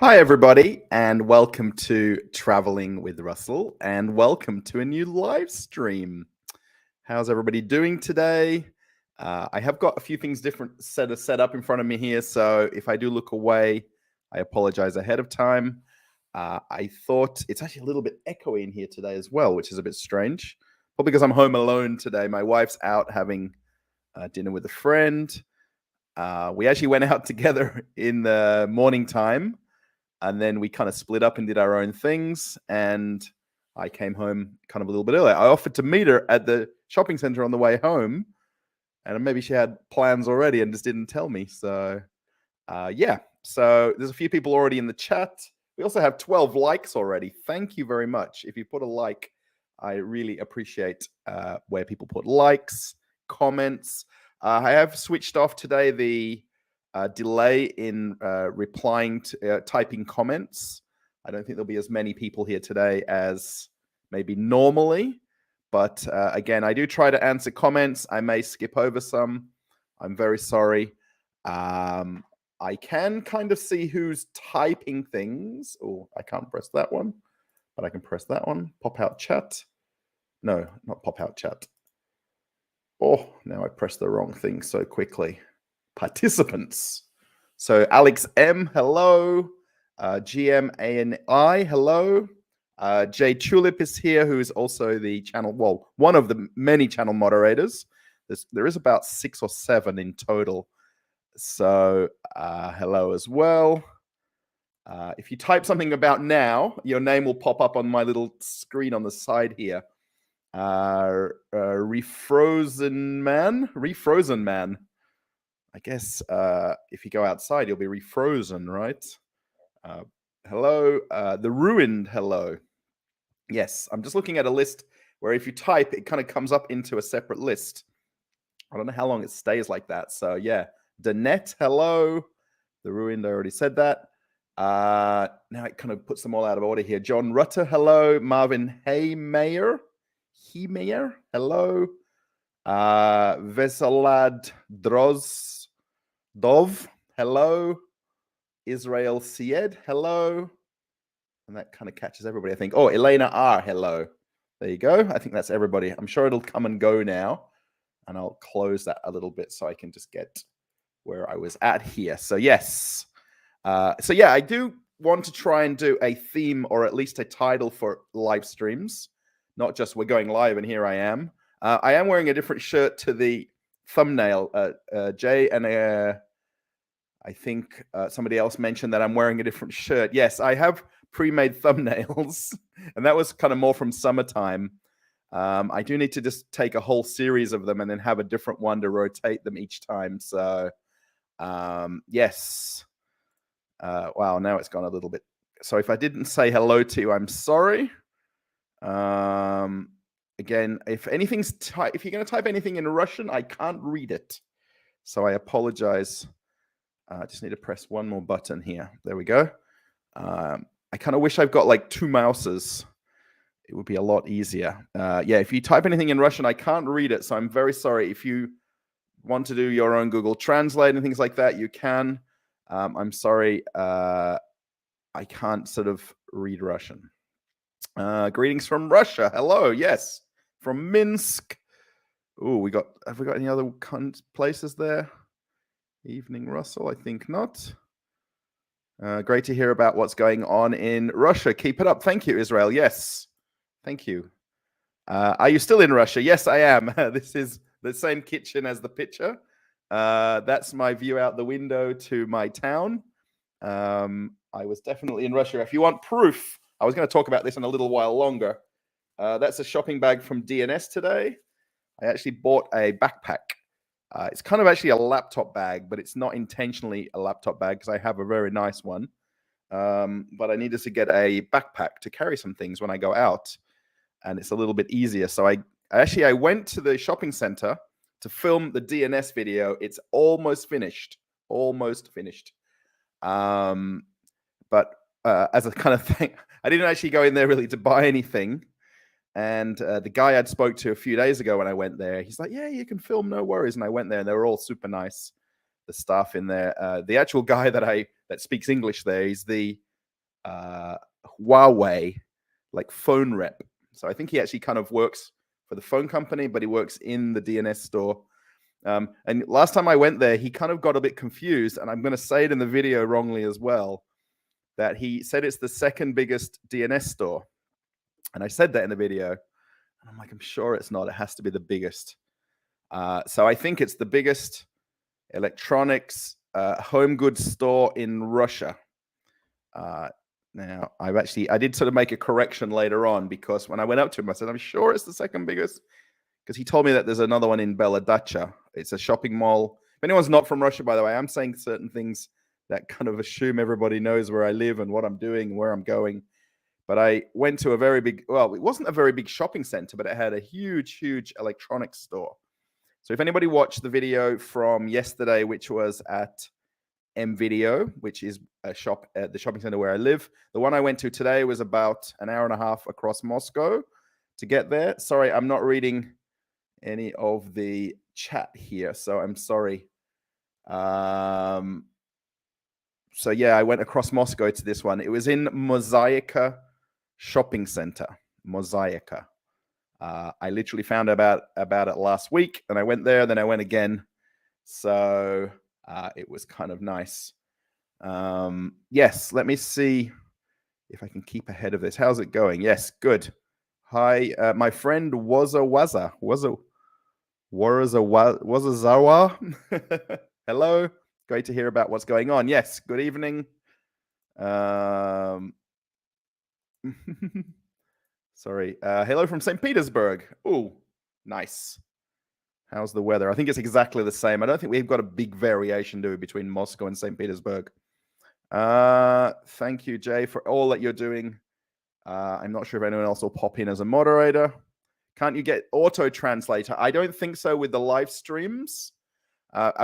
Hi, everybody, and welcome to Traveling with Russell, and welcome to a new live stream. How's everybody doing today? I have got a few things different set up in front of me here, so if I do look away, I apologize ahead of time. I thought it's actually a little bit echoey in here today as well, which is a bit strange. Probably because I'm home alone today. My wife's out having dinner with a friend. We actually went out together in the morning time. And then we kind of split up and did our own things. And I came home kind of a little bit earlier. I offered to meet her at the shopping center on the way home. And maybe she had plans already and just didn't tell me. So, yeah. So there's a few people already in the chat. We also have 12 likes already. Thank you very much. If you put a like, I really appreciate where people put likes, comments. I have switched off today the delay in replying to typing comments. I don't think there'll be as many people here today as maybe normally, but again, I do try to answer comments. I may skip over some. I'm very sorry. I can kind of see who's typing things. Oh, I can't press that one, but I can press that one. Pop out chat. No, not pop out chat. Oh, now I pressed the wrong thing so quickly. Participants. So Alex M, hello. GMANI, hello. Jay Tulip is here, who is also the channel, well, one of the many channel moderators. There is about 6 or 7 in total. So hello as well. If you type something about now, your name will pop up on my little screen on the side here. Refrozen man. I guess if you go outside, you'll be refrozen, right? Hello, the ruined hello. Yes, I'm just looking at a list where if you type, it kind of comes up into a separate list. I don't know how long it stays like that. So yeah, Danette, hello. The ruined, I already said that. Now it kind of puts them all out of order here. John Rutter, hello. Marvin Haymayer, hello. Veselad Dov, hello. Israel Sied, hello. And that kind of catches everybody, I think. Oh, Elena R, hello. There you go. I think that's everybody. I'm sure it'll come and go now. And I'll close that a little bit so I can just get where I was at here. So yes. So yeah, I do want to try and do a theme or at least a title for live streams. Not just we're going live and here I am. I am wearing a different shirt to the thumbnail. Jay and I think somebody else mentioned that I'm wearing a different shirt. Yes, I have pre-made thumbnails, and that was kind of more from summertime. I do need to just take a whole series of them and then have a different one to rotate them each time. So, yes. Wow, now it's gone a little bit. So if I didn't say hello to you, I'm sorry. Again, if you're going to type anything in Russian, I can't read it. So I apologize. I just need to press one more button here. There we go. I kind of wish I've got like 2 mouses. It would be a lot easier. Yeah, if you type anything in Russian, I can't read it. So I'm very sorry. If you want to do your own Google Translate and things like that, you can. I'm sorry. I can't sort of read Russian. Greetings from Russia. Hello. Yes. From Minsk. Oh, have we got any other places there? Evening, Russell. I think not. Great to hear about what's going on in Russia. Keep it up. Thank you, Israel. Yes. Thank you. Are you still in Russia? Yes, I am. This is the same kitchen as the picture. That's my view out the window to my town. I was definitely in Russia. If you want proof, I was going to talk about this in a little while longer. That's a shopping bag from DNS today. I actually bought a backpack. It's kind of actually a laptop bag, but it's not intentionally a laptop bag because I have a very nice one. But I needed to get a backpack to carry some things when I go out, and it's a little bit easier. So I went to the shopping center to film the DNS video. It's almost finished. But as a kind of thing, I didn't actually go in there really to buy anything. And the guy I'd spoke to a few days ago when I went there, he's like, yeah, you can film, no worries. And I went there and they were all super nice, the staff in there. The actual guy that speaks English there, he's the Huawei, like phone rep. So I think he actually kind of works for the phone company, but he works in the DNS store. And last time I went there, he kind of got a bit confused, and I'm going to say it in the video wrongly as well, that he said it's the second biggest DNS store. And I said that in the video. And I'm like, I'm sure it's not. It has to be the biggest. So I think it's the biggest electronics home goods store in Russia. Now, I did sort of make a correction later on, because when I went up to him, I said, I'm sure it's the second biggest, because he told me that there's another one in Beladacha. It's a shopping mall. If anyone's not from Russia, by the way, I'm saying certain things that kind of assume everybody knows where I live and what I'm doing, where I'm going. But I went to a very big, well, it wasn't a very big shopping center, but it had a huge, huge electronics store. So if anybody watched the video from yesterday, which was at MVideo, which is a shop at the shopping center where I live, the one I went to today was about an hour and a half across Moscow to get there. Sorry, I'm not reading any of the chat here, so I'm sorry. So yeah, I went across Moscow to this one. It was in Mozaika Shopping Center. Mozaika. I literally found about it last week, and I went there, then I went again. So it was kind of nice. Yes, let me see if I can keep ahead of this. How's it going? Yes, good. Hi, my friend Wazazawa. Hello. Great to hear about what's going on. Yes, good evening. Sorry. Hello from St. Petersburg. Oh, nice. How's the weather? I think it's exactly the same. I don't think we've got a big variation, do we, between Moscow and St. Petersburg. Thank you, Jay, for all that you're doing. I'm not sure if anyone else will pop in as a moderator. Can't you get auto translator? I don't think so with the live streams.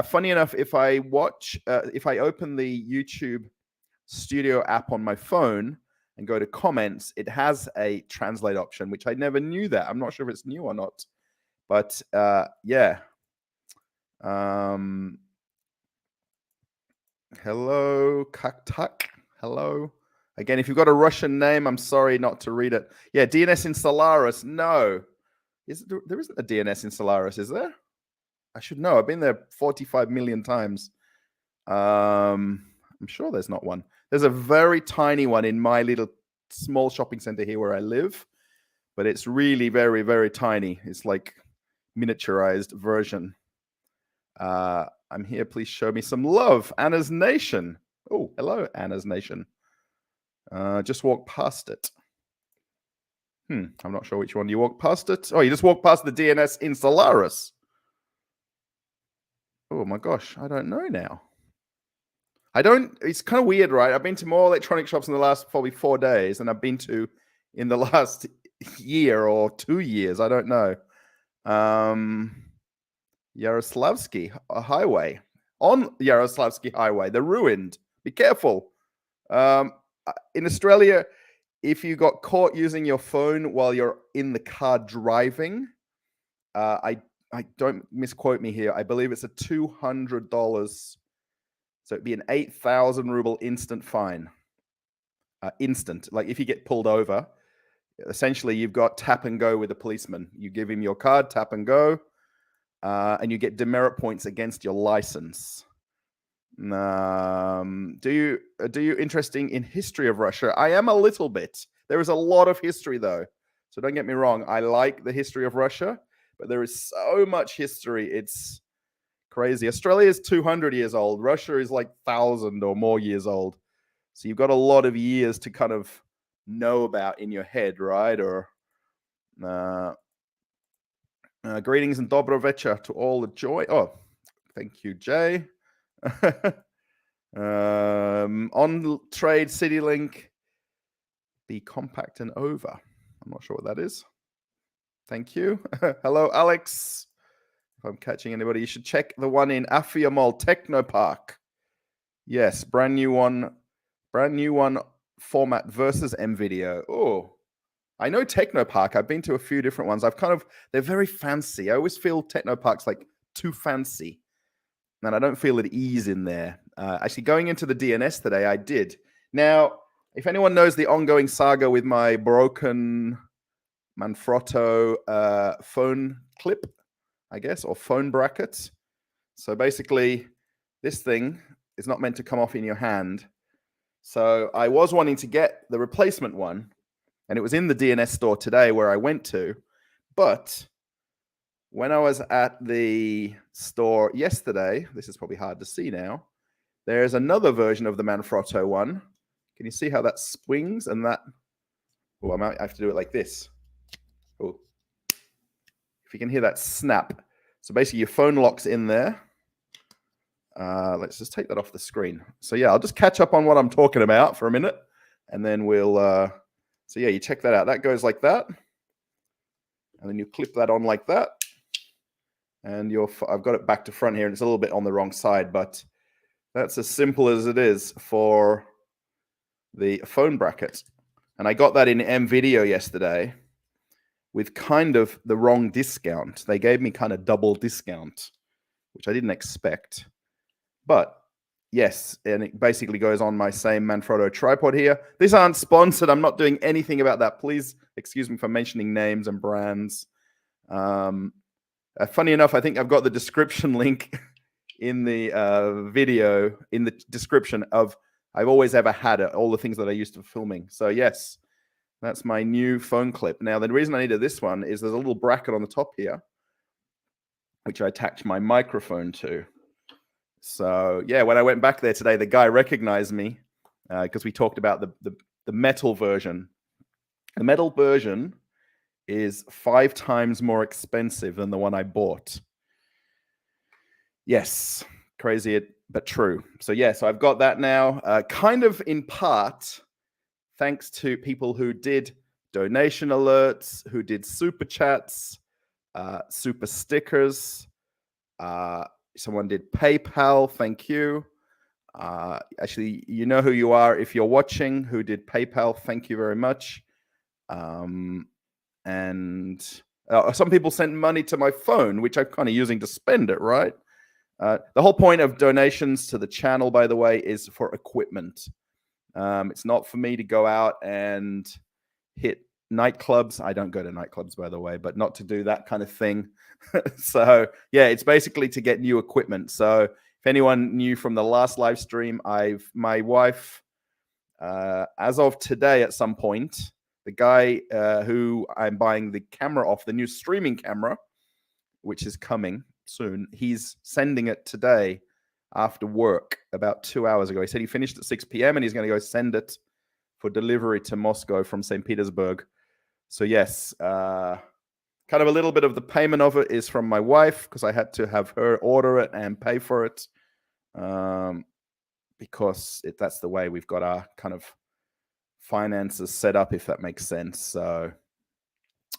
Funny enough, if I open the YouTube Studio app on my phone and go to comments, it has a translate option, which I never knew that. I'm not sure if it's new or not, but yeah. Hello, Kaktak. Hello. Again, if you've got a Russian name, I'm sorry not to read it. Yeah, DNS in Solaris. No. There isn't a DNS in Solaris, is there? I should know. I've been there 45 million times. I'm sure there's not one. There's a very tiny one in my little small shopping center here where I live, but it's really very, very tiny. It's like miniaturized version. I'm here. Please show me some love. Anna's Nation. Oh, hello, Anna's Nation. Just walk past it. I'm not sure which one you walk past it. Oh, you just walk past the DNS in Solaris. Oh my gosh, I don't know now. It's kind of weird, right? I've been to more electronic shops in the last probably 4 days than I've been to in the last year or 2 years. I don't know. Yaroslavsky Highway. On Yaroslavsky Highway, they're ruined. Be careful. In Australia, if you got caught using your phone while you're in the car driving, I don't misquote me here. I believe it's a $200. So it'd be an 8,000 ruble instant fine. Instant. Like if you get pulled over, essentially you've got tap and go with a policeman. You give him your card, tap and go, and you get demerit points against your license. Do you interesting in history of Russia? I am a little bit. There is a lot of history though. So don't get me wrong. I like the history of Russia, but there is so much history. It's crazy. Australia is 200 years old. Russia is like 1,000 or more years old. So you've got a lot of years to kind of know about in your head, right? Or greetings and dobro večer to all the joy. Oh, thank you, Jay. On trade CityLink, be compact and over. I'm not sure what that is. Thank you. Hello, Alex. If I'm catching anybody, you should check the one in Afia Mall Technopark. Yes, brand new one format versus MVideo. Oh, I know Technopark. I've been to a few different ones. They're very fancy. I always feel Technopark's like too fancy. And I don't feel at ease in there. Actually, going into the DNS today, I did. Now, If anyone knows the ongoing saga with my broken Manfrotto phone clip, I guess, or phone bracket. So basically, this thing is not meant to come off in your hand. So I was wanting to get the replacement one, and it was in the DNS store today where I went to. But when I was at the store yesterday, this is probably hard to see now, there's another version of the Manfrotto one. Can you see how that swings and that? Oh, I might have to do it like this. Oh, if you can hear that snap. So basically your phone locks in there. Let's just take that off the screen. So yeah, I'll just catch up on what I'm talking about for a minute, and then we'll, so yeah, you check that out. That goes like that. And then you clip that on like that. And I've got it back to front here, and it's a little bit on the wrong side, but that's as simple as it is for the phone bracket. And I got that in MVideo yesterday with kind of the wrong discount. They gave me kind of double discount, which I didn't expect. But yes, and it basically goes on my same Manfrotto tripod here. These aren't sponsored. I'm not doing anything about that. Please excuse me for mentioning names and brands. Funny enough, I think I've got the description link in the video, in the description of I've always ever had it, all the things that I used for filming. So yes, that's my new phone clip. Now, the reason I needed this one is there's a little bracket on the top here, which I attach my microphone to. So yeah, when I went back there today, the guy recognized me because we talked about the metal version. The metal version is 5 times more expensive than the one I bought. Yes, crazy but true. So yeah, so I've got that now, kind of in part thanks to people who did donation alerts, who did super chats, super stickers. Someone did PayPal. Thank you. Actually, you know who you are if you're watching, who did PayPal. Thank you very much. And some people sent money to my phone, which I'm kind of using to spend it, right? The whole point of donations to the channel, by the way, is for equipment. It's not for me to go out and hit nightclubs. I don't go to nightclubs, by the way, but not to do that kind of thing. So yeah, it's basically to get new equipment. So if anyone knew from the last live stream, my wife, as of today at some point, the guy who I'm buying the camera off, the new streaming camera, which is coming soon, he's sending it today after work about 2 hours ago. He said he finished at 6 p.m. and he's going to go send it for delivery to Moscow from St. Petersburg. So yes, kind of a little bit of the payment of it is from my wife because I had to have her order it and pay for it because that's the way we've got our kind of finances set up, if that makes sense. So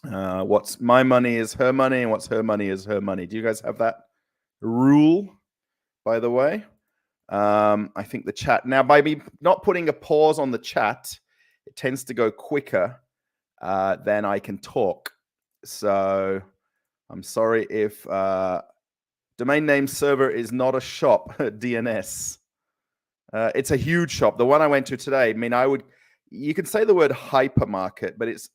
what's my money is her money, and what's her money is her money. Do you guys have that rule, by the way? I think the chat now, by me not putting a pause on the chat, it tends to go quicker than I can talk. So I'm sorry if domain name server is not a shop. DNS. It's a huge shop. The one I went to today, I mean, you could say the word hypermarket, but it's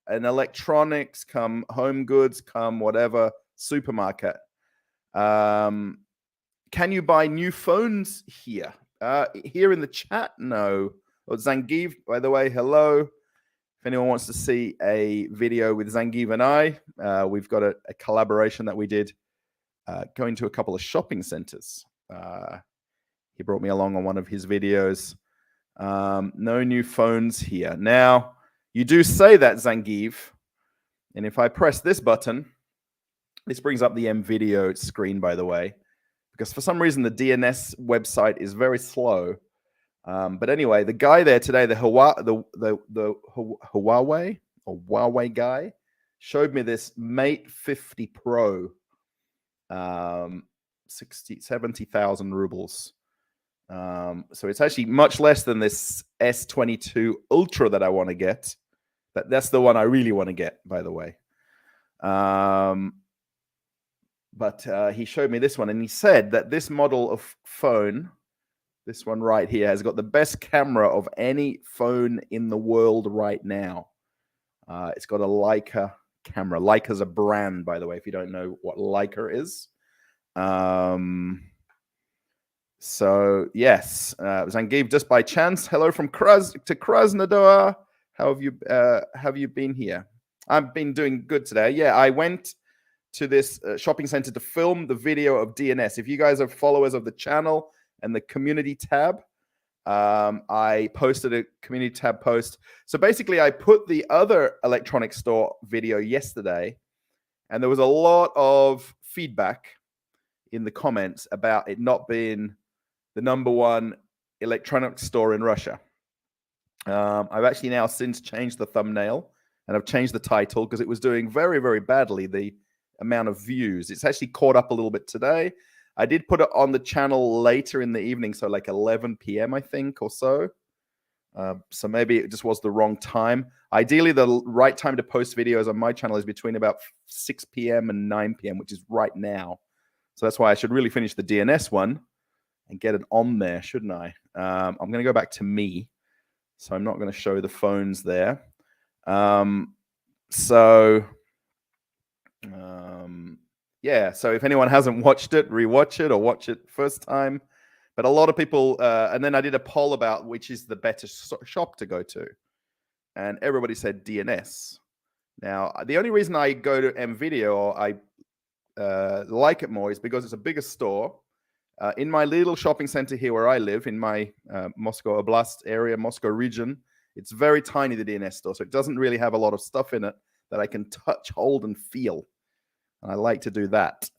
an electronics come home goods come whatever supermarket. Can you buy new phones here? Here in the chat, no. Oh, Zangiv, by the way, hello. If anyone wants to see a video with Zangiv and I, we've got a collaboration that we did going to a couple of shopping centers. He brought me along on one of his videos. No new phones here. Now, you do say that, Zangiv, and if I press this button, this brings up the MVideo screen, by the way, because for some reason the DNS website is very slow. But anyway, the guy there today, the Huawei guy, showed me this Mate 50 Pro, 70,000 rubles. So it's actually much less than this S22 Ultra that I want to get. That's the one I really want to get, by the way. But he showed me this one, and he said that this model of phone This one right here has got the best camera of any phone in the world right now. It's got a Leica camera. Leica's a brand, by the way, if you don't know what Leica is. So yes, Zangiv, just by chance. Hello from Krasnodar. How have you been here? I've been doing good today. Yeah, I went to this shopping center to film the video of DNS. If you guys are followers of the channel and the community tab, I posted a community tab post. So basically, I put the other electronic store video yesterday, and there was a lot of feedback in the comments about it not being the #1 electronic store in Russia. I've actually now since changed the thumbnail, and I've changed the title because it was doing very, very badly, the amount of views. It's actually caught up a little bit today. I did put it on the channel later in the evening, so like 11 p.m., I think, or so. So maybe it just was the wrong time. Ideally, the right time to post videos on my channel is between about 6 p.m. and 9 p.m., which is right now. So that's why I should really finish the DNS one and get it on there, shouldn't I? I'm going to go back to me. So I'm not going to show the phones there. Yeah, so if anyone hasn't watched it, rewatch it or watch it first time. But a lot of people, and then I did a poll about which is the better shop to go to. And everybody said DNS. Now, the only reason I go to MVideo or I like it more is because it's a bigger store. In my little shopping center here where I live, in my Moscow Oblast area, Moscow region, it's very tiny, the DNS store. So it doesn't really have a lot of stuff in it that I can touch, hold, and feel. And I like to do that.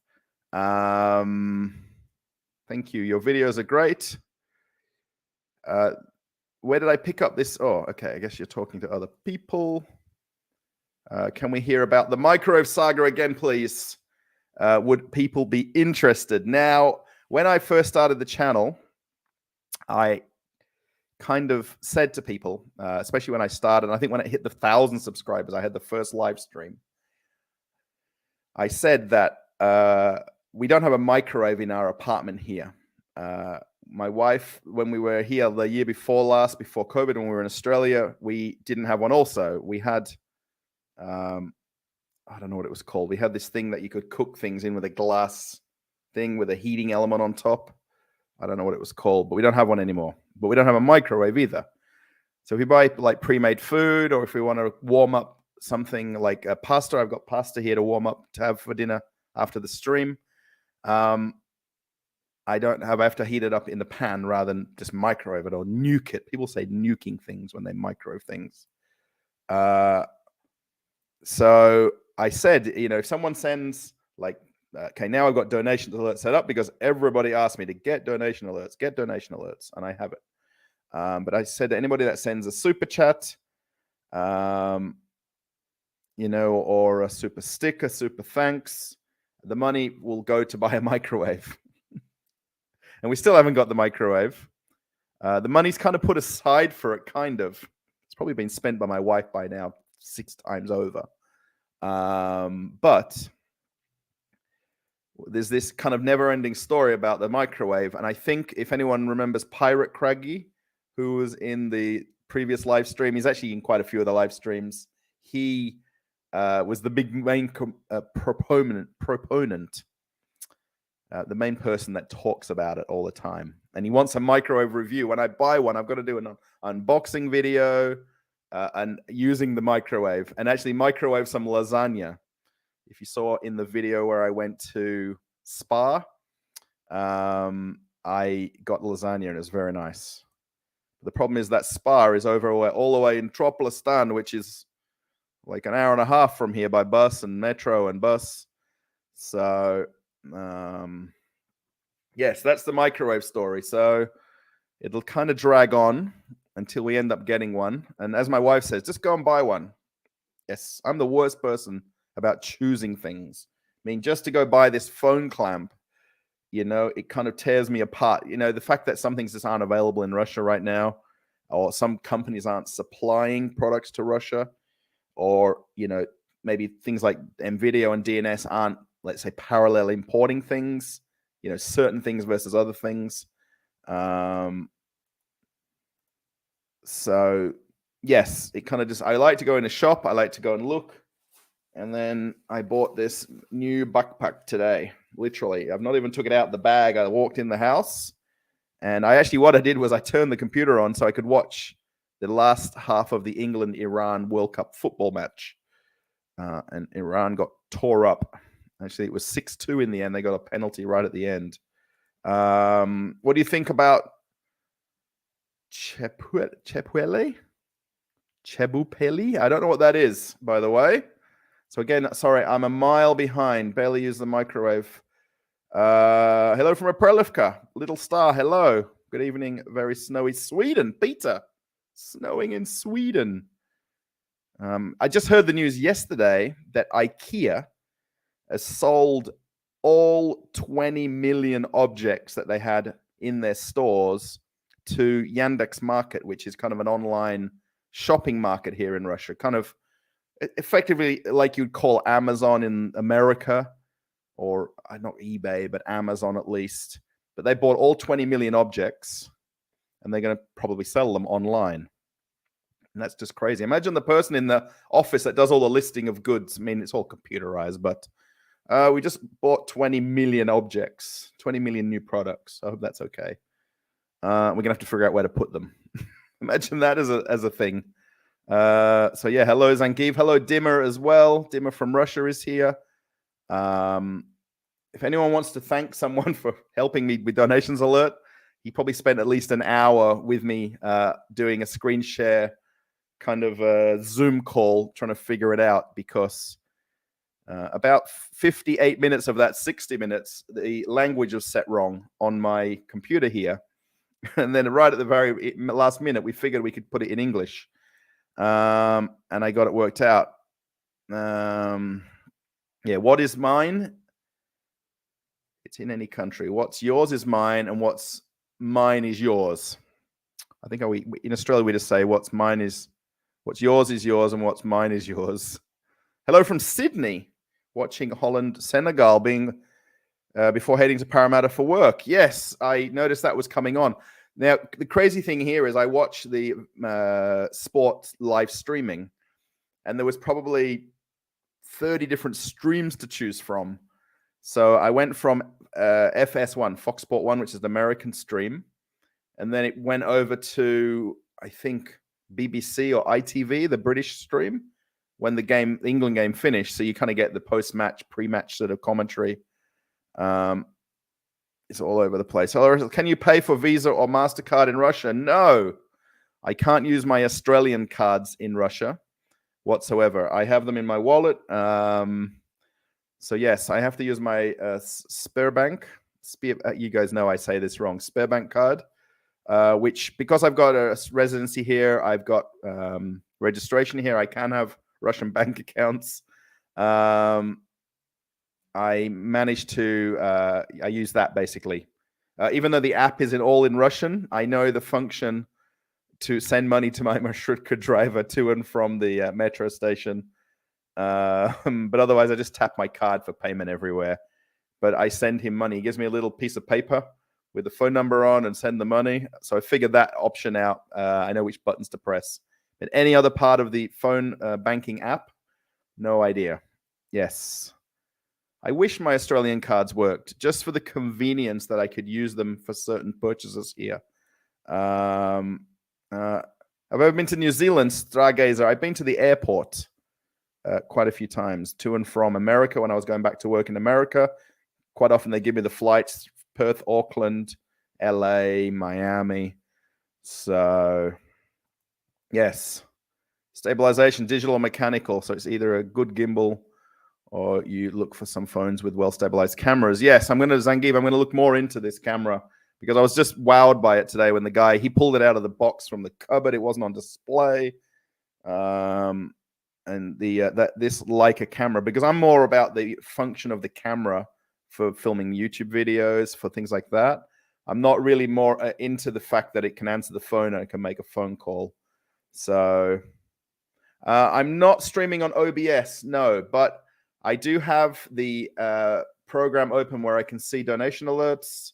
Thank you. Your videos are great. Where did I pick up this? Oh, okay. I guess you're talking to other people. Can we hear about the microwave saga again, please? Would people be interested? Now, when I first started the channel, I kind of said to people, especially when I started, I think when it hit the 1,000 subscribers, I had the first live stream. I said that we don't have a microwave in our apartment here. My wife, when we were here the year before last, before COVID, when we were in Australia, we didn't have one also. We had, I don't know what it was called. We had this thing that you could cook things in with a glass thing with a heating element on top. I don't know what it was called, but we don't have one anymore. But we don't have a microwave either. So if we buy like pre-made food, or if we want to warm up something like a pasta, I've got pasta here to warm up to have for dinner after the stream. I have to heat it up in the pan rather than just microwave it or nuke it. People say nuking things when they microwave things. So I said, if someone sends like, okay, now I've got donation alerts set up because everybody asked me to get donation alerts, and I have it. But I said to anybody that sends a super chat, or a super sticker, super thanks, the money will go to buy a microwave. And we still haven't got the microwave. The money's kind of put aside for it, kind of. It's probably been spent by my wife by now 6 times over. But there's this kind of never-ending story about the microwave. And I think if anyone remembers Pirate Craggy, who was in the previous live stream, he's actually in quite a few of the live streams. He was the big main proponent, the main person that talks about it all the time. And he wants a microwave review. When I buy one, I've got to do an unboxing video and using the microwave, and actually microwave some lasagna. If you saw in the video where I went to Spa, I got lasagna and it was very nice. The problem is that Spa is all the way in Tropolistan, which is like an hour and a half from here by bus and metro and bus. So, yes, that's the microwave story. So it'll kind of drag on until we end up getting one. And as my wife says, just go and buy one. Yes, I'm the worst person about choosing things. I mean, just to go buy this phone clamp, it kind of tears me apart. The fact that some things just aren't available in Russia right now, or some companies aren't supplying products to Russia, or, maybe things like MVideo and DNS aren't, let's say, parallel importing things, certain things versus other things. So yes, it kind of just, I like to go in a shop. I like to go and look. And then I bought this new backpack today. Literally, I've not even took it out the bag. I walked in the house, and what I did was I turned the computer on so I could watch the last half of the England-Iran World Cup football match. And Iran got tore up. Actually, it was 6-2 in the end. They got a penalty right at the end. What do you think about Chebupeli? I don't know what that is, by the way. So again, sorry, I'm a mile behind. Barely use the microwave. Hello from Aprelivka. Little star, hello. Good evening, very snowy Sweden. Peter, snowing in Sweden. I just heard the news yesterday that IKEA has sold all 20 million objects that they had in their stores to Yandex Market, which is kind of an online shopping market here in Russia. Kind of effectively like you'd call Amazon in America, or not eBay, but Amazon at least. But they bought all 20 million objects, and they're going to probably sell them online. And that's just crazy. Imagine the person in the office that does all the listing of goods. I mean, it's all computerized, but we just bought 20 million objects, 20 million new products. I hope that's okay. We're going to have to figure out where to put them. Imagine that as a thing. So yeah, hello Zangiv, hello Dimmer as well. Dimmer from Russia is here. If anyone wants to thank someone for helping me with donations alert, he probably spent at least an hour with me doing a screen share kind of a Zoom call trying to figure it out, because about 58 minutes of that 60 minutes, the language was set wrong on my computer here. And then right at the very last minute, we figured we could put it in English. And I got it worked out. Yeah, what is mine? It's in any country. What's yours is mine, and what's mine is yours. I think in Australia we just say what's yours is yours, and what's mine is yours. Hello from Sydney, watching Holland Senegal before heading to Parramatta for work. Yes, I noticed that was coming on. Now, the crazy thing here is I watched the sport live streaming, and there was probably 30 different streams to choose from. So I went from FS1, Fox Sport 1, which is the American stream, and then it went over to, I think, BBC or ITV, the British stream, when the England game finished. So you kind of get the post-match, pre-match sort of commentary. It's all over the place. Can you pay for Visa or MasterCard in Russia? No, I can't use my Australian cards in Russia whatsoever. I have them in my wallet. So yes, I have to use my SberBank. You guys know I say this wrong. SberBank card, which, because I've got a residency here, I've got registration here, I can have Russian bank accounts. I managed to, I use that basically. Even though the app is all in Russian, I know the function to send money to my Marshrutka driver to and from the metro station. But otherwise, I just tap my card for payment everywhere. But I send him money. He gives me a little piece of paper with the phone number on and send the money. So I figured that option out. I know which buttons to press. But any other part of the phone banking app, no idea. Yes. I wish my Australian cards worked, just for the convenience that I could use them for certain purchases here. Have I ever been to New Zealand, Stargazer? I've been to the airport quite a few times, to and from America when I was going back to work in America. Quite often they give me the flights, Perth, Auckland, LA, Miami. So, yes. Stabilization, digital or mechanical. So it's either a good gimbal or you look for some phones with well-stabilized cameras. Yes, I'm going to look more into this camera, because I was just wowed by it today when he pulled it out of the box from the cupboard. It wasn't on display. And this Leica camera, because I'm more about the function of the camera for filming YouTube videos, for things like that. I'm not really more into the fact that it can answer the phone and it can make a phone call. So I'm not streaming on OBS, no, but I do have the program open where I can see donation alerts.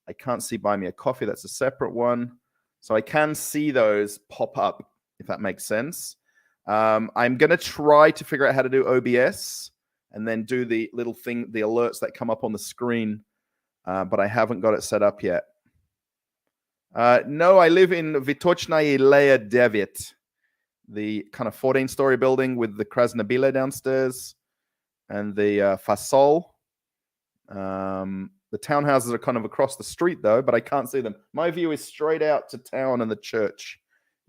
I can't see Buy Me a Coffee. That's a separate one. So I can see those pop up, if that makes sense. I'm going to try to figure out how to do OBS and then do the little thing, the alerts that come up on the screen. But I haven't got it set up yet. No, I live in Vitochnaye Leia Devit, the kind of 14-story building with the Krasnobile downstairs and the Fasol. The townhouses are kind of across the street, though, but I can't see them. My view is straight out to town and the church.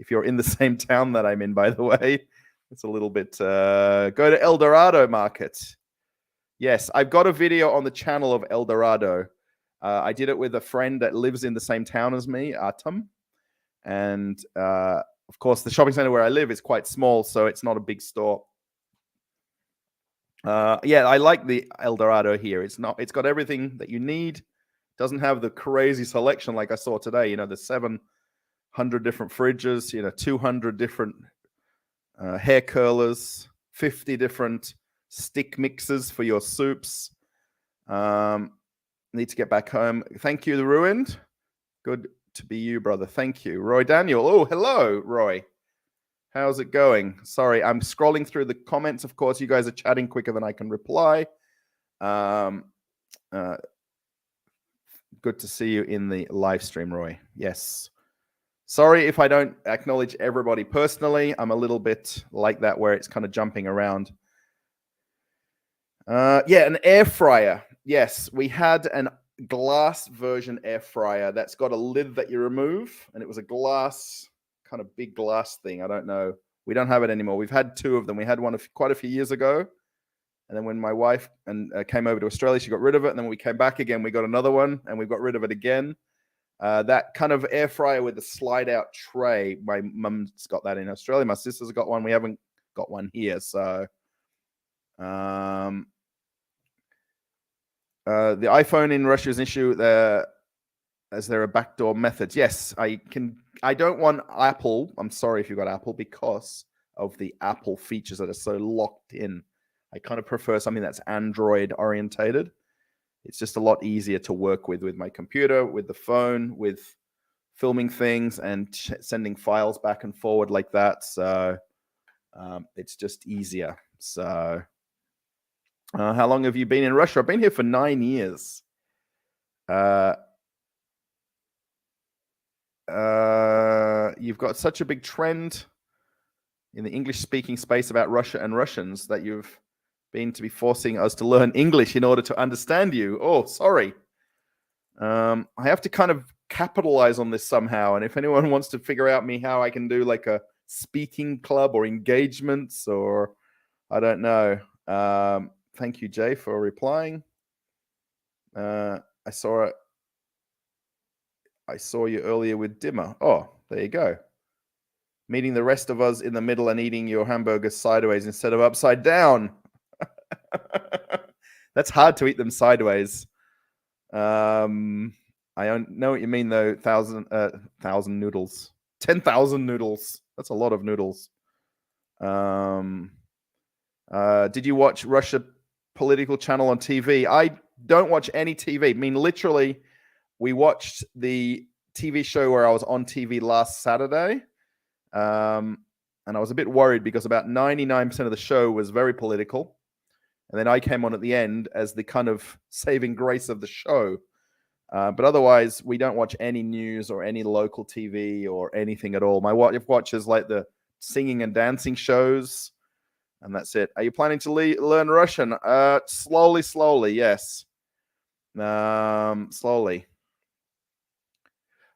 If you're in the same town that I'm in, by the way, it's a little bit... go to El Dorado Market. Yes, I've got a video on the channel of El Dorado. I did it with a friend that lives in the same town as me, Atom. And, of course, the shopping center where I live is quite small, so it's not a big store. Yeah, I like the El Dorado here. It's got everything that you need. Doesn't have the crazy selection like I saw today. The 700 different fridges, 200 different hair curlers, 50 different stick mixers for your soups. Need to get back home. Thank you, The Ruined. Good to be you, brother. Thank you. Roy Daniel. Oh, hello, Roy. How's it going? Sorry, I'm scrolling through the comments. Of course, you guys are chatting quicker than I can reply. Good to see you in the live stream, Roy. Yes. Sorry if I don't acknowledge everybody personally. I'm a little bit like that where it's kind of jumping around. Yeah, an air fryer. Yes, we had an glass version air fryer that's got a lid that you remove, and it was a glass, kind of big glass thing. I don't know. We don't have it anymore. We've had two of them. We had one quite a few years ago, and then when my wife came over to Australia, she got rid of it, and then when we came back again, we got another one, and we got rid of it again. That kind of air fryer with the slide-out tray, my mum's got that in Australia. My sister's got one. We haven't got one here, so... the iPhone in Russia is an issue as there are backdoor methods. Yes, I don't want Apple. I'm sorry if you've got Apple because of the Apple features that are so locked in. I kind of prefer something that's Android orientated. It's just a lot easier to work with my computer, with the phone, with filming things and sending files back and forward like that. So it's just easier. So how long have you been in Russia? I've been here for 9 years. You've got such a big trend in the English-speaking space about Russia and Russians that you've been to be forcing us to learn English in order to understand you. Oh, sorry. I have to kind of capitalize on this somehow. And if anyone wants to figure out how I can do like a speaking club or engagements or I don't know. Thank you, Jay, for replying. I saw you earlier with Dimmer. Oh, there you go. Meeting the rest of us in the middle and eating your hamburgers sideways instead of upside down. That's hard to eat them sideways. I don't know what you mean though. 1,000 noodles, 10,000 noodles. That's a lot of noodles. Did you watch Russia political channel on TV? I don't watch any TV. I mean, literally, we watched the TV show where I was on TV last Saturday. And I was a bit worried because about 99% of the show was very political. And then I came on at the end as the kind of saving grace of the show. But otherwise, we don't watch any news or any local TV or anything at all. My wife watches like the singing and dancing shows, and that's it. Are you planning to learn Russian? Slowly, yes. Slowly.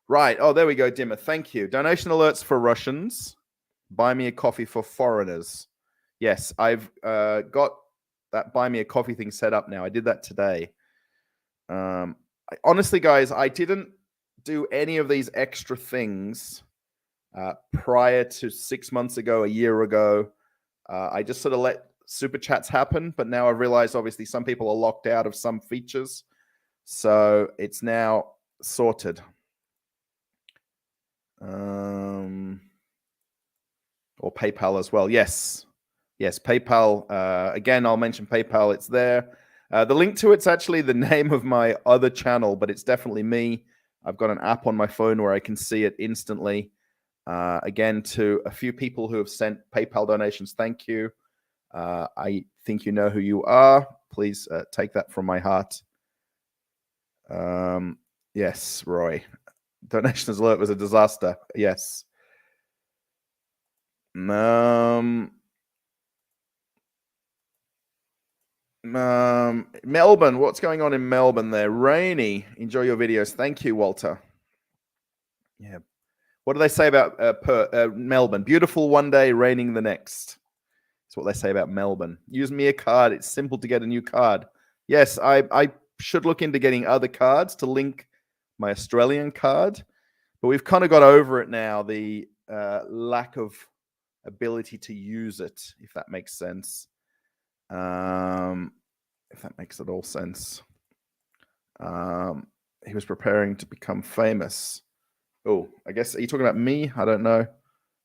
Right. Oh, there we go, Dimmer. Thank you. Donation alerts for Russians. Buy me a coffee for foreigners. Yes, I've got that buy me a coffee thing set up now. I did that today. Honestly, guys, I didn't do any of these extra things prior to 6 months ago, a year ago. I just sort of let super chats happen, but now I've realized obviously some people are locked out of some features. So it's now sorted. Or PayPal as well. Yes, PayPal. Again, I'll mention PayPal. It's there. The link to it's actually the name of my other channel, but it's definitely me. I've got an app on my phone where I can see it instantly. Again, to a few people who have sent PayPal donations, thank you. I think you know who you are. Please take that from my heart. Yes, Roy. Donations alert was a disaster. Yes. Melbourne, what's going on in Melbourne there? Rainy. Enjoy your videos. Thank you, Walter. Yeah. What do they say about Melbourne? Beautiful one day, raining the next. That's what they say about Melbourne. Use me a card. It's simple to get a new card. Yes, I should look into getting other cards to link my Australian card. But we've kind of got over it now, the lack of ability to use it, if that makes sense. If that makes at all sense. He was preparing to become famous. Oh, I guess, are you talking about me? I don't know.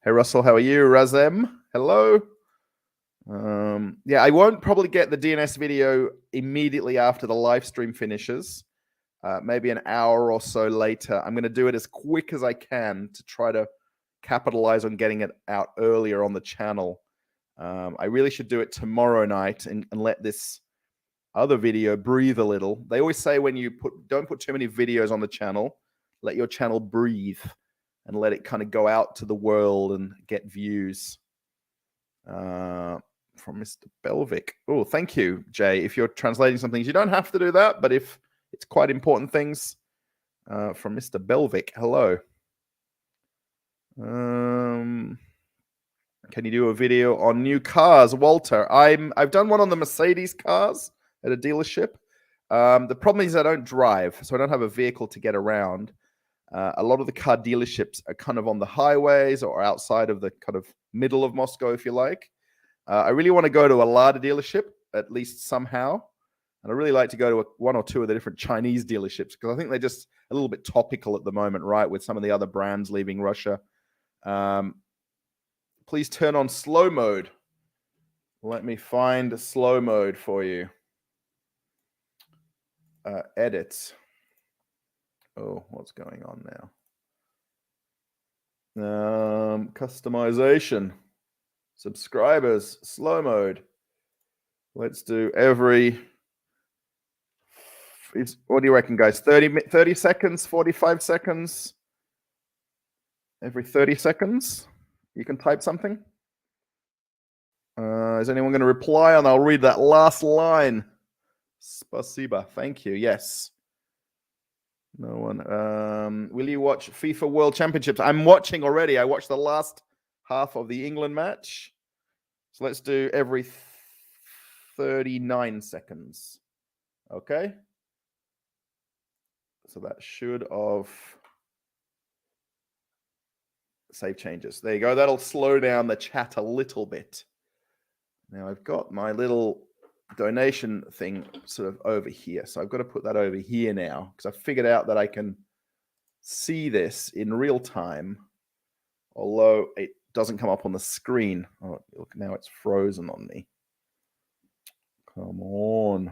Hey, Russell, how are you? Razem, hello. Yeah, I won't probably get the DNS video immediately after the live stream finishes. Maybe an hour or so later. I'm going to do it as quick as I can to try to capitalize on getting it out earlier on the channel. I really should do it tomorrow night and let this other video breathe a little. They always say when you don't put too many videos on the channel, let your channel breathe and let it kind of go out to the world and get views. From Mr. Belvic. Oh, thank you, Jay. If you're translating some things, you don't have to do that, but if it's quite important things, from Mr. Belvic. Hello. Can you do a video on new cars, Walter? I've done one on the Mercedes cars at a dealership. The problem is I don't drive, so I don't have a vehicle to get around. A lot of the car dealerships are kind of on the highways or outside of the kind of middle of Moscow, if you like. I really want to go to a Lada dealership, at least somehow. And I really like to go to one or two of the different Chinese dealerships because I think they're just a little bit topical at the moment, right? With some of the other brands leaving Russia. Please turn on slow mode. Let me find slow mode for you. Edit. Oh, what's going on now? Customization. Subscribers, slow mode. Let's do every, what do you reckon, guys? 30 seconds, 45 seconds? Every 30 seconds, you can type something. Is anyone going to reply? And I'll read that last line. Spasiba, thank you, yes. No one. Will you watch FIFA World Championships? I'm watching already. I watched the last half of the England match. So let's do every 39 seconds. Okay. So that should have save changes. There you go. That'll slow down the chat a little bit. Now I've got my little donation thing sort of over here. So I've got to put that over here now because I figured out that I can see this in real time, although it doesn't come up on the screen. Oh, look, now it's frozen on me. Come on.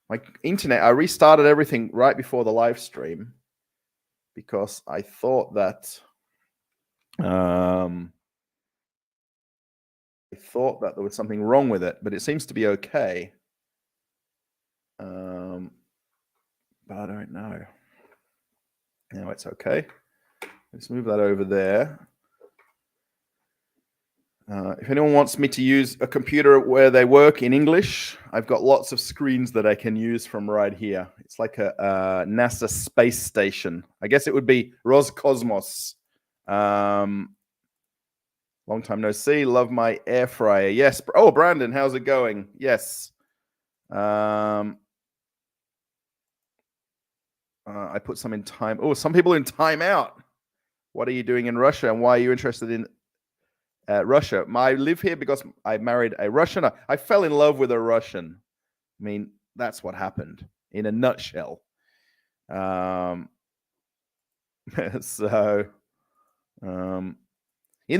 My internet, I restarted everything right before the live stream because I thought that there was something wrong with it, but it seems to be okay. But I don't know. Now it's okay. Let's move that over there. If anyone wants me to use a computer where they work in English, I've got lots of screens that I can use from right here. It's like a NASA space station. I guess it would be Roscosmos. Long time no see. Love my air fryer. Yes. Oh, Brandon, how's it going? Yes. I put some in time. Oh, some people in timeout. What are you doing in Russia, and why are you interested in Russia? I live here because I married a Russian. I fell in love with a Russian. I mean, that's what happened in a nutshell. In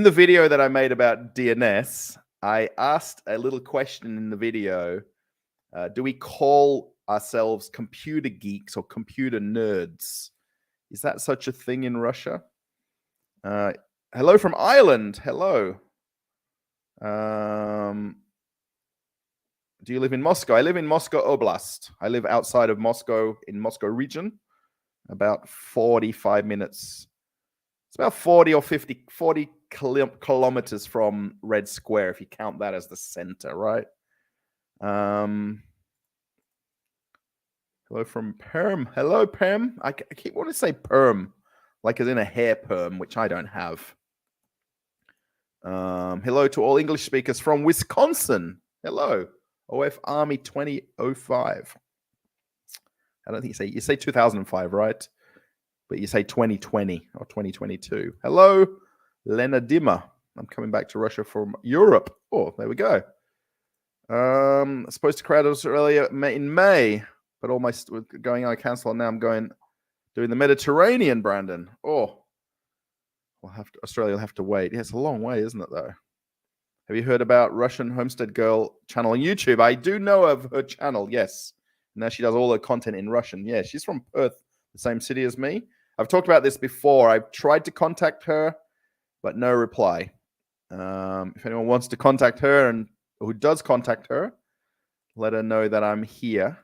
the video that I made about DNS, I asked a little question in the video. Do we call ourselves computer geeks or computer nerds? Is that such a thing in Russia? Hello from Ireland. Hello. Do you live in Moscow? I live in Moscow Oblast. I live outside of Moscow, in Moscow region, about 45 minutes. It's about 40 or 50, 40 kilometers from Red Square, if you count that as the center, right? Hello from Perm. Hello, Perm. I keep wanting to say perm, like as in a hair perm, which I don't have. Hello to all English speakers from Wisconsin. Hello. OF Army 2005. I don't think you say 2005, right? But you say 2020 or 2022. Hello, Lena Dimmer. I'm coming back to Russia from Europe. Oh, there we go. Supposed to crowd Australia in May, but all my going on cancel. Now I'm doing the Mediterranean, Brandon. Oh, Australia will have to wait. Yeah, it's a long way, isn't it, though? Have you heard about Russian Homestead Girl channel on YouTube? I do know of her channel, yes. Now she does all her content in Russian. Yeah, she's from Perth, the same city as me. I've talked about this before. I've tried to contact her, but no reply. If anyone wants to contact her and who does contact her, let her know that I'm here.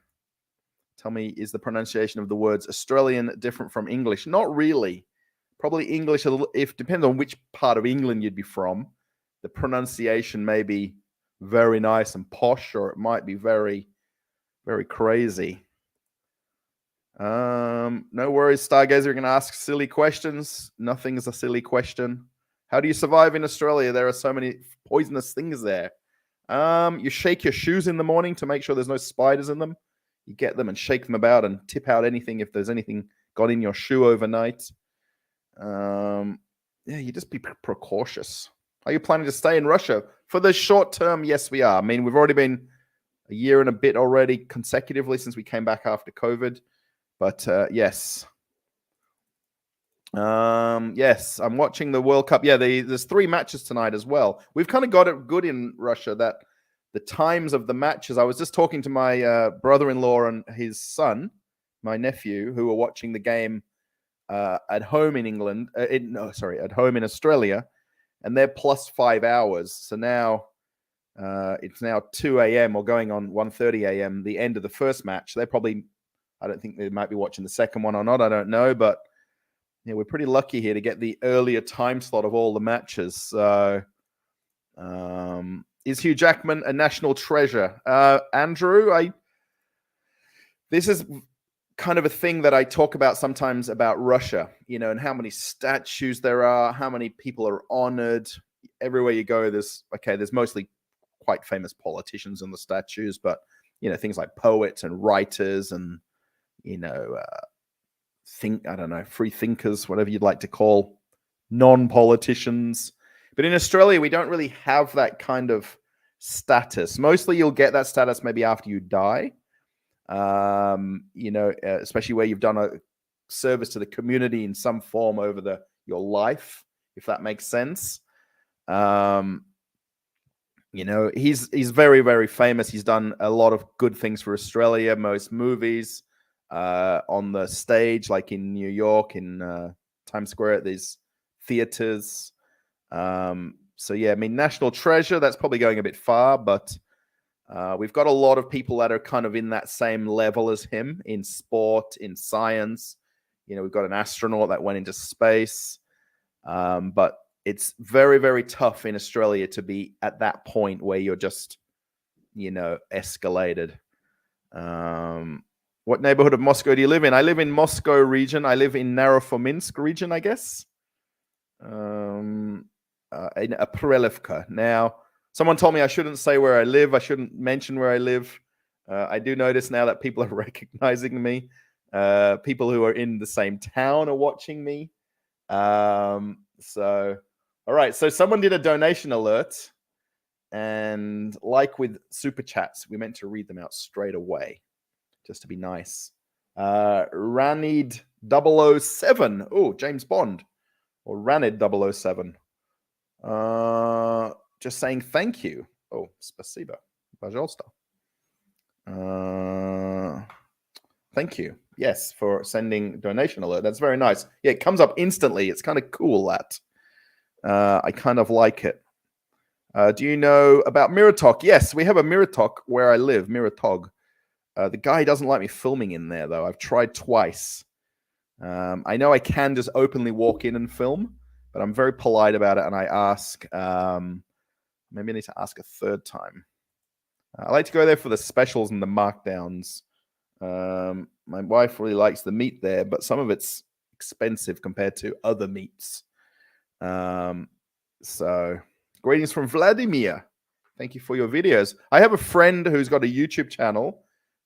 Tell me, is the pronunciation of the words Australian different from English? Not really. Probably English, if depends on which part of England you'd be from. The pronunciation may be very nice and posh, or it might be very, very crazy. No worries, Stargazer. You're going to ask silly questions. Nothing's a silly question. How do you survive in Australia? There are so many poisonous things there. You shake your shoes in the morning to make sure there's no spiders in them. You get them and shake them about and tip out anything if there's anything got in your shoe overnight. Yeah, you just be precautious. Are you planning to stay in Russia? For the short term, yes, we are. I mean, we've already been a year and a bit already consecutively since we came back after COVID. But yes. Yes, I'm watching the World Cup. Yeah, there's 3 matches tonight as well. We've kind of got it good in Russia that the times of the matches. I was just talking to my brother-in-law and his son, my nephew, who were watching the game at home in England. At home in Australia, and they're plus 5 hours. So now it's now 2 a.m. or going on 1:30 a.m. The end of the first match. They're probably, I don't think they might be watching the second one or not. I don't know, but yeah, we're pretty lucky here to get the earlier time slot of all the matches. So, is Hugh Jackman a national treasure? Andrew, this is kind of a thing that I talk about sometimes about Russia, and how many statues there are, how many people are honored. Everywhere you go, there's mostly quite famous politicians in the statues, but, things like poets and writers and, free thinkers, whatever you'd like to call non-politicians. But in Australia, we don't really have that kind of status. Mostly you'll get that status maybe after you die. Especially where you've done a service to the community in some form over your life, if that makes sense. He's very, very famous. He's done a lot of good things for Australia, most movies on the stage, like in New York, in Times Square at these theaters. So yeah, I mean, national treasure, that's probably going a bit far, but we've got a lot of people that are kind of in that same level as him in sport, in science. We've got an astronaut that went into space. But it's very, very tough in Australia to be at that point where you're just, escalated. What neighborhood of Moscow do you live in? I live in Moscow region. I live in Narofominsk region, I guess. In a Prelevka. Now, someone told me I shouldn't say where I live. I shouldn't mention where I live. I do notice now that people are recognizing me. People who are in the same town are watching me. So, all right. So someone did a donation alert. And like with super chats, we meant to read them out straight away, just to be nice. Ranid 007. Oh, James Bond. Or Ranid 007. Just saying thank you. Oh, spasiba. Пожалуйста. Thank you. Yes, for sending donation alert. That's very nice. Yeah, it comes up instantly. It's kind of cool, that. I kind of like it. Do you know about Miratok? Yes, we have a Miratok where I live, Miratog. The guy doesn't like me filming in there, though. I've tried twice. I know I can just openly walk in and film, but I'm very polite about it, and I ask. Maybe I need to ask a third time. I like to go there for the specials and the markdowns. My wife really likes the meat there, but some of it's expensive compared to other meats. So, greetings from Vladimir. Thank you for your videos. I have a friend who's got a YouTube channel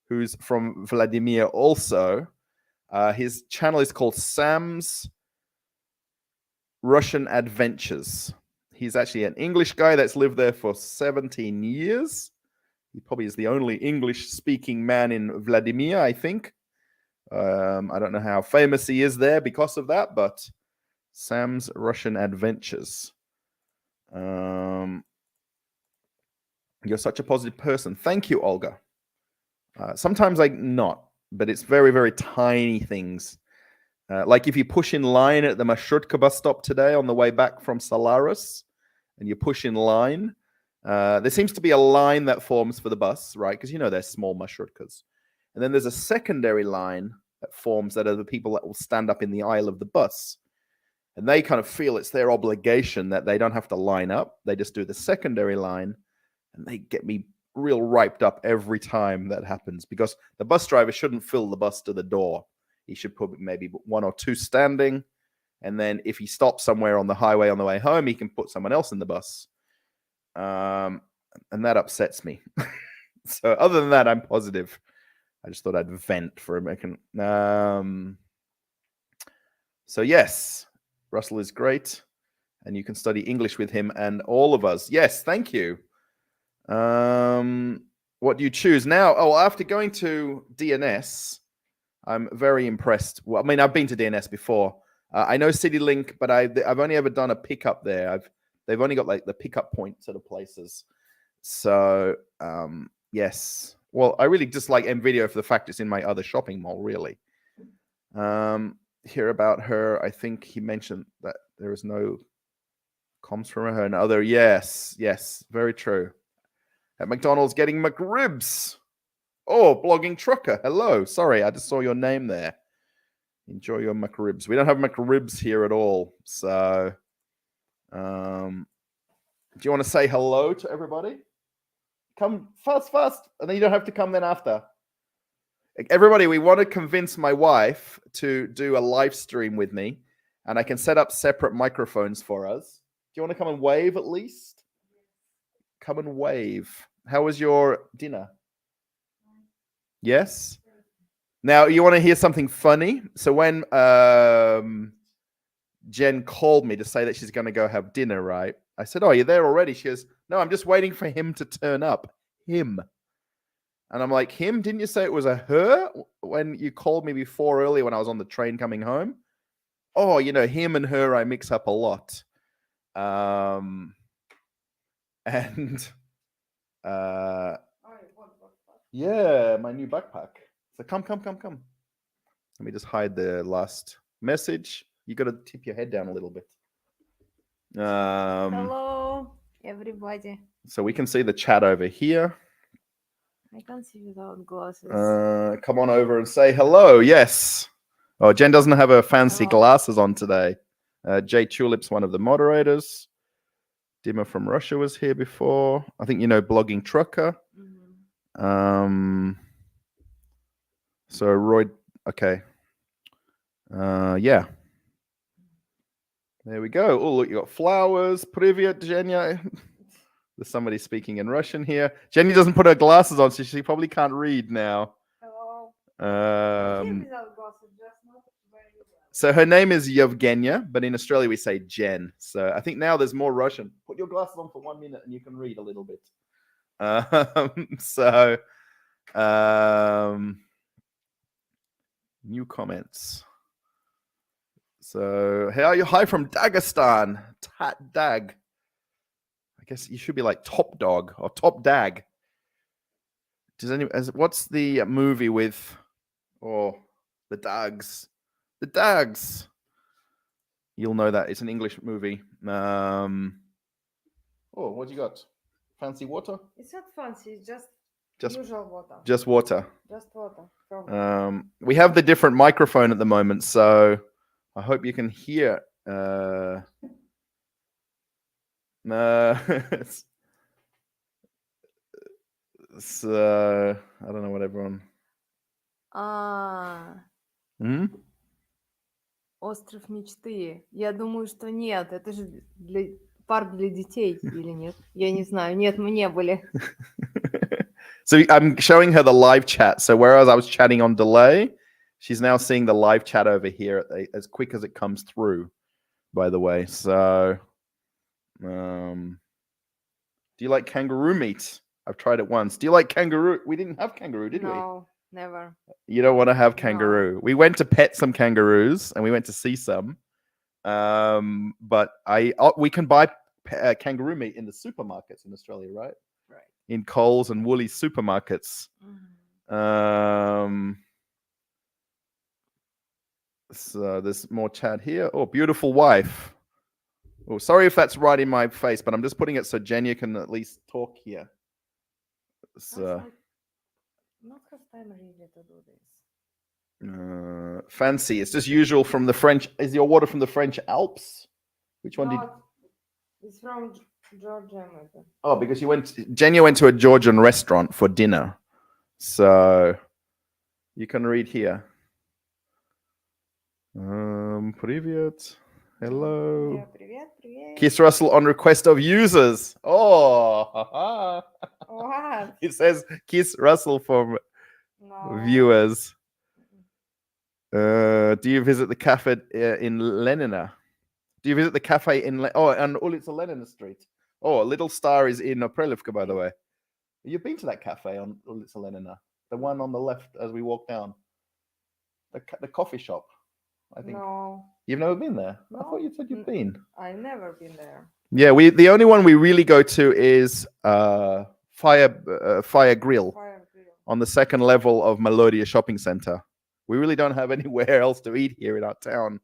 who's from Vladimir also. His channel is called Sam's Russian Adventures. He's actually an English guy that's lived there for 17 years. He probably is the only English-speaking man in Vladimir, I think. I don't know how famous he is there because of that, but Sam's Russian Adventures. You're such a positive person. Thank you, Olga. Sometimes not, but it's very, very tiny things. Like if you push in line at the Marshrutka bus stop today on the way back from Salaris, and you push in line, there seems to be a line that forms for the bus, right? Because they're small Marshrutkas. And then there's a secondary line that forms that are the people that will stand up in the aisle of the bus. And they kind of feel it's their obligation that they don't have to line up. They just do the secondary line, and they get me real hyped up every time that happens, because the bus driver shouldn't fill the bus to the door. He should put maybe one or two standing, and then if he stops somewhere on the highway on the way home, he can put someone else in the bus. And that upsets me. So other than that, I'm positive. I just thought I'd vent for a second. So yes, Russell is great, and you can study English with him and all of us. Yes, thank you. What do you choose now? Oh, after going to DNS, I'm very impressed. Well, I mean, I've been to DNS before. I know CityLink, but I've only ever done a pickup there. They've only got like the pickup point sort of places. So yes. Well, I really just like MVideo for the fact it's in my other shopping mall, really. Hear about her. I think he mentioned that there is no comms from her and other. Yes, very true. At McDonald's getting McRibs. Oh, blogging trucker. Hello. Sorry, I just saw your name there. Enjoy your McRibs. We don't have McRibs here at all. So, do you want to say hello to everybody? Come fast. And then you don't have to come then after. Everybody, we want to convince my wife to do a live stream with me, and I can set up separate microphones for us. Do you want to come and wave at least? Come and wave. How was your dinner? Yes? Now, you want to hear something funny? So when Jen called me to say that she's going to go have dinner, right? I said, oh, you're there already? She goes, no, I'm just waiting for him to turn up. Him. And I'm like, him? Didn't you say it was a her when you called me before earlier when I was on the train coming home? Oh, him and her I mix up a lot. And yeah, my new backpack. So come. Let me just hide the last message. You got to tip your head down a little bit. Hello, everybody. So we can see the chat over here. I can't see without glasses. Come on over and say hello. Yes. Oh, Jen doesn't have her fancy glasses on today. Jay Tulip's one of the moderators. Dima from Russia was here before. I think blogging trucker. Mm-hmm. So Roy, okay. Yeah. There we go. Oh, look, you got flowers. Privyet, Zhenya. There's somebody speaking in Russian here. Jenny doesn't put her glasses on, so she probably can't read now. Hello. So her name is Yevgenia, but in Australia we say Jen. So I think now there's more Russian. Put your glasses on for 1 minute and you can read a little bit. New comments. So how are you? Hi from Dagestan. Tat Dag. I guess you should be like Top Dog or Top Dag. What's the movie with? Oh, The dogs. The dogs. You'll know that. It's an English movie. Oh, what you got? Fancy water? It's not fancy. It's just Just usual water. Just water. Just water. From We have the different microphone at the moment, so I hope you can hear. So I don't know what everyone. Остров мечты. Я думаю, что нет. Это же парк для детей или нет? Я не знаю. Нет, мы не были. So I'm showing her the live chat. So whereas I was chatting on delay, she's now seeing the live chat over here as quick as it comes through, by the way. So, do you like kangaroo meat? I've tried it once. Do you like kangaroo? We didn't have kangaroo, did we? No, never. You don't want to have kangaroo. No. We went to pet some kangaroos and we went to see some. But we can buy kangaroo meat in the supermarkets in Australia, right? Right. In Coles and Woolies supermarkets. So there's more chat here. Oh, beautiful wife. Oh, sorry if that's right in my face, but I'm just putting it so Jenya can at least talk here. So, not have time really to do this. Fancy. It's just usual from the French. Is your water from the French Alps? Which one did? It's from Georgia. Maybe. Oh, because Jenya went to a Georgian restaurant for dinner. So you can read here. Привет. Hello. Yeah, привет. Kiss Russell on request of users. Oh. What? It says Kiss Russell from viewers. Do you visit the cafe in Lenina? Do you visit the cafe in on Ulica Lenina Street? Oh, Little Star is in Prelivka, by the way. You've been to that cafe on Ulica Lenina, the one on the left as we walk down. The coffee shop, I think. No. You've never been there? No. I thought you said you'd been. I've never been there. Yeah, the only one we really go to is Fire Grill on the second level of Melodia Shopping Center. We really don't have anywhere else to eat here in our town.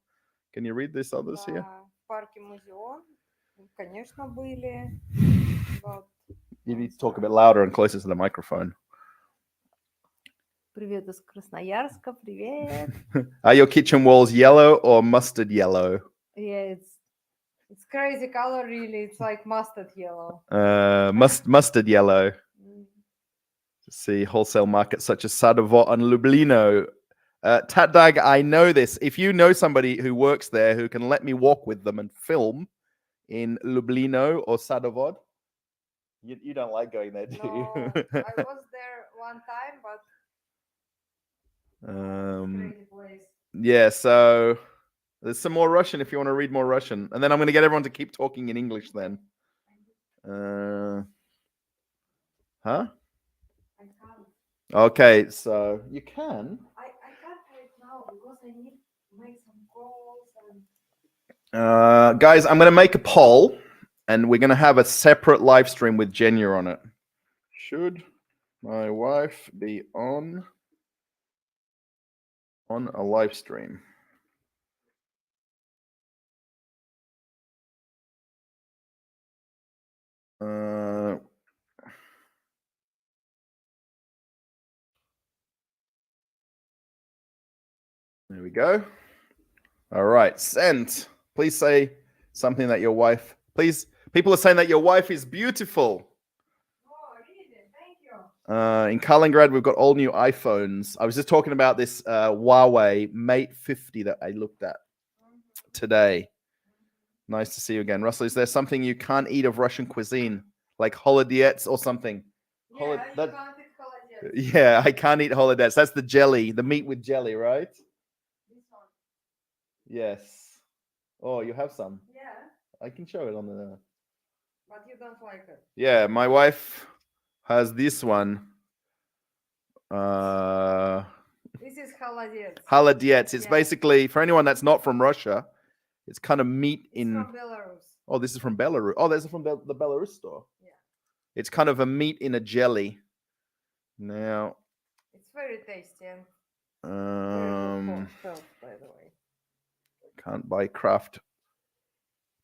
Can you read this others here? В парке Музеон, конечно, были. You need to talk a bit louder and closer to the microphone. Привет из Красноярска, привет. Are your kitchen walls yellow or mustard yellow? Yeah, it's crazy color, really. It's like mustard yellow. Mustard yellow. See wholesale markets such as Sadovo and Lublino. Tatdag, I know this. If you know somebody who works there who can let me walk with them and film in Lublino or Sadovod, you don't like going there, do you? No, I was there one time, but crazy place. Yeah, so there's some more Russian if you want to read more Russian. And then I'm going to get everyone to keep talking in English then. Huh? I can't. Okay, so you can. I can't right now because I need to make some calls and. Guys, I'm going to make a poll and we're going to have a separate live stream with Jenya on it. Should my wife be on a live stream? There we go. All right, send. Please say something that your wife. Please, people are saying that your wife is beautiful. Oh, really? Thank you. In Kaliningrad, we've got all new iPhones. I was just talking about this Huawei Mate 50 that I looked at today. Nice to see you again. Russell, is there something you can't eat of Russian cuisine? Like holodets or something? Yeah, you can't eat holodets. Yeah, I can't eat holodets. That's the jelly, the meat with jelly, right? This one. Yes. Oh, you have some? Yeah. I can show it on the... But you don't like it. Yeah, my wife has this one. This is holodets. Holodets. It's basically, for anyone that's not from Russia, it's kind of meat in... From Belarus. Oh, this is from Belarus. Oh, this is from the Belarus store. Yeah. It's kind of a meat in a jelly. Now... It's very tasty. Health, by the way. Can't buy craft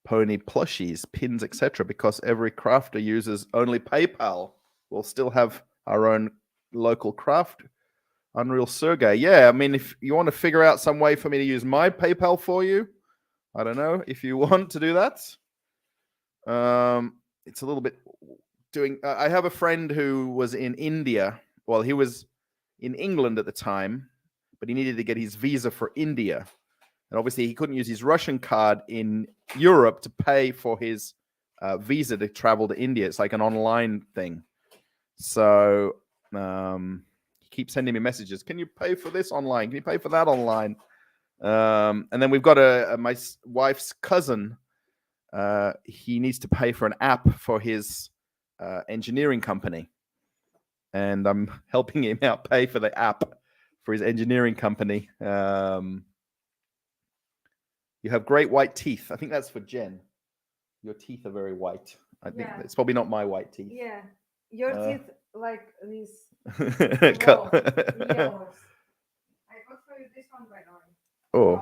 pony plushies, pins, etc. because every crafter uses only PayPal. We'll still have our own local craft. Unreal Sergey. Yeah, I mean, if you want to figure out some way for me to use my PayPal for you, I don't know if you want to do that. It's a little bit doing. I have a friend who was in India. Well, he was in England at the time, but he needed to get his visa for India. And obviously, he couldn't use his Russian card in Europe to pay for his visa to travel to India. It's like an online thing. So he keeps sending me messages. Can you pay for this online? Can you pay for that online? And then we've got my wife's cousin. He needs to pay for an app for his engineering company. And I'm helping him out pay for the app for his engineering company. You have great white teeth. I think that's for Jen. Your teeth are very white. I think it's probably not my white teeth. Yeah. Your teeth like this. Cut. Yellows. I got for you this one, by the way.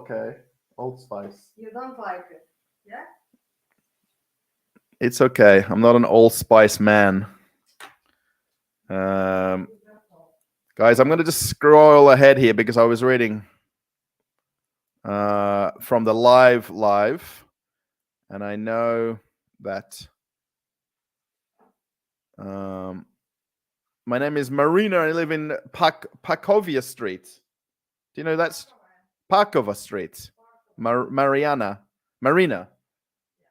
Okay. Old Spice. You don't like it, yeah? It's okay. I'm not an Old Spice man. Guys, I'm going to just scroll ahead here because I was reading from the live, and I know that my name is Marina. I live in Pakovia Street. Do you know that's Pakova Street? Marina.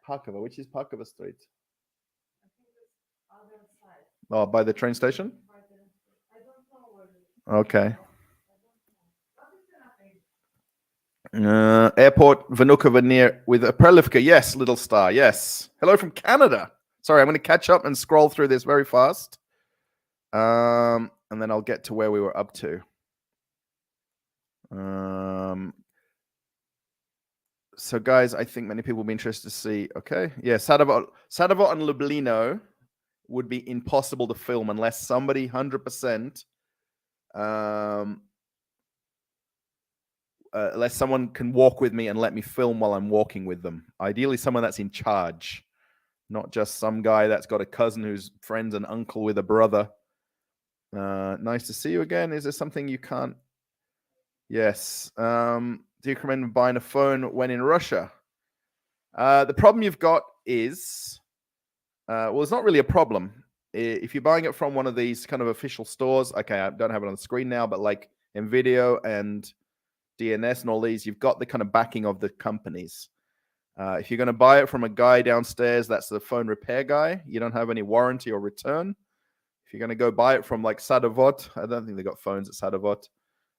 Pakova. Which is Pakova Street? Oh, by the train station? Okay. Airport Vnukovo near with a Prelivka. Yes, Little Star. Yes. Hello from Canada. Sorry, I'm going to catch up and scroll through this very fast. And then I'll get to where we were up to. So, guys, I think many people will be interested to see. Okay. Yeah, Sadovot and Lublino would be impossible to film unless somebody 100%, unless someone can walk with me and let me film while I'm walking with them. Ideally, someone that's in charge, not just some guy that's got a cousin who's friends and uncle with a brother. Nice to see you again. Is there something you can't? Yes. Do you recommend buying a phone when in Russia? The problem you've got is, well, it's not really a problem. If you're buying it from one of these kind of official stores, okay, I don't have it on the screen now, but like NVIDIA and DNS and all these, you've got the kind of backing of the companies. If you're going to buy it from a guy downstairs, that's the phone repair guy. You don't have any warranty or return. If you're going to go buy it from like Sadovot, I don't think they've got phones at Sadovot,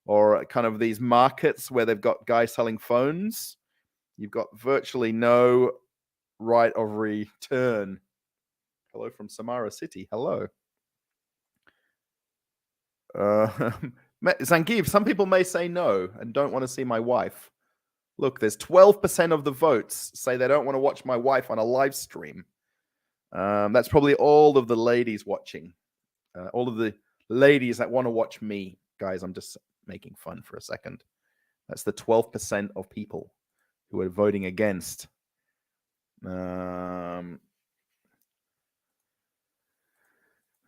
or kind of these markets where they've got guys selling phones, you've got virtually no right of return. Hello from Samara City. Hello. Zangiv, some people may say no and don't want to see my wife. Look, there's 12% of the votes say they don't want to watch my wife on a live stream. That's probably all of the ladies watching. All of the ladies that want to watch me. Guys, I'm just making fun for a second. That's the 12% of people who are voting against.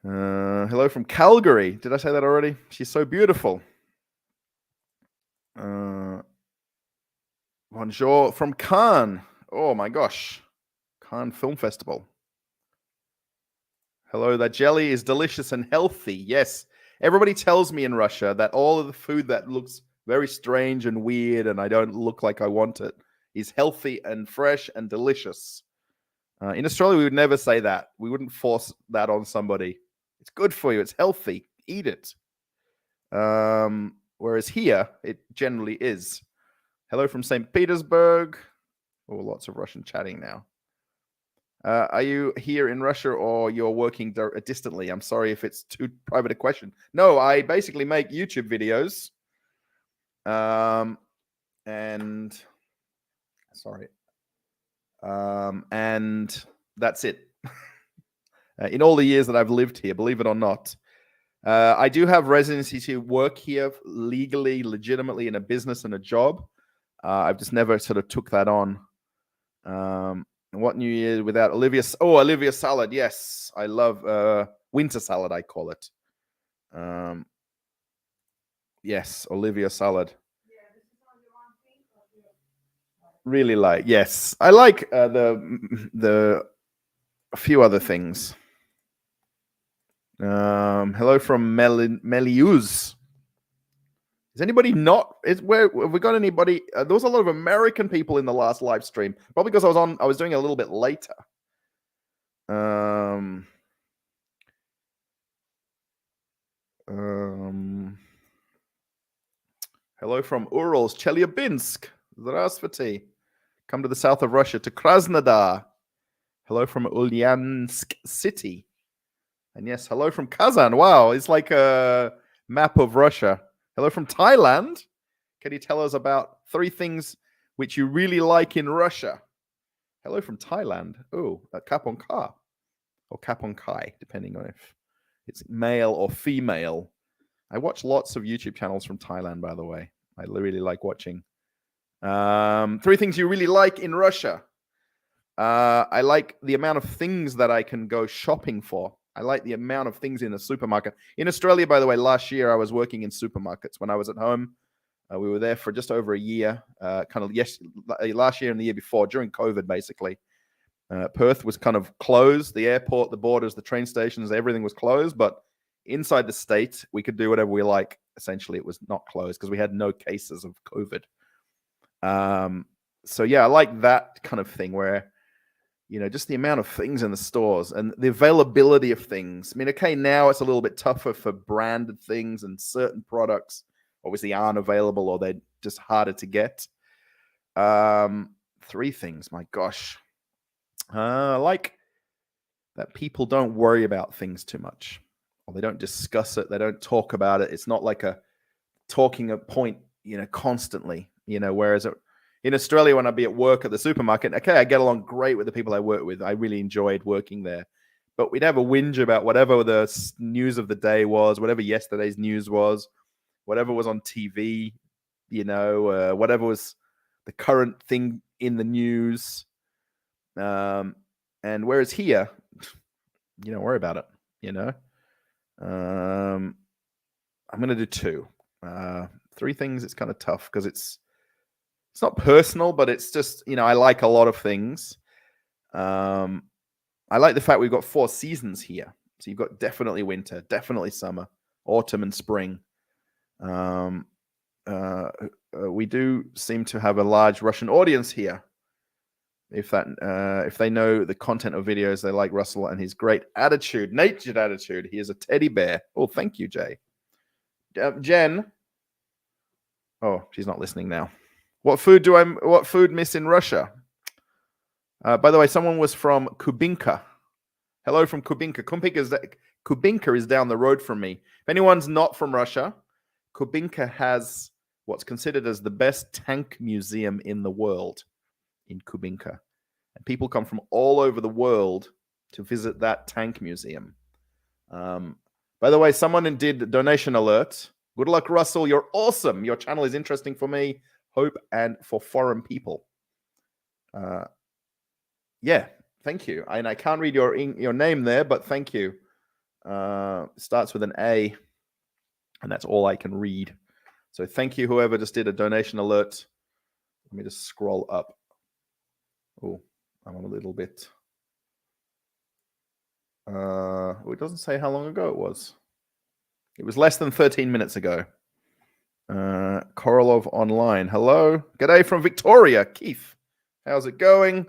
Hello from Calgary. Did I say that already? She's so beautiful. Bonjour from Cannes. Oh my gosh. Cannes Film Festival. Hello, that jelly is delicious and healthy. Yes. Everybody tells me in Russia that all of the food that looks very strange and weird and I don't look like I want it is healthy and fresh and delicious. In Australia, we would never say that. We wouldn't force that on somebody. It's good for you. It's healthy. Eat it. Whereas here, it generally is. Hello from St. Petersburg. Oh, lots of Russian chatting now. Are you here in Russia or you're working distantly? I'm sorry if it's too private a question. No, I basically make YouTube videos. And that's it. In all the years that I've lived here, believe it or not, I do have residency to work here legally, legitimately in a business and a job. I've just never sort of took that on. What New Year without Olivia? Oh, Olivia salad. Yes, I love winter salad, I call it. Yes, Olivia salad. Really like. Yes, I like the a few other things. Hello from Meliuz. Is anybody not? Have we got anybody? There was a lot of American people in the last live stream, probably because I was doing it a little bit later. Hello from Urals, Chelyabinsk. Здравствуйте. Come to the south of Russia, to Krasnodar. Hello from Ulyansk City. And yes, hello from Kazan. Wow, it's like a map of Russia. Hello from Thailand. Can you tell us about 3 things which you really like in Russia? Hello from Thailand. Oh, Kapon Ka or Kapon Kai, depending on if it's male or female. I watch lots of YouTube channels from Thailand, by the way. I really like watching. 3 things you really like in Russia. I like the amount of things that I can go shopping for. I like the amount of things in a supermarket. In Australia, by the way, last year I was working in supermarkets when I was at home. We were there for just over a year, last year and the year before, during COVID, basically. Perth was kind of closed. The airport, the borders, the train stations, everything was closed. But inside the state, we could do whatever we like. Essentially, it was not closed because we had no cases of COVID. So yeah, I like that kind of thing where, just the amount of things in the stores and the availability of things. I mean, okay, now it's a little bit tougher for branded things, and certain products obviously aren't available or they're just harder to get. 3 things, my gosh. I like that people don't worry about things too much, or they don't discuss it. They don't talk about it. It's not like a talking a point, constantly, whereas in Australia, when I'd be at work at the supermarket, okay, I get along great with the people I work with. I really enjoyed working there. But we'd have a whinge about whatever the news of the day was, whatever yesterday's news was, whatever was on TV, whatever was the current thing in the news. And whereas here, you don't worry about it, I'm going to do 2. 3 things, it's kind of tough because it's not personal, but it's just, I like a lot of things. I like the fact we've got 4 seasons here. So you've got definitely winter, definitely summer, autumn, and spring. We do seem to have a large Russian audience here. If they know the content of videos, they like Russell and his great attitude, natured attitude. He is a teddy bear. Oh, thank you, Jay. Jen. Oh, she's not listening now. What food miss in Russia? By the way, someone was from Kubinka. Hello from Kubinka. Kubinka is down the road from me. If anyone's not from Russia, Kubinka has what's considered as the best tank museum in the world in Kubinka. And people come from all over the world to visit that tank museum. By the way, someone did donation alert. Good luck, Russell. You're awesome. Your channel is interesting for me, hope, and for foreign people. Yeah, thank you. And I can't read your name there, but thank you. Starts with an A, and that's all I can read. So thank you, whoever just did a donation alert. Let me just scroll up. Oh, I'm on a little bit. It doesn't say how long ago it was. It was less than 13 minutes ago. Korolov online. Hello. G'day from Victoria. Keith, how's it going?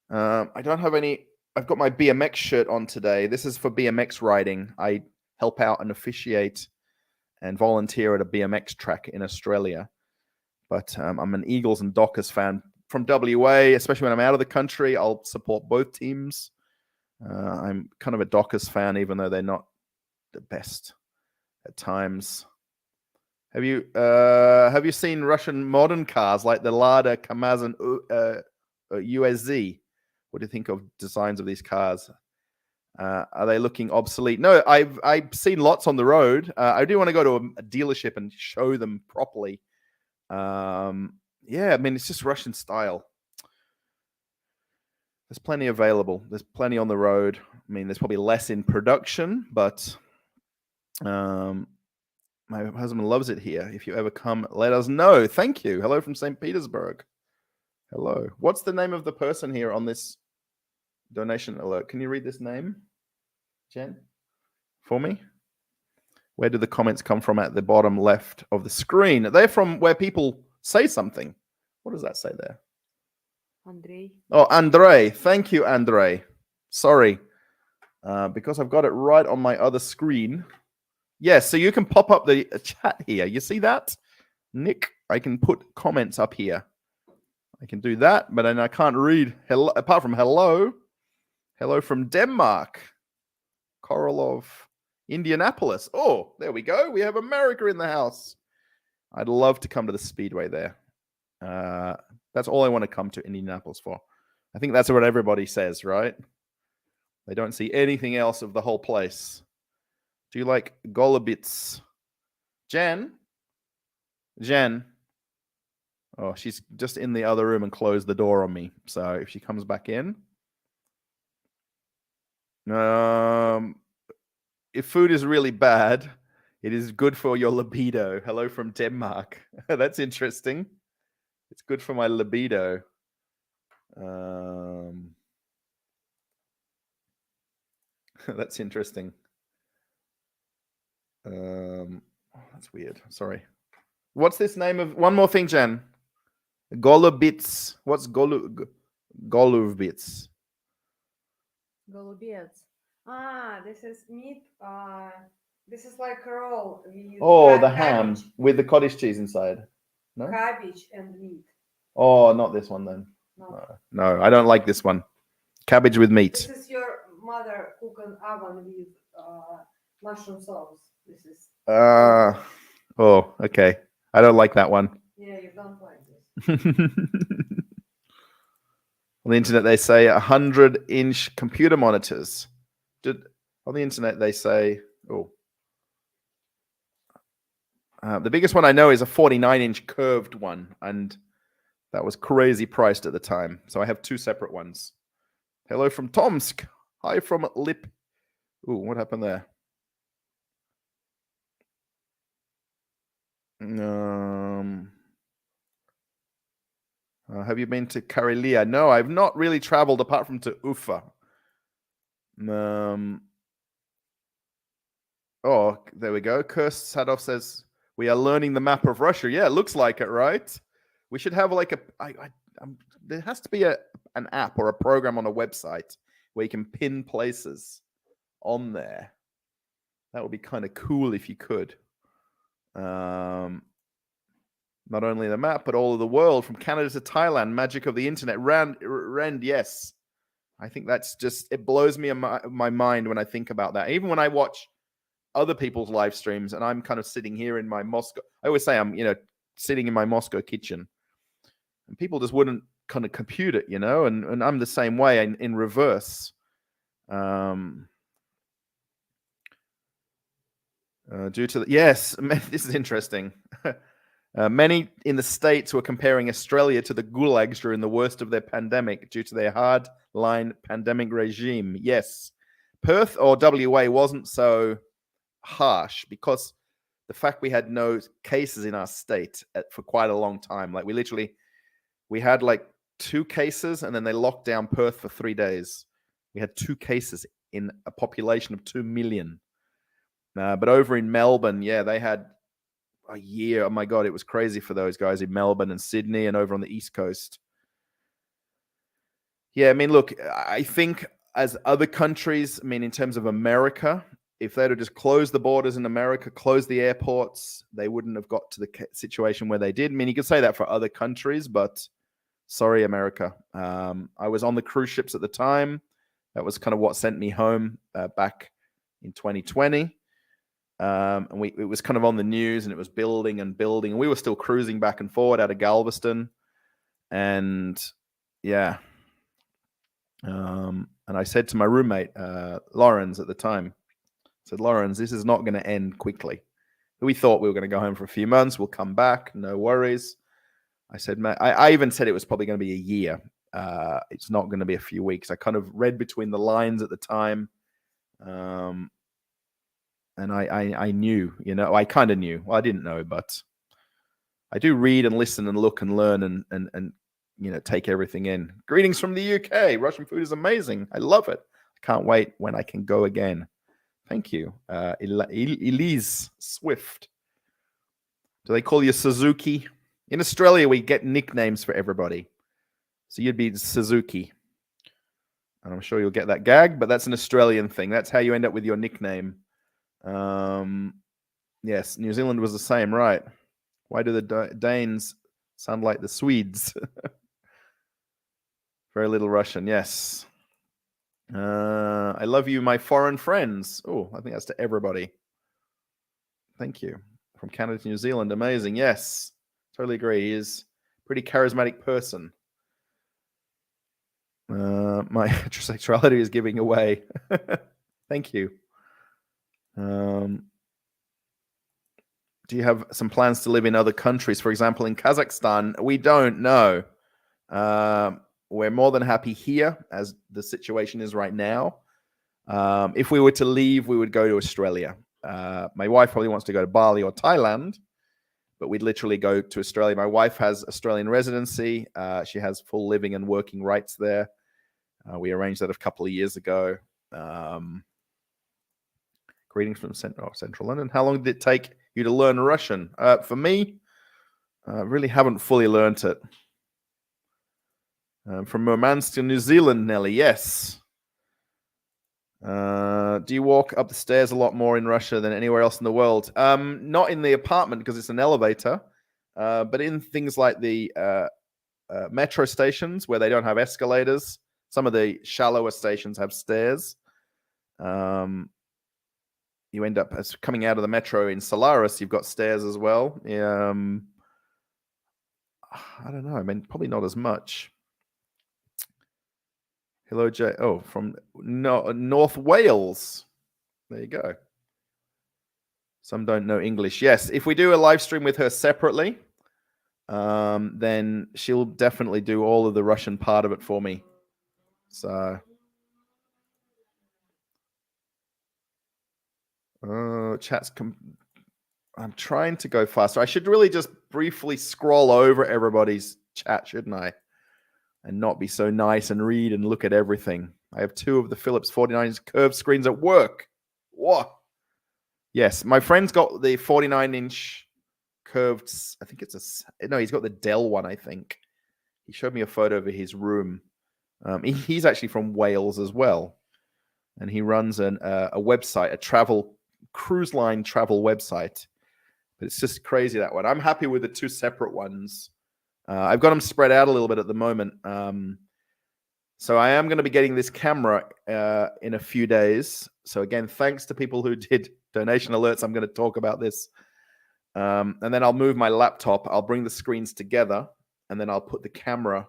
I don't have any. I've got my BMX shirt on today. This is for BMX riding. I help out and officiate and volunteer at a BMX track in Australia. But I'm an Eagles and Dockers fan from WA, especially when I'm out of the country. I'll support both teams. I'm kind of a Dockers fan, even though they're not the best at times. Have you seen Russian modern cars like the Lada, Kamaz, and USZ? What do you think of designs of these cars? Are they looking obsolete? No, I've seen lots on the road. I do want to go to a dealership and show them properly. Yeah, I mean, it's just Russian style. There's plenty available. There's plenty on the road. I mean, there's probably less in production, but my husband loves it here. If you ever come, let us know. Thank you. Hello from St. Petersburg. Hello. What's the name of the person here on this donation alert? Can you read this name, Jen, for me? Where do the comments come from at the bottom left of the screen? They're from where people say something. What does that say there? Andrei. Oh, Andrei. Thank you, Andrei. Sorry, because I've got it right on my other screen. Yes, so you can pop up the chat here. You see that? Nick, I can put comments up here. I can do that, but then I can't read hello, apart from hello. Hello from Denmark. Korolov. Indianapolis. Oh, there we go. We have America in the house. I'd love to come to the Speedway there. That's all I want to come to Indianapolis for. I think that's what everybody says, right? They don't see anything else of the whole place. Do you like Golubits? Jen? Oh, she's just in the other room and closed the door on me. So if she comes back in. If food is really bad, it is good for your libido. Hello from Denmark. That's interesting. It's good for my libido. That's interesting. That's weird. Sorry. What's this name of... One more thing, Jen. Golubits. What's Golubits? Голубец. This is meat. This is like a roll. Oh, the ham with the cottage cheese inside. No? Cabbage and meat. Oh, not this one then. No, I don't like this one. Cabbage with meat. This is your mother cook an oven with mushroom sauce. This is. Oh, okay. I don't like that one. Yeah, you don't like this. On the internet, they say 100-inch computer monitors. On the internet, they say, the biggest one I know is a 49-inch curved one, and that was crazy priced at the time. So I have two separate ones. Hello from Tomsk. Hi from Lip. Ooh, what happened there? Have you been to Karelia? No, I've not really traveled apart from to Ufa. Oh, there we go. Kurst Sadov says, we are learning the map of Russia. Yeah, it looks like it, right? We should have like there has to be an app or a program on a website where you can pin places on there. That would be kind of cool if you could. Not only the map, but all of the world, from Canada to Thailand, magic of the internet. Rend, yes. I think that's just, it blows me my mind when I think about that. Even when I watch other people's live streams and I'm kind of sitting here in my Moscow, I always say I'm, sitting in my Moscow kitchen and people just wouldn't kind of compute it, and I'm the same way in reverse. Due to yes, this is interesting. Many in the States were comparing Australia to the gulags during the worst of their pandemic due to their hard-line pandemic regime. Yes, Perth or WA wasn't so harsh because the fact we had no cases in our state for quite a long time. Like we had like 2 cases and then they locked down Perth for 3 days. We had 2 cases in a population of 2 million. But over in Melbourne, yeah, they had a year. Oh my God, it was crazy for those guys in Melbourne and Sydney and over on the East Coast. Yeah, I mean, look, I think as other countries, I mean, in terms of America, if they'd have just closed the borders in America, closed the airports, they wouldn't have got to the situation where they did. I mean, you could say that for other countries, but sorry, America. I was on the cruise ships at the time. That was kind of what sent me home back in 2020. And it was kind of on the news and it was building and building. And we were still cruising back and forward out of Galveston. And yeah. And I said to my roommate, Lawrence at the time, I said, Lawrence, this is not going to end quickly. We thought we were going to go home for a few months. We'll come back. No worries. I said, man, I even said it was probably going to be a year. It's not going to be a few weeks. I kind of read between the lines at the time. And I knew, I kind of knew. Well, I didn't know, but I do read and listen and look and learn and take everything in. Greetings from the UK. Russian food is amazing. I love it. I can't wait when I can go again. Thank you. Elise Swift. Do they call you Suzuki? In Australia, we get nicknames for everybody. So you'd be Suzuki. And I'm sure you'll get that gag, but that's an Australian thing. That's how you end up with your nickname. Yes, New Zealand was the same, right? Why do the Danes sound like the Swedes? Very little Russian, yes. I love you, my foreign friends. Oh, I think that's to everybody. Thank you. From Canada to New Zealand, amazing. Yes, totally agree. He is a pretty charismatic person. My heterosexuality is giving away. Thank you. Do you have some plans to live in other countries? For example, in Kazakhstan? We don't know. We're more than happy here as the situation is right now. If we were to leave, we would go to Australia. My wife probably wants to go to Bali or Thailand, but we'd literally go to Australia. My wife has Australian residency. She has full living and working rights there. We arranged that a couple of years ago. Greetings from Central London. How long did it take you to learn Russian? For me, I really haven't fully learned it. From Murmansk to New Zealand, Nelly, yes. Do you walk up the stairs a lot more in Russia than anywhere else in the world? Not in the apartment because it's an elevator, but in things like the metro stations where they don't have escalators. Some of the shallower stations have stairs. You end up as coming out of the metro in Solaris, you've got stairs as well. I don't know. I mean, probably not as much. Hello, Jay. Oh, from North Wales. There you go. Some don't know English. Yes, if we do a live stream with her separately, then she'll definitely do all of the Russian part of it for me. So, chat's. I'm trying to go faster. I should really just briefly scroll over everybody's chat, shouldn't I? And not be so nice and read and look at everything. I have 2 of the Philips 49-inch curved screens at work. What? Yes, my friend's got the 49-inch curved. I think it's no, he's got the Dell one, I think. He showed me a photo of his room. He's actually from Wales as well. And he runs a website, a cruise line travel website. But it's just crazy, that one. I'm happy with the 2 separate ones. I've got them spread out a little bit at the moment. So I am going to be getting this camera in a few days. So again, thanks to people who did donation alerts. I'm going to talk about this. And then I'll move my laptop. I'll bring the screens together. And then I'll put the camera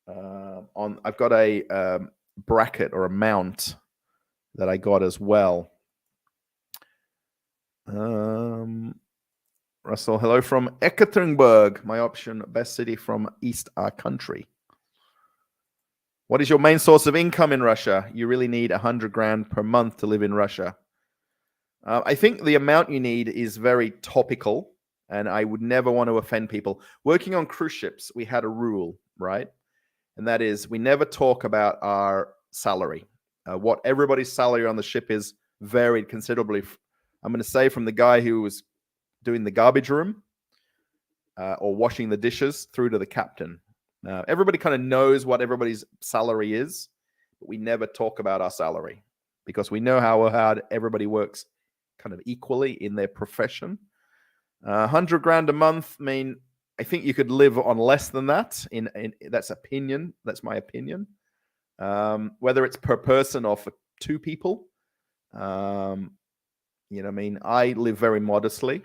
on. I've got a bracket or a mount that I got as well. Russell, hello from Ekaterinburg, my option, best city from East our country. What is your main source of income in Russia? You really need 100 grand per month to live in Russia. I think the amount you need is very topical, and I would never want to offend people. Working on cruise ships, we had a rule, right? And that is we never talk about our salary. What everybody's salary on the ship is varied considerably. I'm going to say from the guy who was doing the garbage room or washing the dishes through to the captain. Everybody kind of knows what everybody's salary is, but we never talk about our salary because we know how hard everybody works kind of equally in their profession. 100 grand a month, I think you could live on less than that. That's opinion. That's my opinion. Whether it's per person or for 2 people. I live very modestly.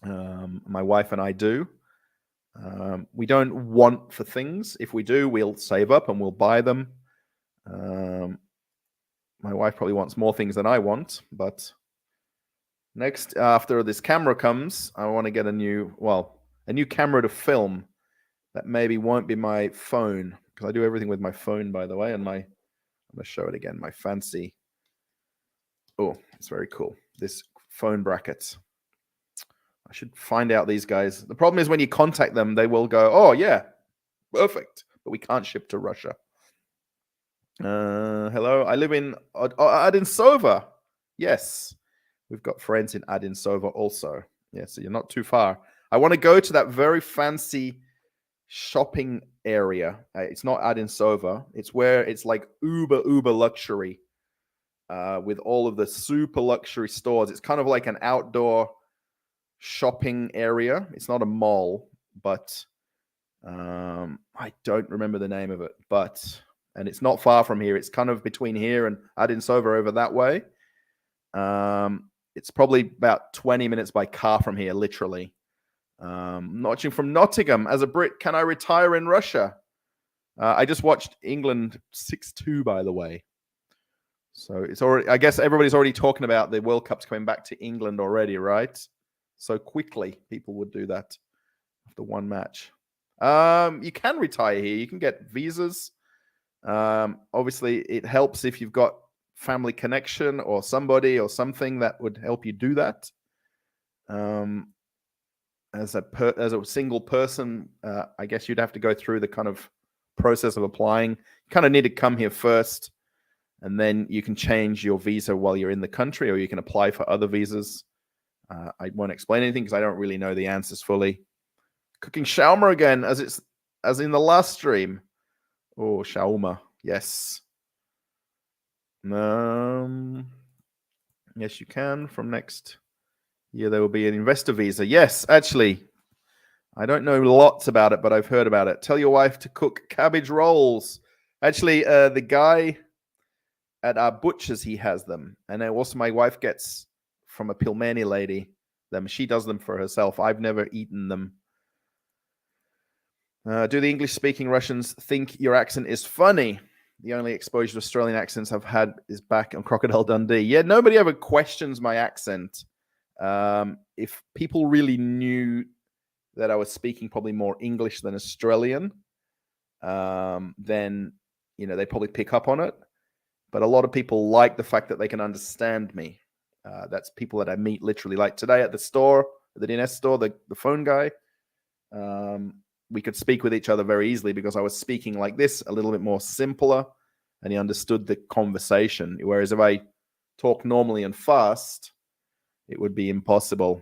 My wife and I do. We don't want for things. If we do, we'll save up and we'll buy them. My wife probably wants more things than I want, but next, after this camera comes, I want to get a new camera to film that maybe won't be my phone, because I do everything with my phone, by the way, and I'm going to show it again, my fancy, it's very cool, this phone bracket. I should find out these guys. The problem is when you contact them, they will go, oh yeah, perfect, but we can't ship to Russia. Hello, I live in Adinsova. Yes, we've got friends in Adinsova also. Yeah, so you're not too far. I want to go to that very fancy shopping area. It's not Adinsova. It's where it's like uber luxury, with all of the super luxury stores. It's kind of like an outdoor shopping area. It's not a mall, but I don't remember the name of it. And it's not far from here. It's kind of between here and Adinsova over that way. It's probably about 20 minutes by car from here, literally. Watching from Nottingham. As a Brit, can I retire in Russia? I just watched England 6-2, by the way. So it's already, I guess everybody's already talking about the World Cup's coming back to England already, right? So quickly, people would do that after one match. You can retire here. You can get visas. Obviously, it helps if you've got family connection or somebody or something that would help you do that. As a single person, I guess you'd have to go through the kind of process of applying. You kind of need to come here first, and then you can change your visa while you're in the country, or you can apply for other visas. I won't explain anything because I don't really know the answers fully. Cooking shawarma again, as in the last stream. Oh, shawarma, yes. Yes, you can. From next year, there will be an investor visa. Yes, actually, I don't know lots about it, but I've heard about it. Tell your wife to cook cabbage rolls. Actually, the guy at our butcher's, he has them. And also my wife gets from a Pilmeni lady them. She does them for herself. I've never eaten them. Do the English-speaking Russians think your accent is funny? The only exposure to Australian accents I've had is back on Crocodile Dundee. Yeah, nobody ever questions my accent. If people really knew that I was speaking probably more English than Australian, then, they probably pick up on it. But a lot of people like the fact that they can understand me. That's people that I meet literally. Like today at the store, the DNS store, the phone guy, we could speak with each other very easily because I was speaking like this, a little bit more simpler, and he understood the conversation. Whereas if I talk normally and fast, it would be impossible.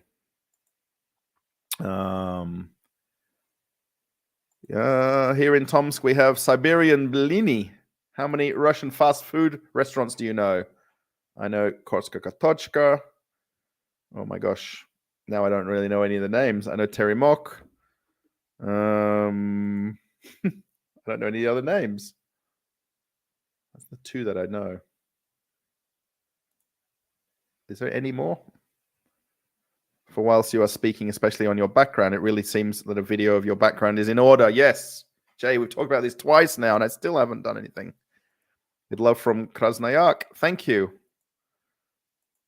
Here in Tomsk, we have Siberian Blini. How many Russian fast food restaurants do you know? I know Korska Katochka. Oh my gosh. Now I don't really know any of the names. I know Terimok. I don't know any other names. That's the two that I know. Is there any more? For whilst you are speaking, especially on your background, it really seems that a video of your background is in order. Yes. Jay, we've talked about this twice now, and I still haven't done anything. With love from Krasnoyarsk. Thank you.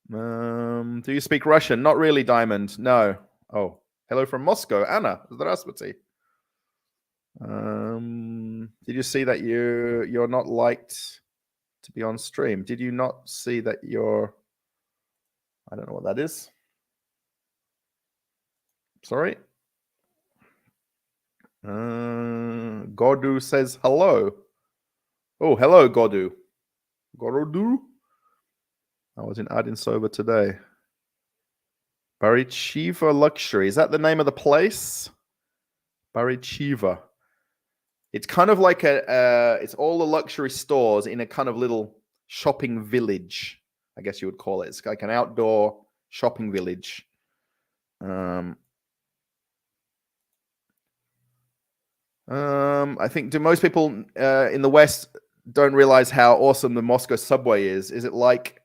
Do you speak Russian? Not really, Diamond. No. Oh, hello from Moscow. Anna. Здравствуйте. Did you see that you're not liked to be on stream? Did you not see that you're... I don't know what that is. Sorry. Godu says hello. Oh, hello, Godu. Gorodu? I was in Adinsova today. Barichiva Luxury. Is that the name of the place? Barichiva. It's kind of like it's all the luxury stores in a kind of little shopping village, I guess you would call it. It's like an outdoor shopping village. I think, do most people in the West don't realize how awesome the Moscow subway is? Is it like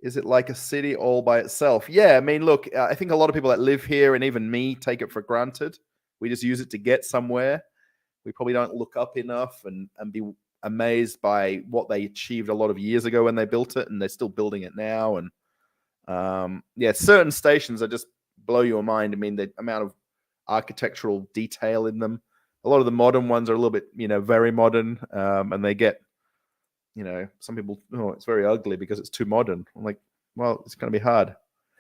a city all by itself? Yeah, I mean, look, I think a lot of people that live here, and even me, take it for granted. We just use it to get somewhere. We probably don't look up enough and be amazed by what they achieved a lot of years ago when they built it, and they're still building it now. And certain stations are just blow your mind. I mean, the amount of architectural detail in them. A lot of the modern ones are a little bit, very modern, and they get, some people, it's very ugly because it's too modern. I'm like, well, it's going to be hard.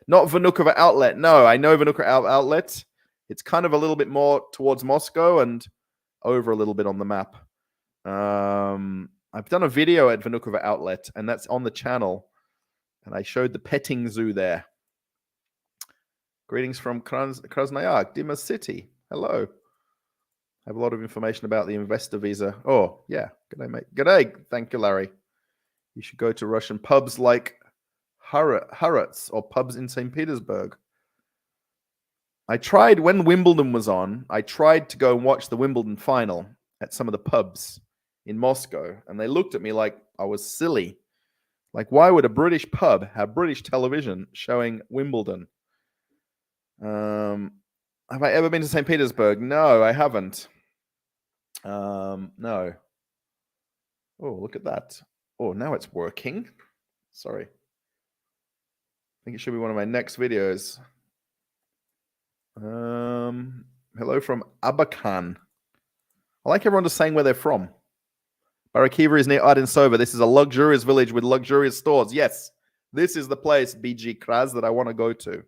Not Vnukovo Outlet. No, I know Vnukovo Outlet. It's kind of a little bit more towards Moscow and over a little bit on the map. I've done a video at Vnukovo Outlet, and that's on the channel. And I showed the petting zoo there. Greetings from Krasnoyarsk, Dima City. Hello. I have a lot of information about the investor visa. Oh, yeah. G'day, mate. G'day. Thank you, Larry. You should go to Russian pubs like Harrods or pubs in St. Petersburg. I tried, when Wimbledon was on, I tried to go and watch the Wimbledon final at some of the pubs in Moscow, and they looked at me like I was silly. Like, why would a British pub have British television showing Wimbledon? Have I ever been to St. Petersburg? No, I haven't. No. Oh, look at that. Oh, now it's working. Sorry. I think it should be one of my next videos. Hello from Abakan. I like everyone just saying where they're from. Barakiva is near Ardinsova. This is a luxurious village with luxurious stores. Yes, this is the place, BG Kraz, that I want to go to.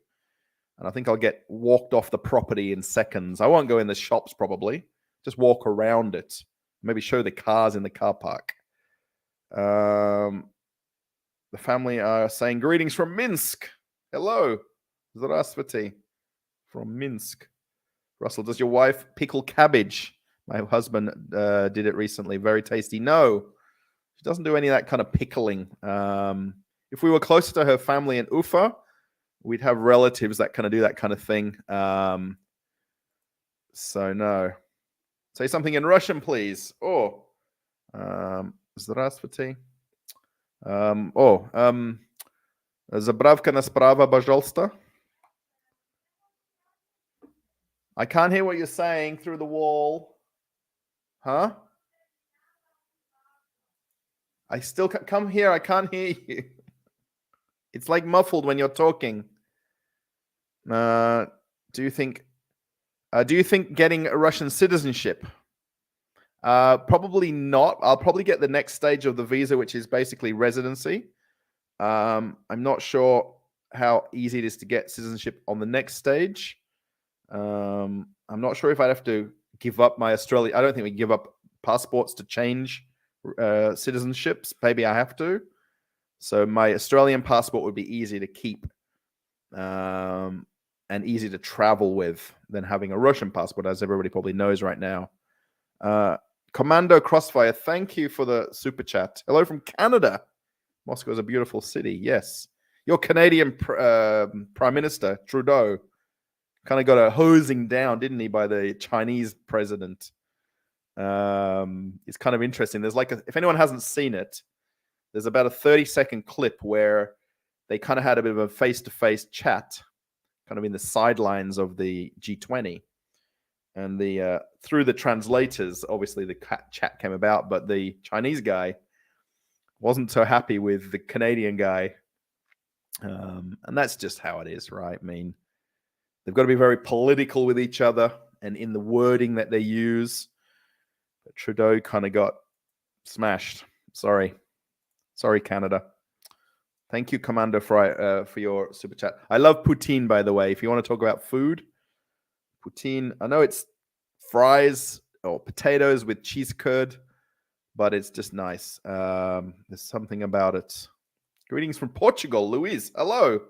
And I think I'll get walked off the property in seconds. I won't go in the shops probably. Just walk around it. Maybe show the cars in the car park. The family are saying greetings from Minsk. Hello. Здравствуйте. From Minsk. Russell, does your wife pickle cabbage? My husband did it recently. Very tasty. No, she doesn't do any of that kind of pickling. If we were closer to her family in Ufa, we'd have relatives that kind of do that kind of thing. So no. Say something in Russian, please. Oh, здравствуйте. Заправка насправа, пожалуйста. I can't hear what you're saying through the wall. Huh? I still can't come here. I can't hear you. It's like muffled when you're talking. Do you think getting a Russian citizenship? Probably not. I'll probably get the next stage of the visa, which is basically residency. I'm not sure how easy it is to get citizenship on the next stage. I'm not sure if I'd have to give up my Australia. I don't think we give up passports to change citizenships. Maybe I have to. So my Australian passport would be easy to keep and easy to travel with than having a Russian passport, as everybody probably knows right now. Commando Crossfire, thank you for the super chat. Hello from Canada. Moscow is a beautiful city. Yes. Your Canadian Prime Minister, Trudeau, kind of got a hosing down, didn't he, by the Chinese president? It's kind of interesting. There's if anyone hasn't seen it, there's about a 30-second clip where they kind of had a bit of a face-to-face chat, kind of in the sidelines of the G20. And through the translators, obviously the chat came about, but the Chinese guy wasn't so happy with the Canadian guy. And that's just how it is, right? I mean, they've got to be very political with each other and in the wording that they use. But Trudeau kind of got smashed. Sorry, Canada. Thank you, Commander, for your super chat. I love poutine, by the way. If you want to talk about food, poutine. I know it's fries or potatoes with cheese curd, but it's just nice. There's something about it. Greetings from Portugal, Luis. Hello.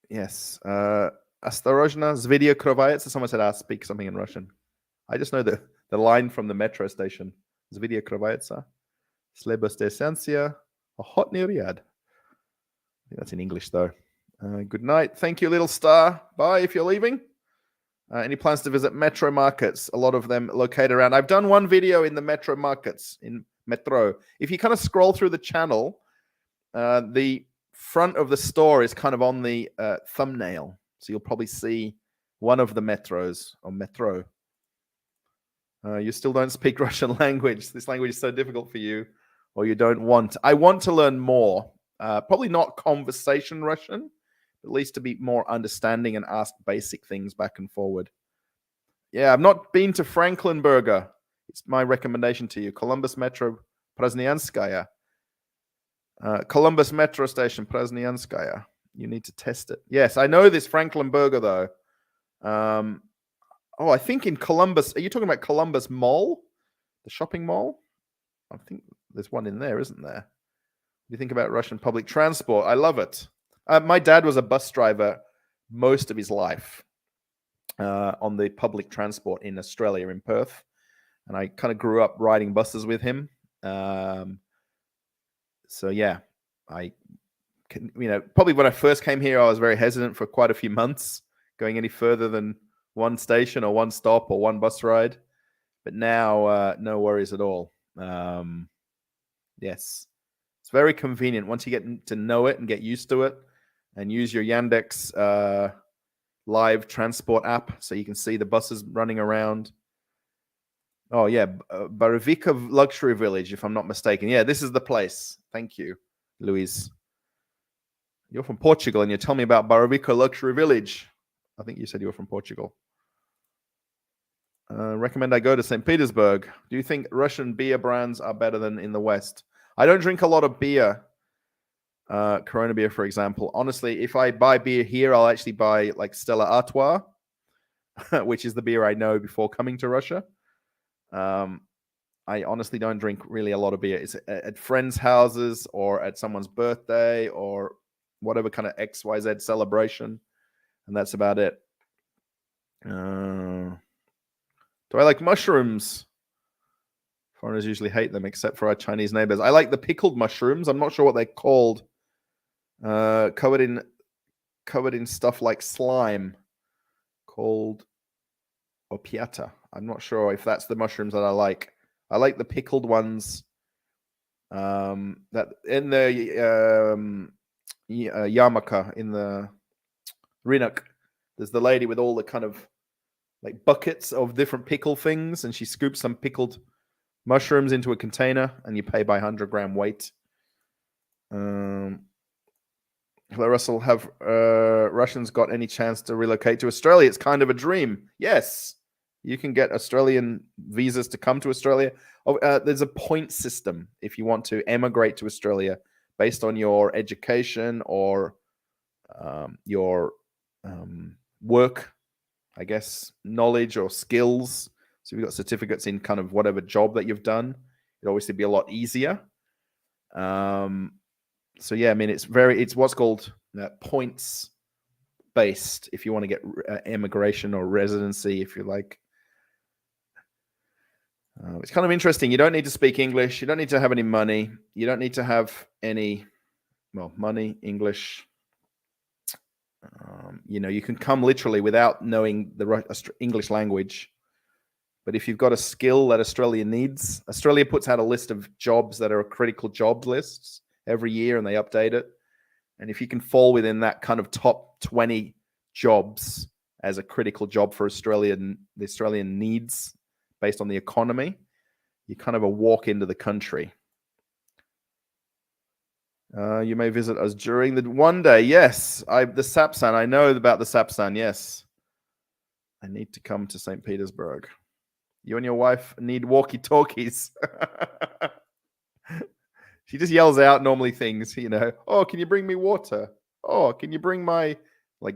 Yes. Осторожно, Zvidia Krovayets. Someone said, I'll speak something in Russian. I just know the line from the metro station. Zvidia Krovayets. Slebostesensia. Охотный ряд. I think that's in English, though. Good night. Thank you, little star. Bye if you're leaving. Any plans to visit metro markets? A lot of them located around. I've done one video in the metro markets, in Metro. If you kind of scroll through the channel, the front of the store is kind of on the thumbnail. So you'll probably see one of the metros or metro. You still don't speak Russian language. This language is so difficult for you, or you don't want. I want to learn more. Probably not conversation Russian, at least to be more understanding and ask basic things back and forward. Yeah, I've not been to Franklinburger. It's my recommendation to you. Columbus Metro, Prasnyanskaya. Columbus Metro Station, Prasnyanskaya. You need to test it. Yes, I know this Franklinburger, though. I think in Columbus, are you talking about Columbus Mall? The shopping mall? I think there's one in there, isn't there? What do you think about Russian public transport? I love it. My dad was a bus driver most of his life on the public transport in Australia, in Perth. And I kind of grew up riding buses with him. So yeah, I can, probably when I first came here, I was very hesitant for quite a few months going any further than one station or one stop or one bus ride. But now, no worries at all. Yes, it's very convenient once you get to know it and get used to it and use your Yandex live transport app so you can see the buses running around. Oh, yeah, Baravika Luxury Village, if I'm not mistaken. Yeah, this is the place. Thank you, Luis. You're from Portugal, and you're telling me about Baravika Luxury Village. I think you said you were from Portugal. Recommend I go to St. Petersburg. Do you think Russian beer brands are better than in the West? I don't drink a lot of beer. Corona beer, for example. Honestly, if I buy beer here, I'll actually buy like Stella Artois, which is the beer I know before coming to Russia. I honestly don't drink really a lot of beer. It's at friends' houses or at someone's birthday or whatever kind of XYZ celebration. And that's about it. Do I like mushrooms? Foreigners usually hate them, except for our Chinese neighbors. I like the pickled mushrooms. I'm not sure what they're called. Covered in stuff like slime, called opiata. I'm not sure if that's the mushrooms that I like. I like the pickled ones. That in the yarmulke, in the Rinuk, there's the lady with all the kind of like buckets of different pickle things, and she scoops some pickled mushrooms into a container, and you pay by 100-gram weight. Hello, Russell. Have Russians got any chance to relocate to Australia? It's kind of a dream. Yes, you can get Australian visas to come to Australia. There's a point system if you want to emigrate to Australia based on your education or your work, I guess, knowledge or skills. So if you've got certificates in kind of whatever job that you've done, it'd obviously be a lot easier. So yeah, I mean, it's what's called points based if you want to get immigration or residency, if you like. It's kind of interesting. You don't need to speak English. You don't need to have any money. You don't need to have any, money, English. You can come literally without knowing the English language. But if you've got a skill that Australia needs, Australia puts out a list of jobs that are critical job lists every year, and they update it. And if you can fall within that kind of top 20 jobs as a critical job for the Australian needs based on the economy, you kind of a walk into the country. You may visit us during the one day. Yes, the Sapsan. I know about the Sapsan. Yes, I need to come to St. Petersburg. You and your wife need walkie-talkies. She just yells out normally things, Oh, can you bring me water? Oh, can you bring my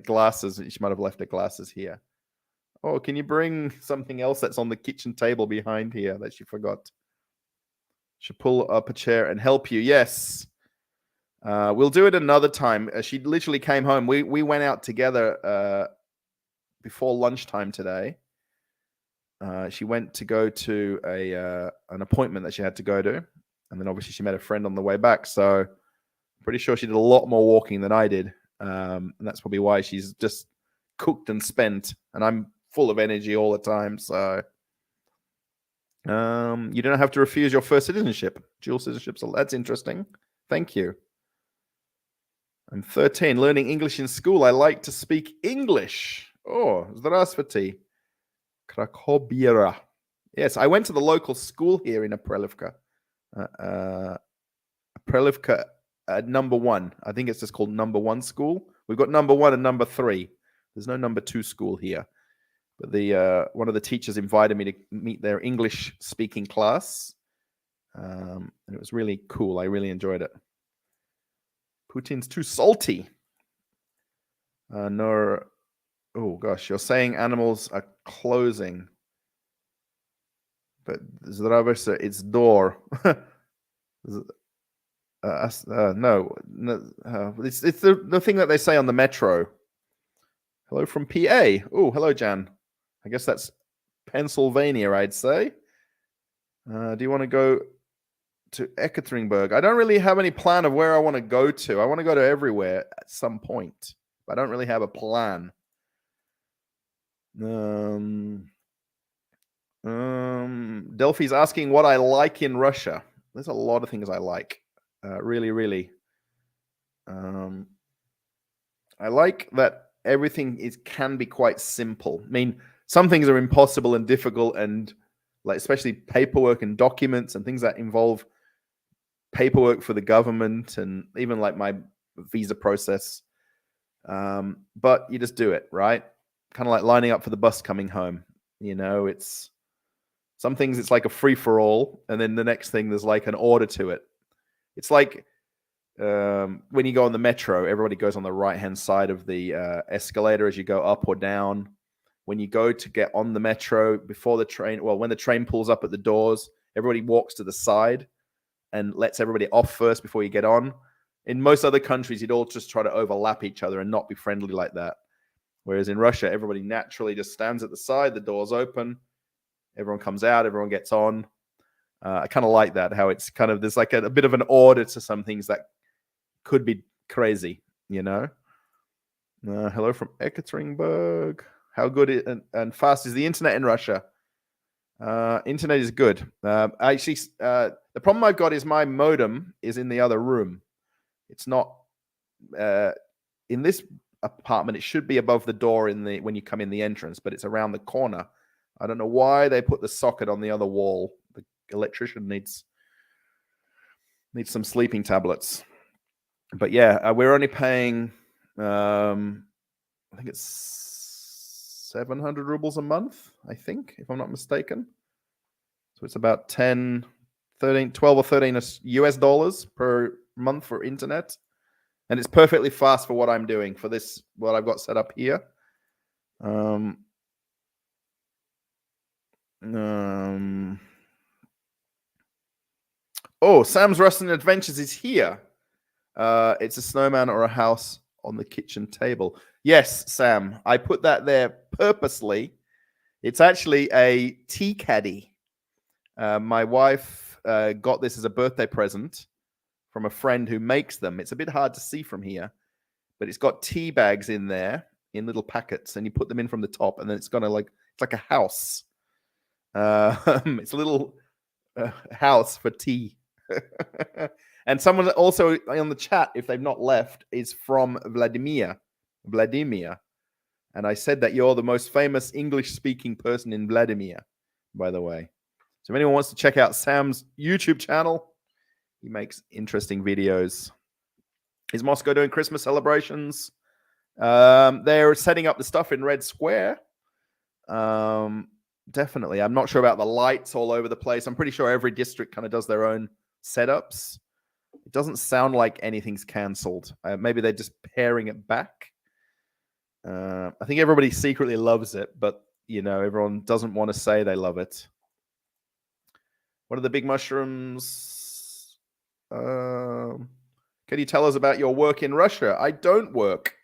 glasses? She might have left her glasses here. Oh, can you bring something else that's on the kitchen table behind here that she forgot? She'll pull up a chair and help you. Yes. We'll do it another time. She literally came home. We went out together before lunchtime today. She went to go to an appointment that she had to go to. And then obviously she met a friend on the way back. So I'm pretty sure she did a lot more walking than I did. And that's probably why she's just cooked and spent. And I'm full of energy all the time. So you don't have to refuse your first citizenship. Dual citizenship. So that's interesting. Thank you. I'm 13, learning English in school. I like to speak English. Oh, здравствуйте. Krakobiera. Yes, I went to the local school here in Aprelivka. Aprelivka number 1. I think it's just called number 1 school. We've got number 1 and number 3. There's no number 2 school here. But the one of the teachers invited me to meet their English-speaking class. And it was really cool. I really enjoyed it. Putin's too salty. No. Oh, gosh. You're saying animals are closing. But Zdraversa, it's door. No. It's the thing that they say on the metro. Hello from PA. Oh, hello, Jan. I guess that's Pennsylvania, I'd say. Do you want to go to Ekaterinburg? I don't really have any plan of where I want to go to. I want to go to everywhere at some point. But I don't really have a plan. Delphi's asking what I like in Russia. There's a lot of things I like. Really, really. I like that everything can be quite simple. I mean, some things are impossible and difficult, and like especially paperwork and documents and things that involve paperwork for the government and even like my visa process. But you just do it, right? Kind of like lining up for the bus coming home. You know, it's some things it's like a free for all, and then the next thing there's like an order to it. It's like when you go on the metro, everybody goes on the right-hand side of the escalator as you go up or down. When you go to get on the metro before the train, well, when the train pulls up at the doors, everybody walks to the side and lets everybody off first before you get on. In most other countries, you'd all just try to overlap each other and not be friendly like that. Whereas in Russia, everybody naturally just stands at the side, the doors open, everyone comes out, everyone gets on. I kind of like that, how it's kind of, there's like a bit of an order to some things that could be crazy, you know? Hello from Ekaterinburg. How good and fast is the internet in Russia? Internet is good. Actually, the problem I've got is my modem is in the other room. It's not in this apartment. It should be above the door when you come in the entrance, but it's around the corner. I don't know why they put the socket on the other wall. The electrician needs some sleeping tablets. But yeah, we're only paying, I think it's 700 rubles a month, I think, if I'm not mistaken. So it's about 12 or 13 US dollars per month for internet. And it's perfectly fast for what I'm doing, for this, what I've got set up here. Oh, Sam's Russian Adventures is here. It's a snowman or a house on the kitchen table. Yes, Sam, I put that there purposely. It's actually a tea caddy. My wife got this as a birthday present from a friend who makes them. It's a bit hard to see from here, but it's got tea bags in there in little packets, and you put them in from the top, and then it's gonna it's like a house. It's a little house for tea. And someone also on the chat, if they've not left, is from Vladimir. And I said that you're the most famous English-speaking person in Vladimir, by the way. So if anyone wants to check out Sam's YouTube channel, he makes interesting videos. Is Moscow doing Christmas celebrations? They're setting up the stuff in Red Square. Definitely. I'm not sure about the lights all over the place. I'm pretty sure every district kind of does their own setups. It doesn't sound like anything's cancelled. Maybe they're just paring it back. I think everybody secretly loves it, but you know, everyone doesn't want to say they love it. What are the big mushrooms? Can you tell us about your work in Russia? I don't work,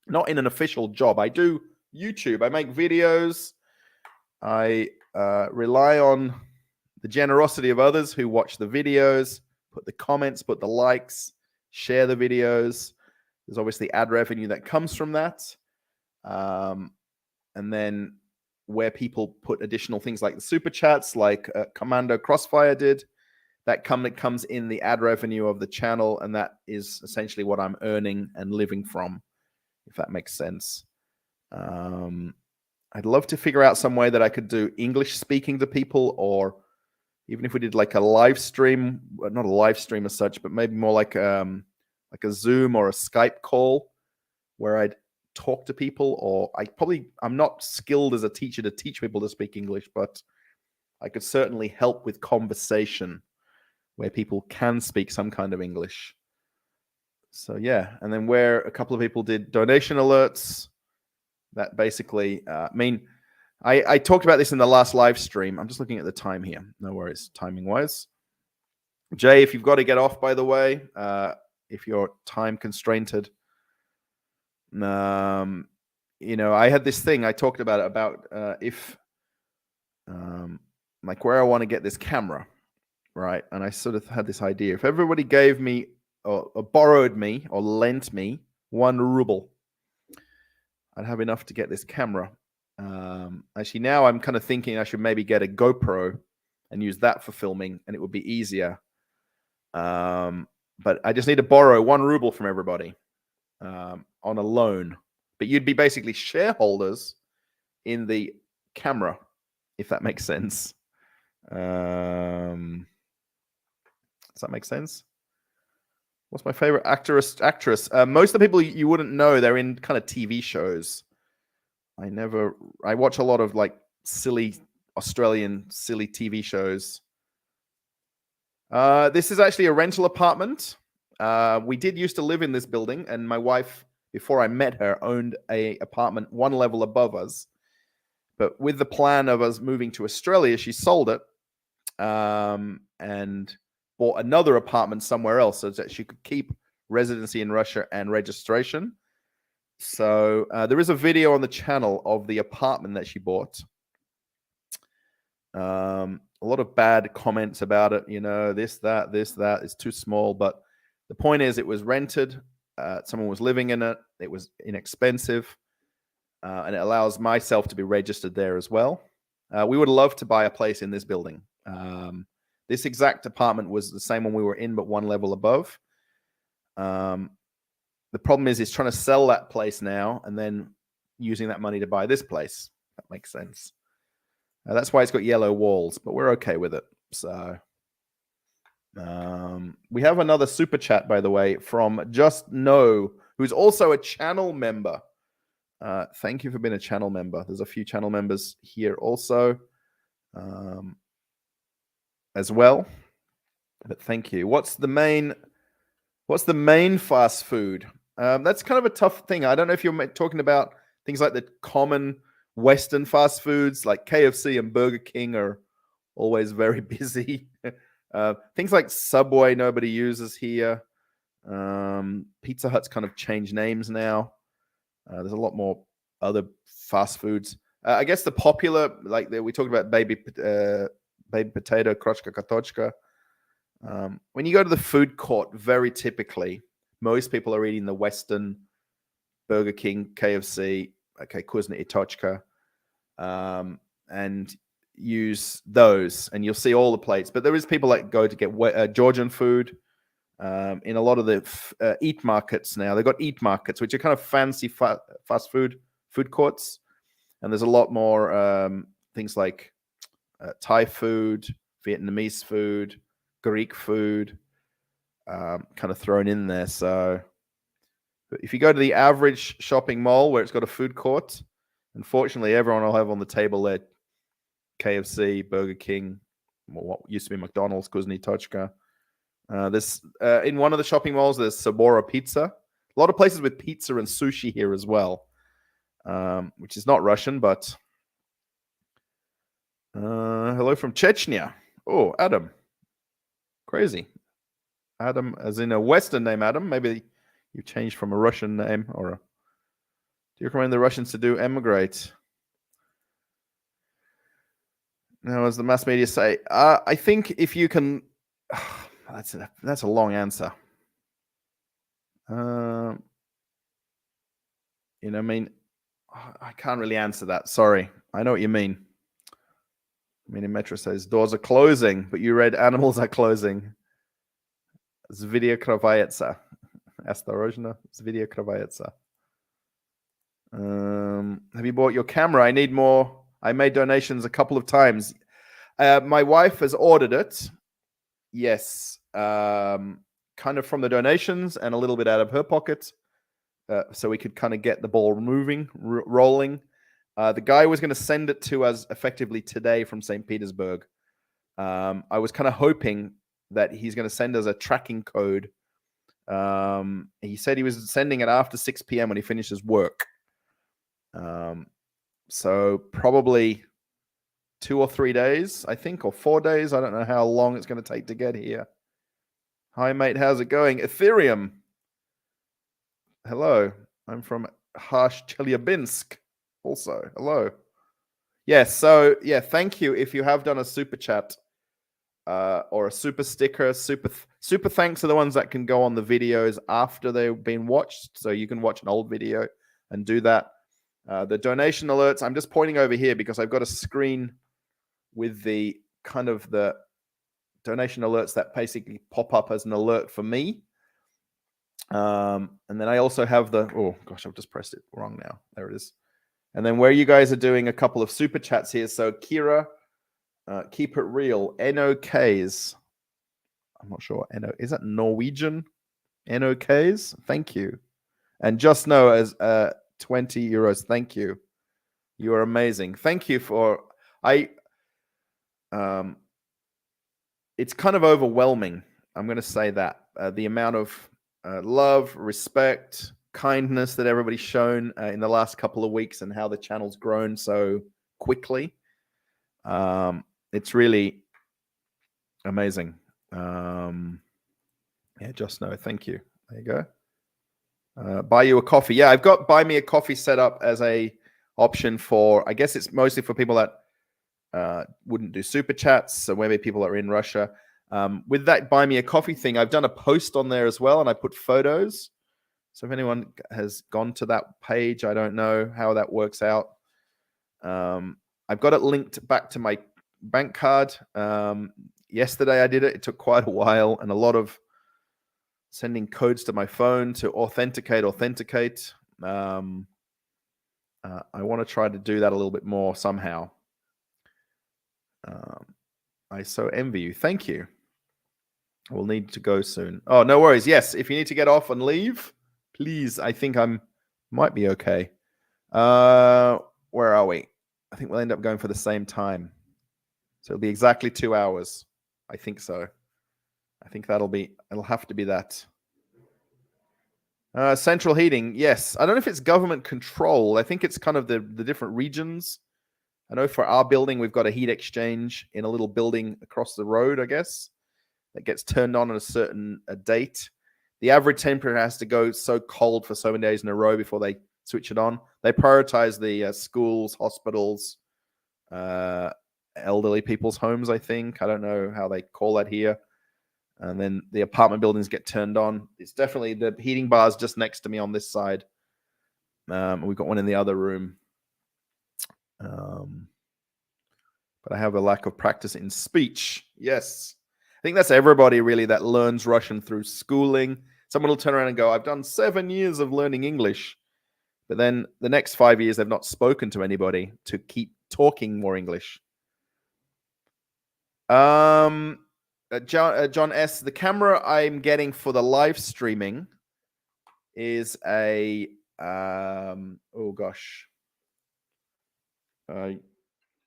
not in an official job. I do YouTube. I make videos. I rely on the generosity of others who watch the videos, put the comments, put the likes, share the videos. There's obviously ad revenue that comes from that. And then where people put additional things like the super chats, like Commando Crossfire did, that comes in the ad revenue of the channel, and that is essentially what I'm earning and living from, if that makes sense. I'd love to figure out some way that I could do English speaking to people, or even if we did like a live stream, not a live stream as such, but maybe more like a Zoom or a Skype call where I'd talk to people. Or I'm not skilled as a teacher to teach people to speak English, but I could certainly help with conversation where people can speak some kind of English. So yeah, and then where a couple of people did donation alerts, that basically, I talked about this in the last live stream. I'm just looking at the time here. No worries, timing-wise. Jay, if you've got to get off, by the way, if you're time constrained, I had this thing I talked about if like where I want to get this camera, right? And I sort of had this idea. If everybody gave me or borrowed me or lent me 1 ruble, I'd have enough to get this camera. Actually, now I'm kind of thinking I should maybe get a GoPro and use that for filming, and it would be easier. But I just need to borrow 1 ruble from everybody on a loan. But you'd be basically shareholders in the camera, if that makes sense. Does that make sense? What's my favorite actress? Most of the people you wouldn't know, they're in kind of TV shows. I watch a lot of like silly Australian silly TV shows. This is actually a rental apartment. We did used to live in this building, and my wife, before I met her, owned a apartment 1 level above us. But with the plan of us moving to Australia, she sold it and bought another apartment somewhere else so that she could keep residency in Russia and registration. So there is a video on the channel of the apartment that she bought. A lot of bad comments about it, this, that, it's too small. But the point is, it was rented. Someone was living in it. It was inexpensive. And it allows myself to be registered there as well. We would love to buy a place in this building. This exact apartment was the same one we were in, but 1 level above. The problem is trying to sell that place now and then using that money to buy this place. That makes sense. That's why it's got yellow walls, but we're okay with it. So we have another super chat, by the way, from Just Know, who's also a channel member. Thank you for being a channel member. There's a few channel members here also as well. But thank you. What's the main fast food? That's kind of a tough thing. I don't know if you're talking about things like the common Western fast foods, like KFC and Burger King are always very busy. Things like Subway, nobody uses here. Pizza Hut's kind of changed names now. There's a lot more other fast foods. I guess the popular, like we talked about baby potato, krochka katochka. When you go to the food court, very typically, most people are eating the Western Burger King, KFC, cuisine itochka, and use those, and you'll see all the plates. But there is people that go to get Georgian food. In a lot of the eat markets now, they've got eat markets, which are kind of fancy fast food courts. And there's a lot more things like Thai food, Vietnamese food, Greek food, kind of thrown in there. So if you go to the average shopping mall where it's got a food court, unfortunately, everyone will have on the table there KFC, Burger King, what used to be McDonald's, cuisine itochka. There's in one of the shopping malls, there's Sabora Pizza. A lot of places with pizza and sushi here as well, which is not Russian, but hello from Chechnya. Oh, Adam. Crazy. Adam, as in a Western name, Adam. Maybe you changed from a Russian name. Do you recommend the Russians to emigrate? Now, as the mass media say, I think if you can... That's a long answer. I can't really answer that. Sorry. I know what you mean. Metro says doors are closing, but you read animals are closing. Zvidia kravayetsa. Осторожно, Zvidia kravayetsa. Have you bought your camera? I need more. I made donations a couple of times. My wife has ordered it. Yes. Kind of from the donations and a little bit out of her pocket. So we could kind of get the ball moving, rolling. The guy was going to send it to us effectively today from St. Petersburg. I was kind of hoping that he's going to send us a tracking code. He said he was sending it after 6 p.m. when he finishes work. So probably 2 or 3 days, I think, or 4 days. I don't know how long it's going to take to get here. Hi, mate. How's it going? Ethereum. Hello. I'm from Harsh Chelyabinsk. Also, hello. Yes. So, yeah, thank you if you have done a super chat or a super sticker. Super thanks are the ones that can go on the videos after they've been watched. So you can watch an old video and do that. The donation alerts, I'm just pointing over here because I've got a screen with the kind of the donation alerts that basically pop up as an alert for me. And then I also have the, oh gosh, I've just pressed it wrong now. There it is. And then where you guys are doing a couple of super chats here. So Kira, keep it real, NOKs. I'm not sure. Is that Norwegian? NOKs? Thank you. And just know as 20 euros. Thank you. You are amazing. Thank you for, it's kind of overwhelming. I'm going to say that the amount of love, respect, kindness that everybody's shown in the last couple of weeks and how the channel's grown so quickly. It's really amazing. Yeah, just know. Thank you. There you go. Buy you a coffee. Yeah, I've got buy me a coffee set up as a option for, I guess it's mostly for people that wouldn't do super chats. So maybe people that are in Russia. With that buy me a coffee thing, I've done a post on there as well, and I put photos. So if anyone has gone to that page, I don't know how that works out. I've got it linked back to my bank card. Yesterday I did it. It took quite a while and a lot of sending codes to my phone to authenticate. I want to try to do that a little bit more somehow. I so envy you. Thank you. We'll need to go soon. Oh, no worries. Yes, if you need to get off and leave, please. I think might be okay. Where are we? I think we'll end up going for the same time. So it'll be exactly 2 hours. I think so. I think it'll have to be that. Central heating, yes. I don't know if it's government control. I think it's kind of the different regions. I know for our building, we've got a heat exchange in a little building across the road, I guess, that gets turned on at a certain date. The average temperature has to go so cold for so many days in a row before they switch it on. They prioritize the schools, hospitals, elderly people's homes, I think. I don't know how they call that here. And then the apartment buildings get turned on. It's definitely the heating bars just next to me on this side. We've got one in the other room. But I have a lack of practice in speech. Yes. I think that's everybody really that learns Russian through schooling. Someone will turn around and go, I've done 7 years of learning English. But then the next 5 years, they've not spoken to anybody to keep talking more English. John S., the camera I'm getting for the live streaming is a, oh gosh.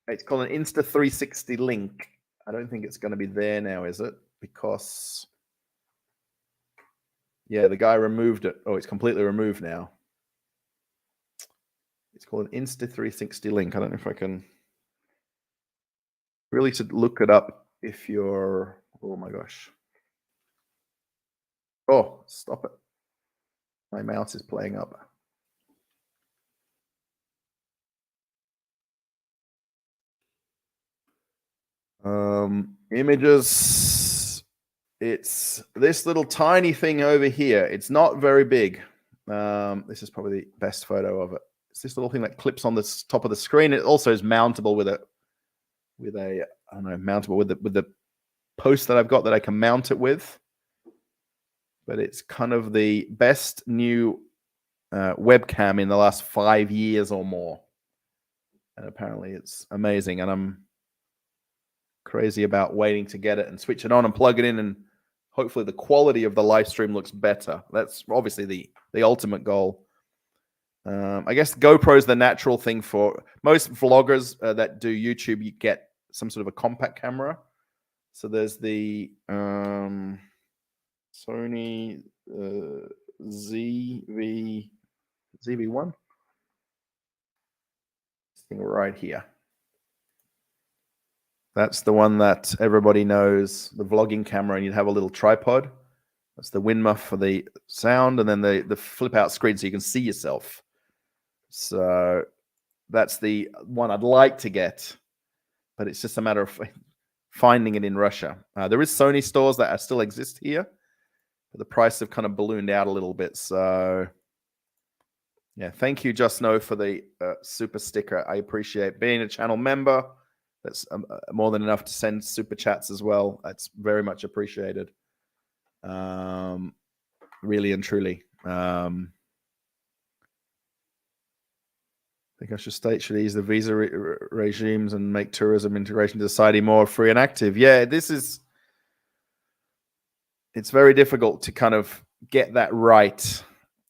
It's called an Insta360 link. I don't think it's going to be there now, is it? Because, yeah, the guy removed it. Oh, it's completely removed now. It's called an Insta360 link. I don't know if I can really should look it up if you're, oh my gosh. Oh, stop it. My mouse is playing up. Images. It's this little tiny thing over here. It's not very big. This is probably the best photo of it. It's this little thing that clips on the top of the screen. It also is mountable with a I don't know, mountable with the post that I've got that I can mount it with. But it's kind of the best new webcam in the last 5 years or more. And apparently it's amazing. And I'm crazy about waiting to get it and switch it on and plug it in, and hopefully the quality of the live stream looks better. That's obviously the ultimate goal. I guess GoPro is the natural thing for most vloggers that do YouTube. You get some sort of a compact camera. So there's the Sony ZV-1. This thing right here. That's the one that everybody knows, the vlogging camera, and you'd have a little tripod. That's the wind muff for the sound, and then the flip out screen so you can see yourself. So that's the one I'd like to get, but it's just a matter of finding it in Russia. There is Sony stores that still exist here, but the price have kind of ballooned out a little bit. So yeah, thank you, Just Know, for the super sticker. I appreciate being a channel member. That's more than enough to send super chats as well. That's very much appreciated. Really and truly. I think I should ease the visa regimes and make tourism integration to society more free and active. Yeah, it's very difficult to kind of get that right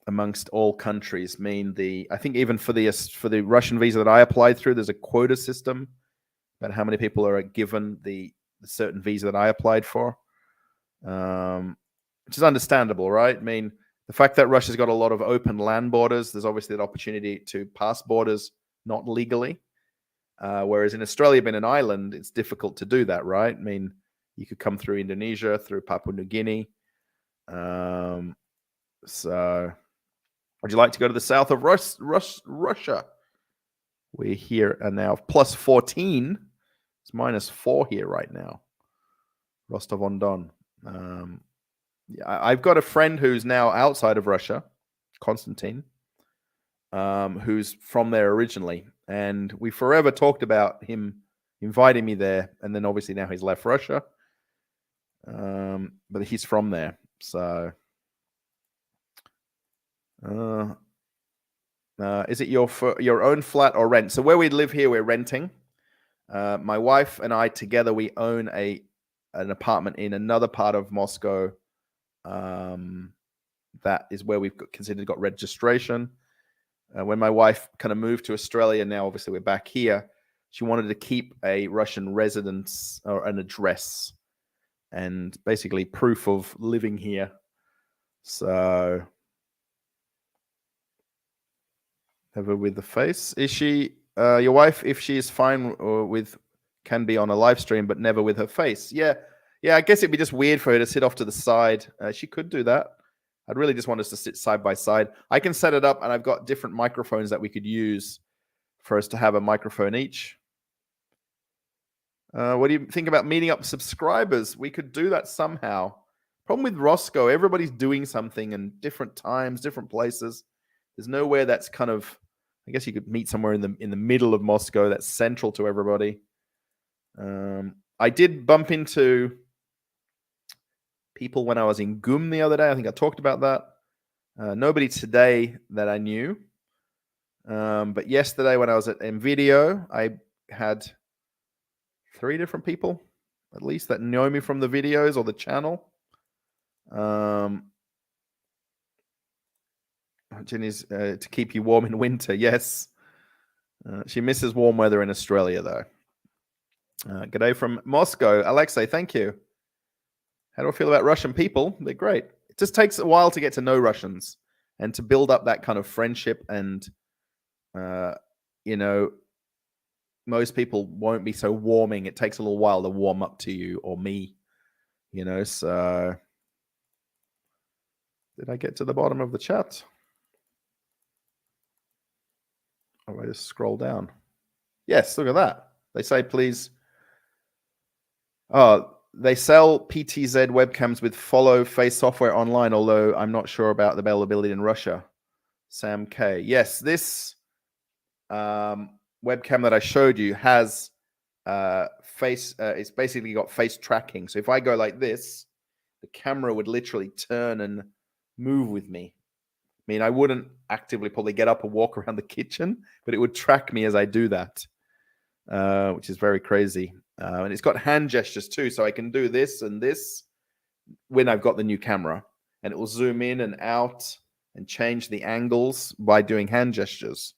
amongst all countries. I think even for the Russian visa that I applied through, there's a quota system about how many people are given the certain visa that I applied for, which is understandable, right? I mean, the fact that Russia's got a lot of open land borders, there's obviously an opportunity to pass borders not legally, whereas in Australia, being an island, it's difficult to do that, right? I mean, you could come through Indonesia, through Papua New Guinea. So would you like to go to the south of Russia? We're here and now plus 14. It's -4 here right now. Rostov-on-Don. Yeah, I've got a friend who's now outside of Russia, Konstantin, who's from there originally. And we forever talked about him inviting me there. And then obviously now he's left Russia. But he's from there. So is it your own flat or rent? So where we live here, we're renting. My wife and I together, we own an apartment in another part of Moscow. That is where we've got registration. When my wife kind of moved to Australia, now obviously we're back here, she wanted to keep a Russian residence or an address and basically proof of living here. So have her with the face. Is she your wife? If she is fine with, can be on a live stream, but never with her face. Yeah. I guess it'd be just weird for her to sit off to the side. She could do that. I'd really just want us to sit side by side. I can set it up, and I've got different microphones that we could use for us to have a microphone each. What do you think about meeting up subscribers? We could do that somehow. Problem with Roscoe, everybody's doing something in different times, different places. There's nowhere that's kind of, I guess you could meet somewhere in the middle of Moscow that's central to everybody. I did bump into people when I was in GUM the other day. I think I talked about that. Nobody today that I knew. But yesterday when I was at MVideo, I had 3 different people, at least, that know me from the videos or the channel. Jenny's to keep you warm in winter. Yes. She misses warm weather in Australia, though. G'day from Moscow. Alexei, thank you. How do I feel about Russian people? They're great. It just takes a while to get to know Russians and to build up that kind of friendship. And, most people won't be so warming. It takes a little while to warm up to you or me, so. Did I get to the bottom of the chat? Oh, I just scroll down. Yes, look at that. They say, please. They sell PTZ webcams with follow face software online, although I'm not sure about the availability in Russia. Sam K. Yes, this webcam that I showed you has face. It's basically got face tracking. So if I go like this, the camera would literally turn and move with me. mean, I wouldn't actively probably get up and walk around the kitchen, but it would track me as I do that, which is very crazy. And it's got hand gestures too, so I can do this and this when I've got the new camera, and it will zoom in and out and change the angles by doing hand gestures.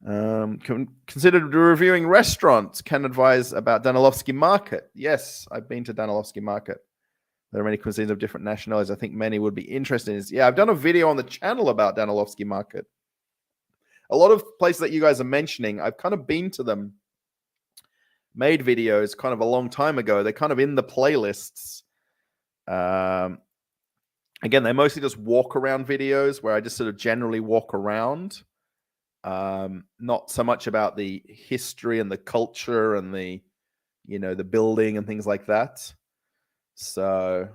Consider reviewing restaurants. Can advise about Danilovsky Market. Yes, I've been to Danilovsky Market. There are many cuisines of different nationalities. I think many would be interested in this. Yeah, I've done a video on the channel about Danilovsky Market. A lot of places that you guys are mentioning, I've kind of been to them, made videos kind of a long time ago. They're kind of in the playlists. Again, they're mostly just walk around videos where I just sort of generally walk around. Not so much about the history and the culture and the, the building and things like that. So,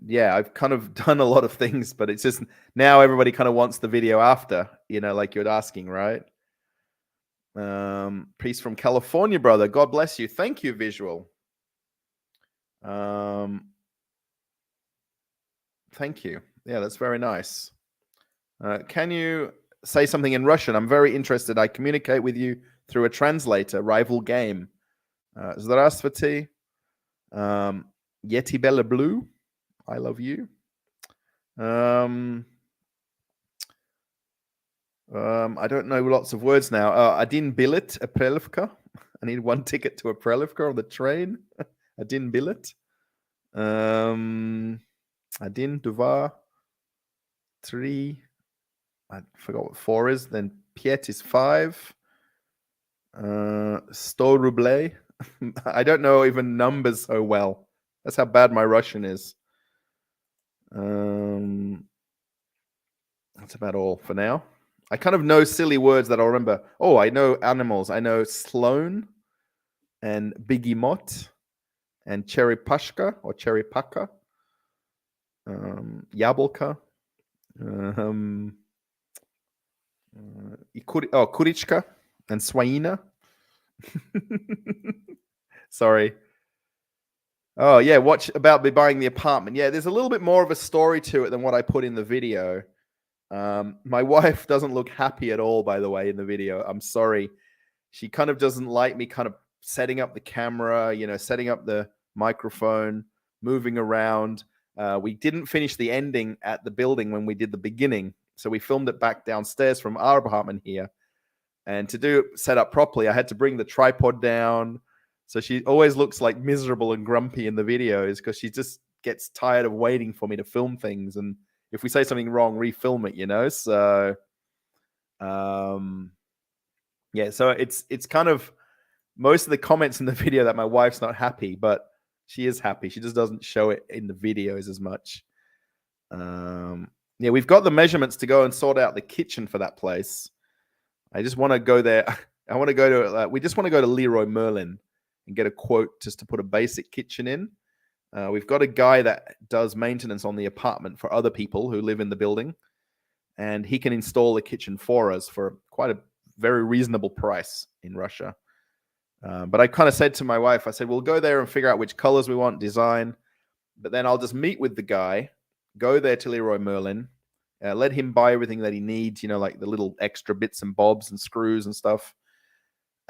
yeah, I've kind of done a lot of things, but it's just now everybody kind of wants the video after, like you're asking, right? Peace from California, brother. God bless you. Thank you, Visual. Thank you. Yeah, that's very nice. Can you say something in Russian? I'm very interested. I communicate with you through a translator, rival game. Здравствуйте. Я тебя люблю. I love you. I don't know lots of words now. Один билет, Aprelivka. I need one ticket to Aprelivka on the train. Один билет. Один, два, three. I forgot what 4 is. Then Piet is 5. 100 rublей. I don't know even numbers so well. That's how bad my Russian is. That's about all for now. I kind of know silly words that I'll remember. Oh, I know animals. I know sloan and begemot and cheripashka or cheripaka. Yablka. Kurichka and swaina. Sorry. Oh, yeah, watch about me buying the apartment. Yeah, there's a little bit more of a story to it than what I put in the video. My wife doesn't look happy at all, by the way, in the video. I'm sorry. She kind of doesn't like me kind of setting up the camera, setting up the microphone, moving around. We didn't finish the ending at the building when we did the beginning. So we filmed it back downstairs from our apartment here. And to set up properly, I had to bring the tripod down. So she always looks like miserable and grumpy in the videos because she just gets tired of waiting for me to film things. And if we say something wrong, refilm it, So, yeah, so it's kind of most of the comments in the video that my wife's not happy, but she is happy. She just doesn't show it in the videos as much. Yeah, we've got the measurements to go and sort out the kitchen for that place. I just want to go there. I want to go to, we just want to go to Leroy Merlin and get a quote just to put a basic kitchen in. We've got a guy that does maintenance on the apartment for other people who live in the building, and he can install the kitchen for us for quite a very reasonable price in Russia. But I kind of said to my wife, I said, we'll go there and figure out which colors we want, design, but then I'll just meet with the guy, go there to Leroy Merlin, let him buy everything that he needs, like the little extra bits and bobs and screws and stuff.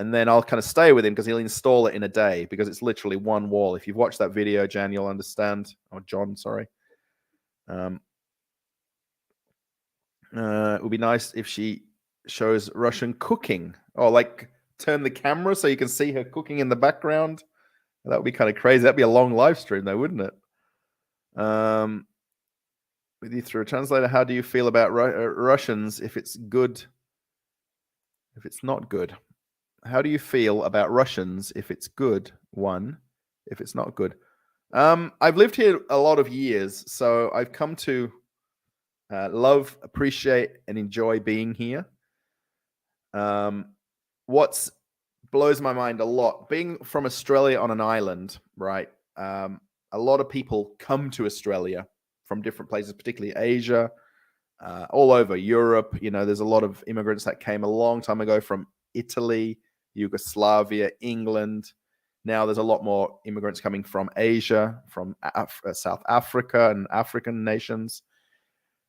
And then I'll kind of stay with him because he'll install it in a day because it's literally one wall. If you've watched that video, Jan, you'll understand. Or John, sorry. It would be nice if she shows Russian cooking. Or like turn the camera so you can see her cooking in the background. That would be kind of crazy. That'd be a long live stream though, wouldn't it? With you through a translator, how do you feel about Russians if it's good, if it's not good? How do you feel about Russians if it's good? One, if it's not good. I've lived here a lot of years, so I've come to love, appreciate, and enjoy being here. What blows my mind a lot, being from Australia on an island, right? A lot of people come to Australia from different places, particularly Asia, all over Europe. There's a lot of immigrants that came a long time ago from Italy, Yugoslavia, England, now there's a lot more immigrants coming from Asia, from South Africa and African nations.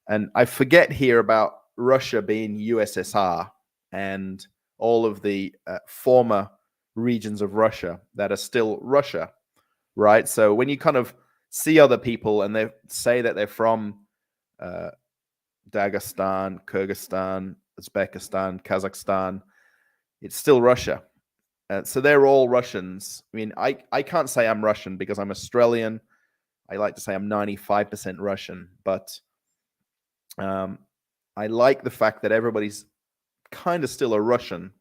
And I forget here about Russia being USSR and all of the former regions of Russia that are still Russia, right? So when you kind of see other people and they say that they're from Dagestan, Kyrgyzstan, Uzbekistan, Kazakhstan, it's still Russia. So they're all Russians. I mean, I can't say I'm Russian because I'm Australian. I like to say I'm 95% Russian, but I like the fact that everybody's kind of still a Russian,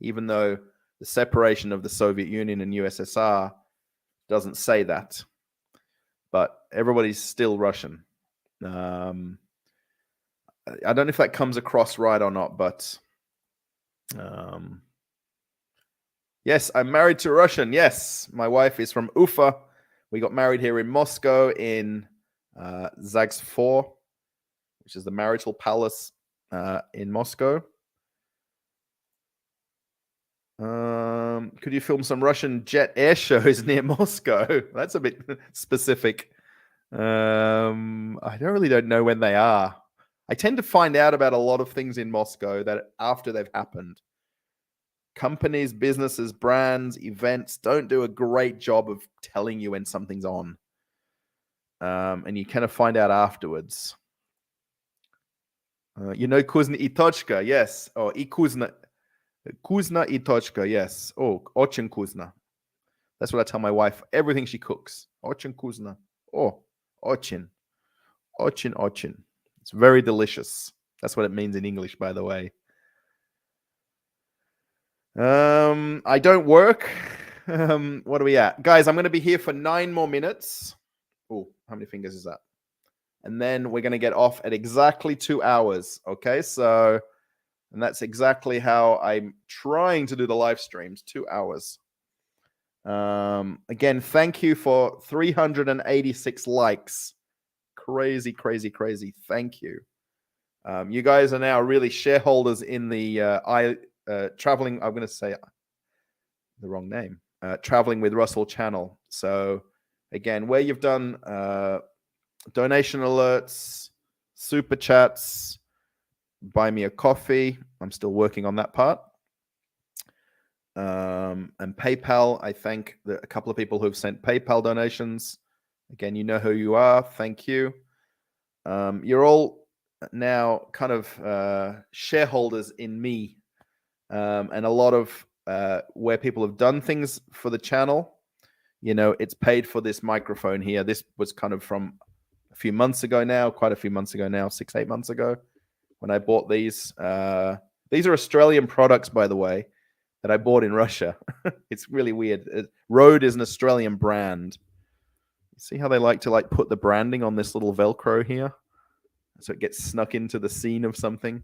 even though the separation of the Soviet Union and USSR doesn't say that. But everybody's still Russian. I don't know if that comes across right or not, but yes, I'm married to a Russian. Yes, my wife is from Ufa. We got married here in Moscow in Zags 4, which is the marital palace in Moscow. Could you film some Russian jet air shows near Moscow? That's a bit specific. I don't know when they are. I tend to find out about a lot of things in Moscow that after they've happened. Companies, businesses, brands, events don't do a great job of telling you when something's on. And you kind of find out afterwards. You know Kuzna и точка, yes. Oh, и Kuzna и точка, yes. Oh, очень вкусно. That's what I tell my wife. Everything she cooks. Очень вкусно. Oh, очень. Очень. It's very delicious. That's what it means in English, by the way. I don't work. What are we at? Guys, I'm going to be here for 9 more minutes. Oh, how many fingers is that? And then we're going to get off at exactly 2 hours. Okay, so, and that's exactly how I'm trying to do the live streams, 2 hours. Again, thank you for 386 likes. Crazy. Thank you. You guys are now really shareholders in the traveling. I'm going to say the wrong name. Traveling with Russell channel. So again, where you've done donation alerts, super chats, buy me a coffee. I'm still working on that part. And PayPal, I thank a couple of people who have sent PayPal donations. Again, you know who you are. Thank you. You're all now kind of shareholders in me, and a lot of where people have done things for the channel. You know, it's paid for this microphone here. This was kind of from a few months ago now, quite a few months ago now, 6-8 months ago when I bought these. These are Australian products, by the way, that I bought in Russia. It's really weird. Rode is an Australian brand. See how they like to put the branding on this little Velcro here? So it gets snuck into the scene of something.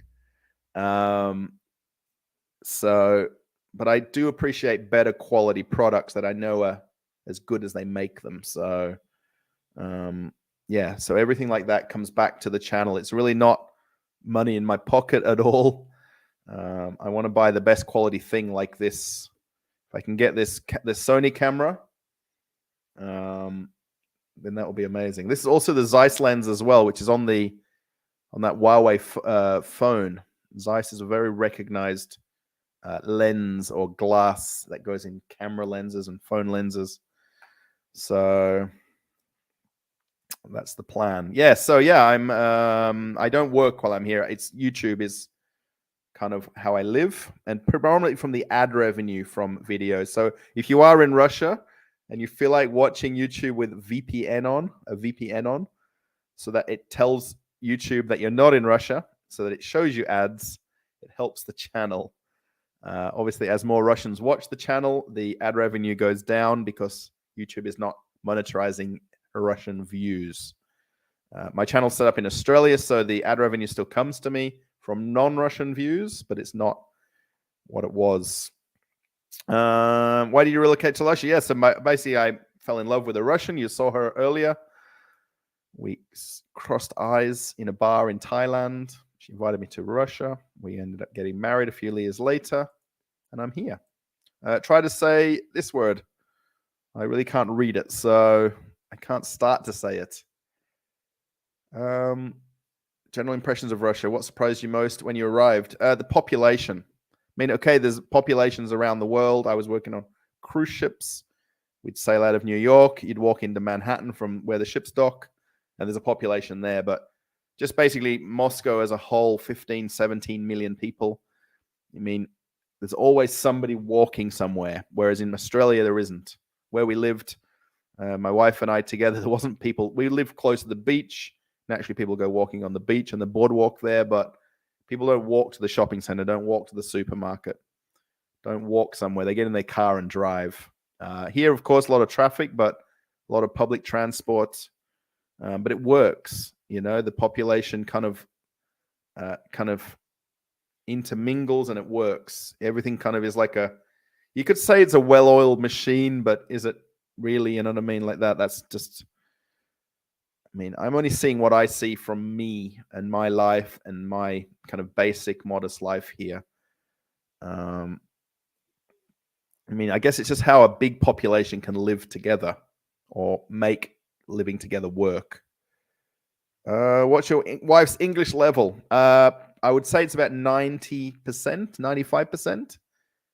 But I do appreciate better quality products that I know are as good as they make them. So, yeah. So everything like that comes back to the channel. It's really not money in my pocket at all. I want to buy the best quality thing like this. If I can get this Sony camera, then that will be amazing. This is also the Zeiss lens as well, which is on that Huawei phone. Zeiss is a very recognized lens or glass that goes in camera lenses and phone lenses. So that's the plan. Yeah. So yeah, I don't work while I'm here. It's YouTube is kind of how I live, and predominantly from the ad revenue from videos. So if you are in Russia and you feel like watching YouTube with a VPN on, so that it tells YouTube that you're not in Russia, so that it shows you ads, it helps the channel. Obviously, as more Russians watch the channel, the ad revenue goes down because YouTube is not monetizing Russian views. My channel's set up in Australia, so the ad revenue still comes to me from non-Russian views, but it's not what it was. Why did you relocate to Russia? Yeah, so basically I fell in love with a Russian. You saw her earlier. We crossed eyes in a bar in Thailand. She invited me to Russia. We ended up getting married a few years later, and I'm here. Try to say this word. I really can't read it, so I can't start to say it. General impressions of Russia. What surprised you most when you arrived? The population. I mean, okay, there's populations around the world. I was working on cruise ships. We'd sail out of New York. You'd walk into Manhattan from where the ships dock, and there's a population there. But just basically Moscow as a whole, 15, 17 million people. I mean, there's always somebody walking somewhere, whereas in Australia, there isn't. Where we lived, my wife and I together, there wasn't people. We lived close to the beach. Naturally, people go walking on the beach and the boardwalk there, but people don't walk to the shopping center, don't walk to the supermarket, don't walk somewhere. They get in their car and drive. Here, of course, a lot of traffic, but a lot of public transport. But it works. You know, the population kind of intermingles and it works. Everything kind of is like you could say it's a well-oiled machine, but is it really? You know what I mean? Like that. That's just. I mean, I'm only seeing what I see from me and my life and my kind of basic, modest life here. I mean, I guess it's just how a big population can live together or make living together work. What's your wife's English level? I would say it's about 90%, 95%.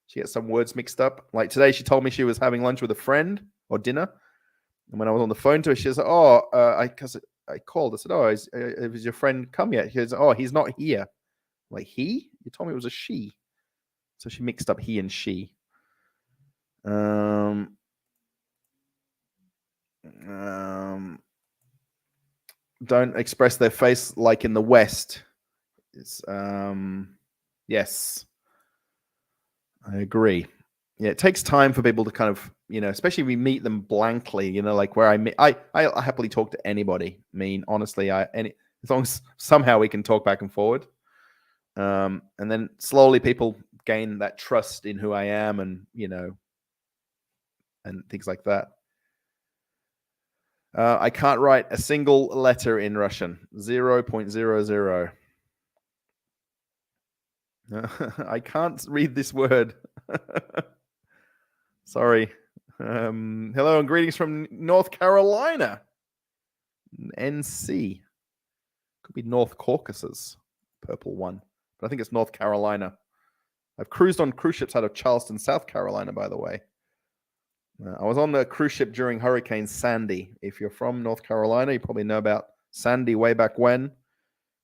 She gets some words mixed up. Like today, she told me she was having lunch with a friend or dinner. And when I was on the phone to her, she said, because I called. I said, has your friend come yet? She said, he's not here. I'm like, he? You told me it was a she. So she mixed up he and she. Don't express their face like in the West. It's, yes, I agree. Yeah, it takes time for people to kind of, especially if we meet them blankly, like where I happily talk to anybody. I mean, honestly, as long as somehow we can talk back and forward. And then slowly people gain that trust in who I am and, and things like that. I can't write a single letter in Russian. 0.00. I can't read this word. Sorry. Hello and greetings from North Carolina. NC. Could be North Caucasus. Purple one. But I think it's North Carolina. I've cruised on cruise ships out of Charleston, South Carolina, by the way. I was on the cruise ship during Hurricane Sandy. If you're from North Carolina, you probably know about Sandy way back when.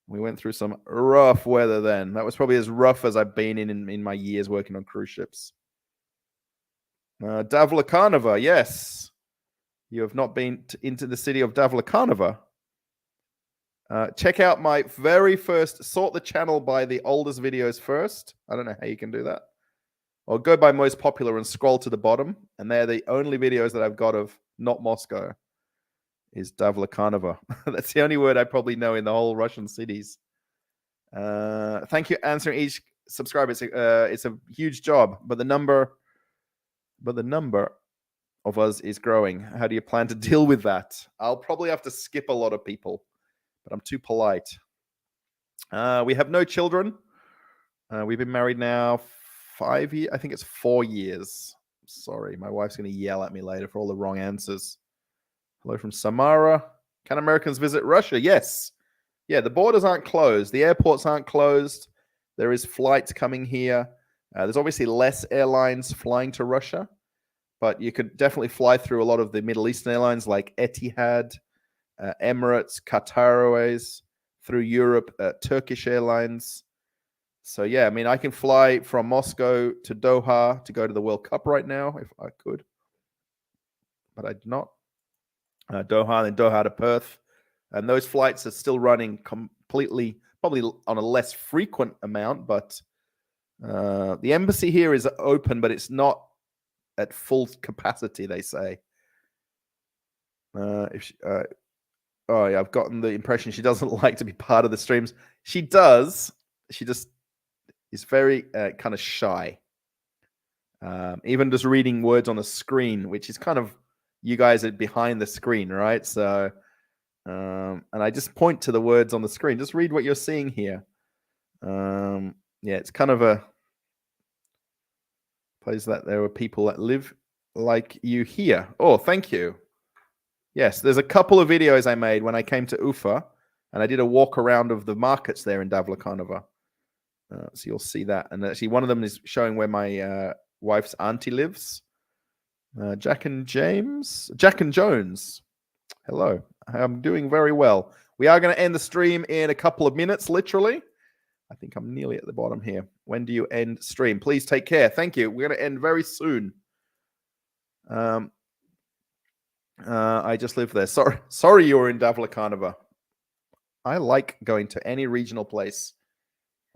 We went through some rough weather then. That was probably as rough as I've been in my years working on cruise ships. Davlekanova, yes. You have not been into the city of Davlekanova. Check out my very first, sort the channel by the oldest videos first. I don't know how you can do that. Or go by most popular and scroll to the bottom. And they're the only videos that I've got of not Moscow is Davlekanova. That's the only word I probably know in the whole Russian cities. Thank you answering each subscriber. It's a huge job, but the number of us is growing. How do you plan to deal with that? I'll probably have to skip a lot of people, but I'm too polite. We have no children. We've been married now 5 years. I think it's 4 years. Sorry, my wife's going to yell at me later for all the wrong answers. Hello from Samara. Can Americans visit Russia? Yes. Yeah, the borders aren't closed. The airports aren't closed. There is flights coming here. There's obviously less airlines flying to Russia, but you could definitely fly through a lot of the Middle Eastern airlines like Etihad, Emirates, Qatar Airways, through Europe, Turkish Airlines. So, yeah, I mean, I can fly from Moscow to Doha to go to the World Cup right now if I could, but I did not. Doha and Doha to Perth. And those flights are still running completely, probably on a less frequent amount, but the embassy here is open, but it's not at full capacity, they say. Yeah, I've gotten the impression she doesn't like to be part of the streams. She does. She just is very kind of shy. Even just reading words on a screen, which is kind of, you guys are behind the screen, right? So, and I just point to the words on the screen. Just read what you're seeing here. Yeah, it's kind of a place that there are people that live like you here. Oh, thank you. Yes, there's a couple of videos I made when I came to Ufa, and I did a walk around of the markets there in Davlekanova. So you'll see that. And actually, one of them is showing where my wife's auntie lives. Jack and Jones. Hello. I'm doing very well. We are going to end the stream in a couple of minutes, literally. I think I'm nearly at the bottom here. When do you end stream? Please take care. Thank you. We're going to end very soon. I just live there. Sorry you were in Davlekanova. I like going to any regional place.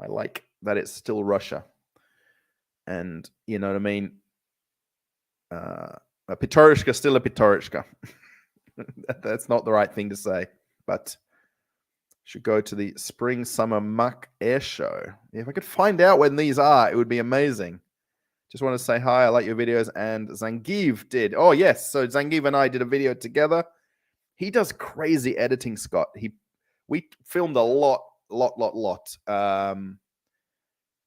I like that it's still Russia. And you know what I mean? A Pitorishka still a Pitorishka. That's not the right thing to say, but should go to the Spring Summer Muck Air Show. If I could find out when these are, it would be amazing. Just want to say hi. I like your videos. And Zangiv did. Oh, yes. So Zangiv and I did a video together. He does crazy editing, Scott. We filmed a lot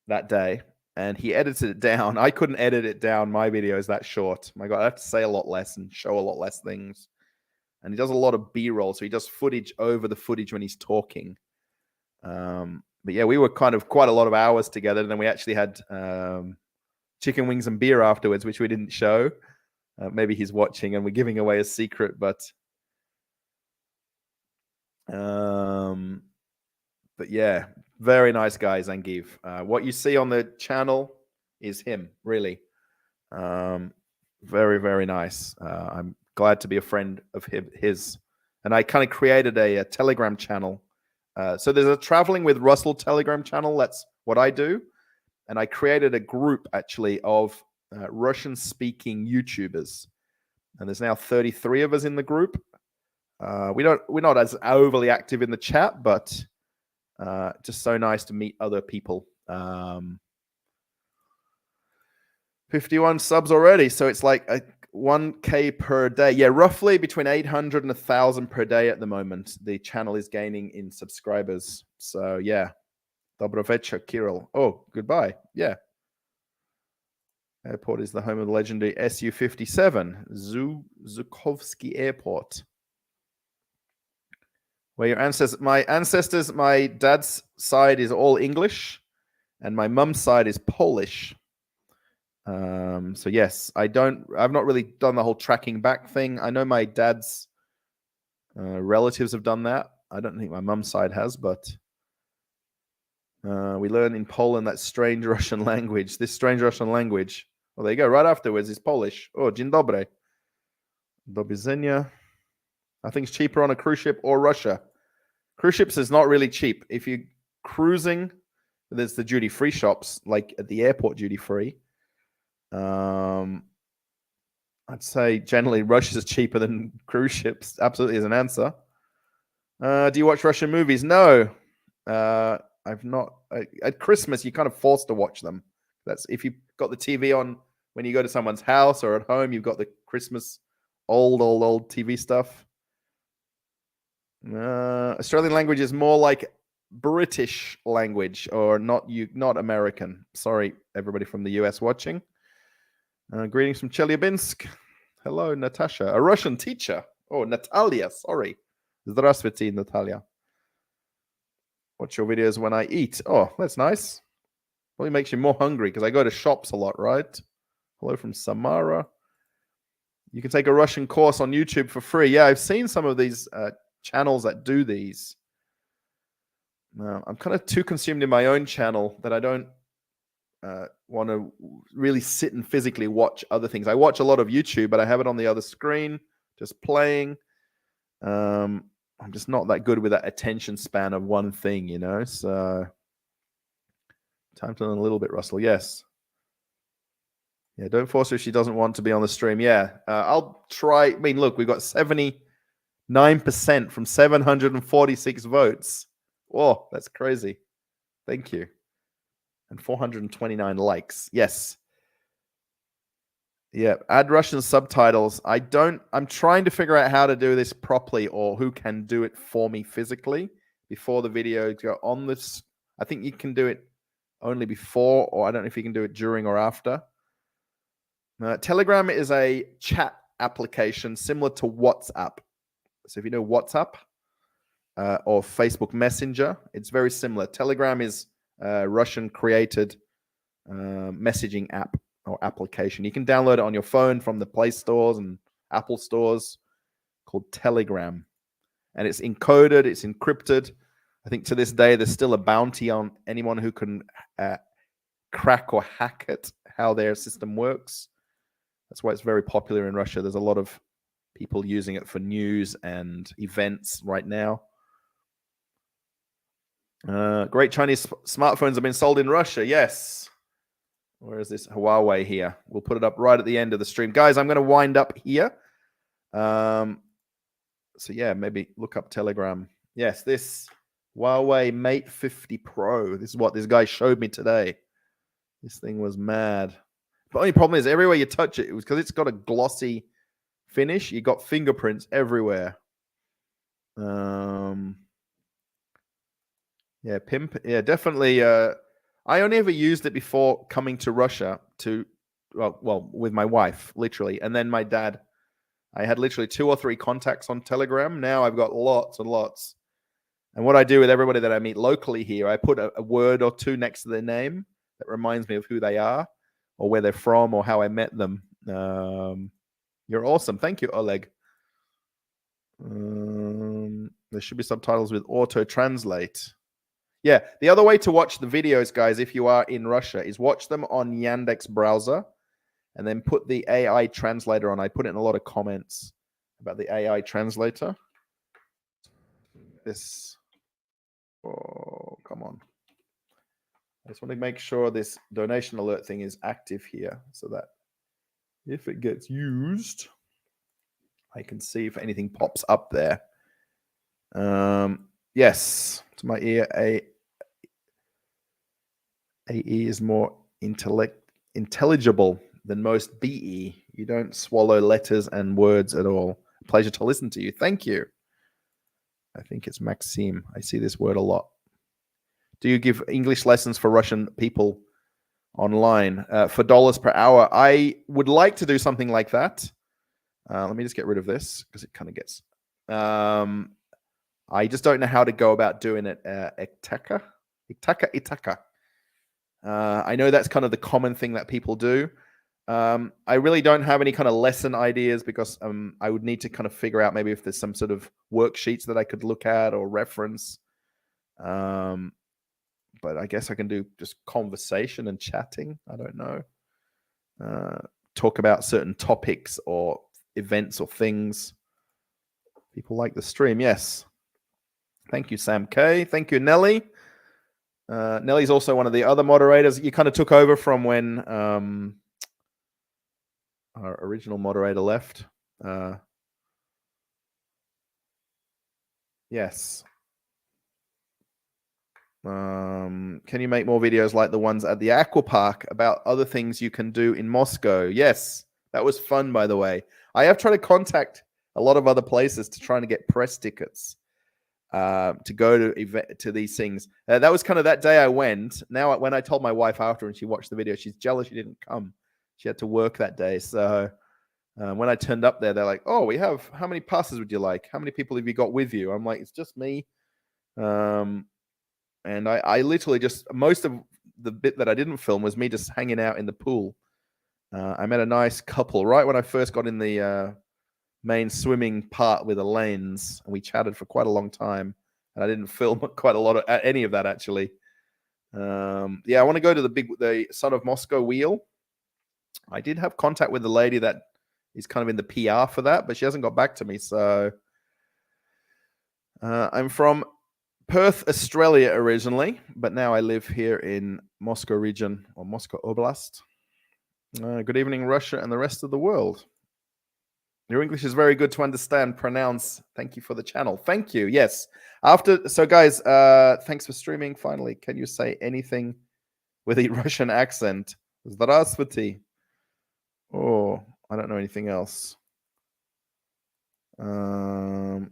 that day, and he edited it down. I couldn't edit it down. My video is that short. My God, I have to say a lot less and show a lot less things. And he does a lot of B-roll, so he does footage over the footage when he's talking. But yeah, we were kind of quite a lot of hours together, and then we actually had chicken wings and beer afterwards, which we didn't show. Maybe he's watching and we're giving away a secret, but yeah, very nice guy, Zangiv. What you see on the channel is him, really. Very, very nice. I'm glad to be a friend of his. And I kind of created a Telegram channel. So there's a Traveling with Russell Telegram channel. That's what I do. And I created a group, actually, of Russian-speaking YouTubers. And there's now 33 of us in the group. We're not as overly active in the chat, but just so nice to meet other people. 51 subs already, so it's like 1K per day. Yeah, roughly between 800 and 1,000 per day at the moment. The channel is gaining in subscribers. So yeah, Dobrovecha, Kirill. Oh, goodbye. Yeah. Airport is the home of the legendary Su-57, Zhukovsky Airport. Where your ancestors, my dad's side is all English, and my mum's side is Polish. So yes, I've not really done the whole tracking back thing. I know my dad's relatives have done that. I don't think my mum's side has, but we learn in Poland that strange Russian language. This strange Russian language. Well, there you go. Right afterwards is Polish. Oh, dzień dobry. Do widzenia. I think it's cheaper on a cruise ship or Russia. Cruise ships is not really cheap. If you're cruising, there's the duty-free shops, like at the airport duty-free. I'd say generally Russia is cheaper than cruise ships. Absolutely is an answer. Do you watch Russian movies? No. I've not. At Christmas, you're kind of forced to watch them. That's if you've got the TV on when you go to someone's house or at home, you've got the Christmas old TV stuff. Australian language is more like British language, or not American. Sorry, everybody from the US watching. Greetings from Chelyabinsk. Hello, Natasha. A Russian teacher. Oh, Natalia. Sorry. Здравствуйте, Natalia. Watch your videos when I eat. Oh, that's nice. Probably makes you more hungry because I go to shops a lot, right? Hello from Samara. You can take a Russian course on YouTube for free. Yeah, I've seen some of these channels that do these. I'm kind of too consumed in my own channel that I don't want to really sit and physically watch other things. I watch a lot of YouTube, but I have it on the other screen, just playing. I'm just not that good with that attention span of one thing, you know? So time to learn a little bit, Russell. Yes. Yeah, don't force her if she doesn't want to be on the stream. Yeah, I'll try. I mean, look, we've got 79% from 746 votes. Whoa, that's crazy. Thank you. And 429 likes. Yes. Yeah, add Russian subtitles. I'm trying to figure out how to do this properly or who can do it for me physically before the video go on this. I think you can do it only before, or I don't know if you can do it during or after. Telegram is a chat application similar to WhatsApp. So if you know WhatsApp or Facebook Messenger, it's very similar. Telegram is a Russian-created messaging app or application. You can download it on your phone from the Play stores and Apple stores, called Telegram. And it's encoded, it's encrypted. I think to this day, there's still a bounty on anyone who can crack or hack it, how their system works. That's why it's very popular in Russia. There's a lot of people using it for news and events right now. Great Chinese smartphones have been sold in Russia. Yes. Where is this Huawei here? We'll put it up right at the end of the stream. Guys, I'm going to wind up here. So yeah, maybe look up Telegram. Yes, this Huawei Mate 50 Pro. This is what this guy showed me today. This thing was mad. The only problem is everywhere you touch it, it was because it's got a glossy finish. You got fingerprints everywhere. Yeah, pimp. Yeah, definitely. I only ever used it before coming to Russia to, well, with my wife, literally, and then my dad. I had literally 2 or 3 contacts on Telegram. Now I've got lots and lots. And what I do with everybody that I meet locally here, I put a word or 2 next to their name that reminds me of who they are or where they're from or how I met them. You're awesome. Thank you, Oleg. There should be subtitles with auto-translate. Yeah, the other way to watch the videos, guys, if you are in Russia, is watch them on Yandex browser and then put the AI translator on. I put it in a lot of comments about the AI translator. This, oh, come on. I just want to make sure this donation alert thing is active here so that if it gets used, I can see if anything pops up there. Yes, to my ear, AE is more intelligible than most BE. You don't swallow letters and words at all. Pleasure to listen to you. Thank you. I think it's Maxime. I see this word a lot. Do you give English lessons for Russian people online for dollars per hour? I would like to do something like that. Let me just get rid of this because it kind of gets... I just don't know how to go about doing it. Itaka. I know that's kind of the common thing that people do. I really don't have any kind of lesson ideas because I would need to kind of figure out maybe if there's some sort of worksheets that I could look at or reference. But I guess I can do just conversation and chatting. I don't know. Talk about certain topics or events or things. People like the stream. Yes. Thank you, Sam K. Thank you, Nelly. Nelly's also one of the other moderators. You kind of took over from when our original moderator left. Yes. Can you make more videos like the ones at the Aqua Park about other things you can do in Moscow? Yes, that was fun, by the way. I have tried to contact a lot of other places to try to get press tickets to go to these things. That was kind of that day I went. Now, when I told my wife after and she watched the video, she's jealous she didn't come. She had to work that day. So when I turned up there, they're like, oh, we have, how many passes would you like? How many people have you got with you? I'm like, it's just me. And I literally just, most of the bit that I didn't film was me just hanging out in the pool. I met a nice couple right when I first got in the main swimming part with the lanes, and we chatted for quite a long time. And I didn't film quite a lot of any of that, actually. Yeah, I want to go to the Son of Moscow wheel. I did have contact with the lady that is kind of in the PR for that, but she hasn't got back to me. So I'm from Perth, Australia originally, but now I live here in Moscow region or Moscow Oblast. Good evening, Russia and the rest of the world. Your English is very good to understand, pronounce. Thank you for the channel. Thank you. Yes. So guys, thanks for streaming. Finally, can you say anything with a Russian accent? Здравствуйте. Oh, I don't know anything else. You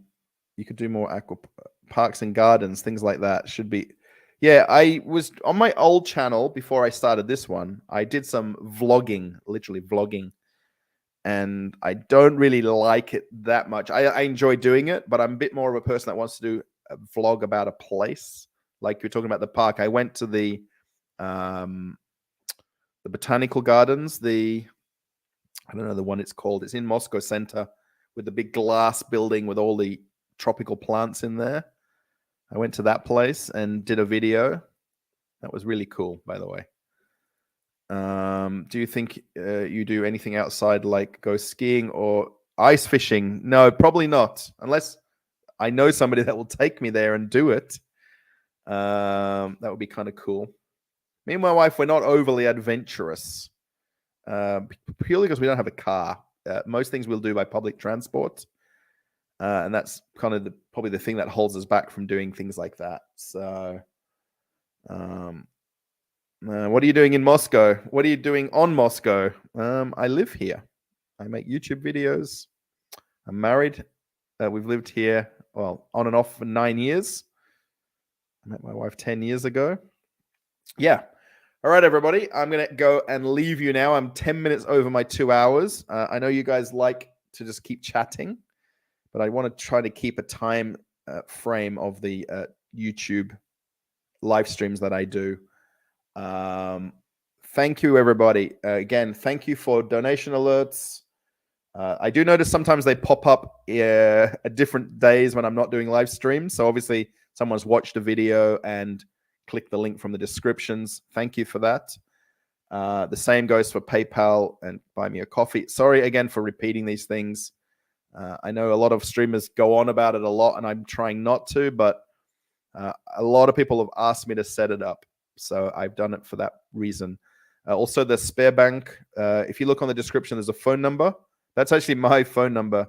could do more aqua parks and gardens, things like that. Should be, Yeah, I was on my old channel before I started this one. I did some vlogging, literally vlogging, and I don't really like it that much. I enjoy doing it, but I'm a bit more of a person that wants to do a vlog about a place. Like you're talking about the park. I went to the botanical gardens, I don't know the one it's called. It's in Moscow Center with the big glass building with all the tropical plants in there. I went to that place and did a video. That was really cool, by the way. Do you think you do anything outside, like go skiing or ice fishing? No, probably not, unless I know somebody that will take me there and do it. That would be kind of cool. Me and my wife, we're not overly adventurous, purely because we don't have a car. Most things we'll do by public transport, and that's kind of probably the thing that holds us back from doing things like that. So, what are you doing in Moscow? What are you doing on Moscow? I live here. I make YouTube videos. I'm married. We've lived here, well, on and off for 9 years. I met my wife 10 years ago. Yeah. All right, everybody. I'm going to go and leave you now. I'm 10 minutes over my 2 hours. I know you guys like to just keep chatting, but I want to try to keep a time frame of the YouTube live streams that I do. Thank you, everybody. Again, thank you for donation alerts. I do notice sometimes they pop up at different days when I'm not doing live streams. So obviously someone's watched a video and click the link from the descriptions. Thank you for that. The same goes for PayPal and Buy Me a Coffee. Sorry again for repeating these things. I know a lot of streamers go on about it a lot, and I'm trying not to, but a lot of people have asked me to set it up. So I've done it for that reason. Also, the SberBank, if you look on the description, there's a phone number. That's actually my phone number.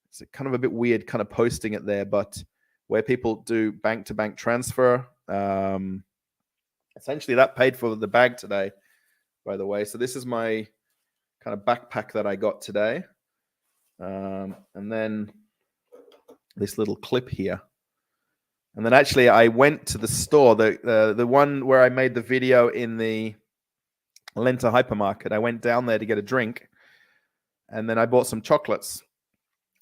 It's kind of a bit weird kind of posting it there, but where people do bank-to-bank transfer. Essentially, that paid for the bag today, by the way. So this is my kind of backpack that I got today. And then this little clip here. And then actually I went to the store, the one where I made the video in the Lenta hypermarket. I went down there to get a drink, and then I bought some chocolates,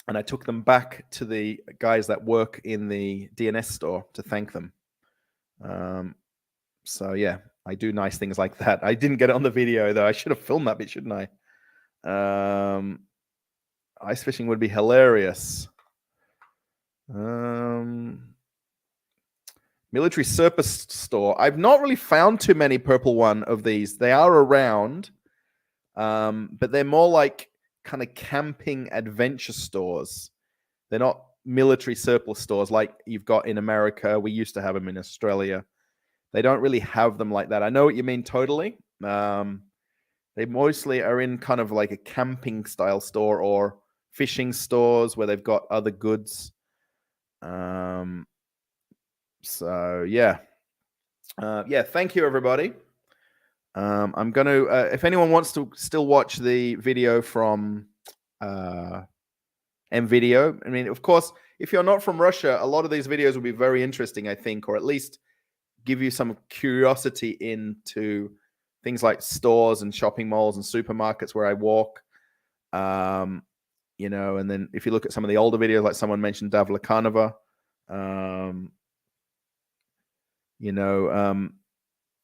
and I took them back to the guys that work in the DNS store to thank them. So yeah, I do nice things like that. I didn't get it on the video though. I should have filmed that bit, shouldn't I? Ice fishing would be hilarious. Military surplus store. I've not really found too many Purple One of these. They are around, but they're more like kind of camping adventure stores. They're not military surplus stores like you've got in America. We used to have them in Australia. They don't really have them like that. I know what you mean totally. They mostly are in kind of like a camping style store or fishing stores where they've got other goods. So yeah. Yeah, thank you, everybody. I'm going to, if anyone wants to still watch the video from MVideo, I mean, of course, if you're not from Russia, a lot of these videos will be very interesting, I think, or at least give you some curiosity into things like stores and shopping malls and supermarkets where I walk. You know, and then if you look at some of the older videos, like someone mentioned Davlekanova, you know,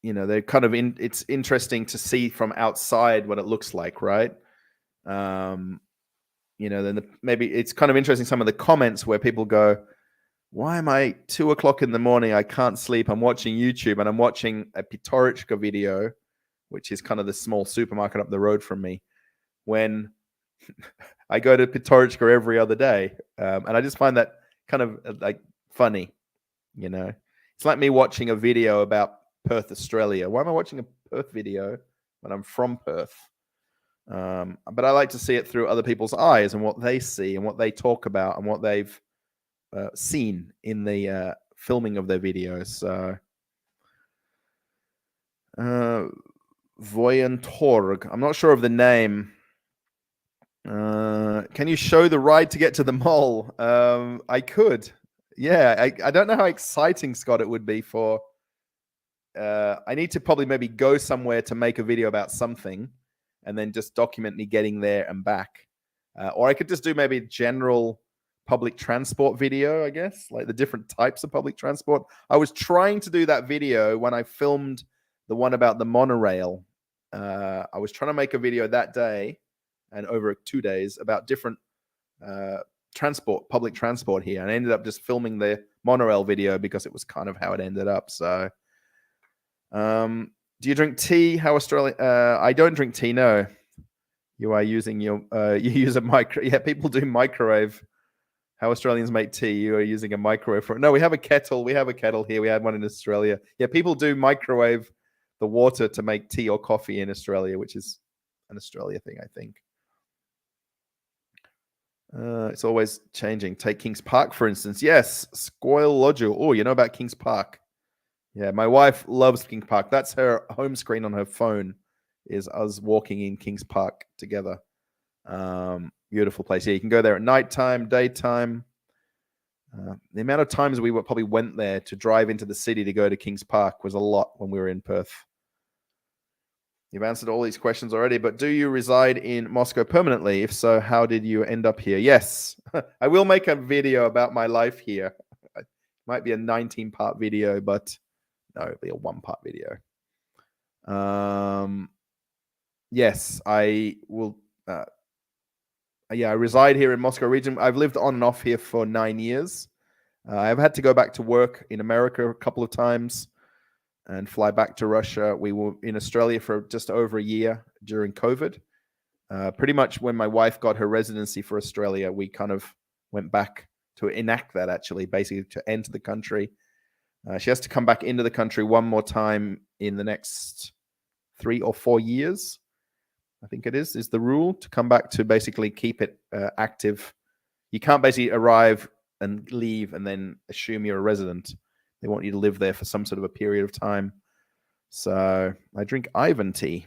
they're kind of it's interesting to see from outside what it looks like, right? You know, then maybe it's kind of interesting some of the comments where people go, why am I 2 o'clock in the morning? I can't sleep. I'm watching YouTube and I'm watching a Pitorichka video, which is kind of the small supermarket up the road from me, when I go to Pitorichka every other day. And I just find that kind of like funny, you know. It's like me watching a video about Perth, Australia. Why am I watching a Perth video when I'm from Perth? But I like to see it through other people's eyes and what they see and what they talk about and what they've seen in the filming of their videos. So, Voyentorg. I'm not sure of the name. Can you show the ride to get to the mall? I could. Yeah, I don't know how exciting, Scott, it would be for I need to probably maybe go somewhere to make a video about something and then just document me getting there and back. Or I could just do maybe a general public transport video, I guess, like the different types of public transport. I was trying to do that video when I filmed the one about the monorail. I was trying to make a video that day and over 2 days about different public transport here. And I ended up just filming the monorail video because it was kind of how it ended up. So, do you drink tea? How Australian? I don't drink tea. No, you are using your. You use a micro. Yeah, people do microwave. How Australians make tea? You are using a microwave for. No, we have a kettle. We have a kettle here. We had one in Australia. Yeah, people do microwave the water to make tea or coffee in Australia, which is an Australia thing, I think. It's always changing. Take Kings Park, for instance. Yes, Squoil Lodu. Oh, you know about Kings Park? Yeah, my wife loves Kings Park. That's her home screen on her phone, is us walking in Kings Park together. Beautiful place. Yeah, you can go there at nighttime, daytime. The amount of times we probably went there to drive into the city to go to Kings Park was a lot when we were in Perth. You've answered all these questions already, but do you reside in Moscow permanently? If so, how did you end up here? Yes, I will make a video about my life here. It might be a 19-part video, but no, it'll be a 1-part video. Yes, I will. Yeah, I reside here in Moscow region. I've lived on and off here for 9 years. I've had to go back to work in America a couple of times and fly back to Russia. We were in Australia for just over a year during COVID. Pretty much when my wife got her residency for Australia, we kind of went back to enact that, actually, basically to enter the country. She has to come back into the country one more time in the next 3 or 4 years. I think it is the rule to come back to basically keep it active. You can't basically arrive and leave and then assume you're a resident. They want you to live there for some sort of a period of time. So I drink Ivan tea.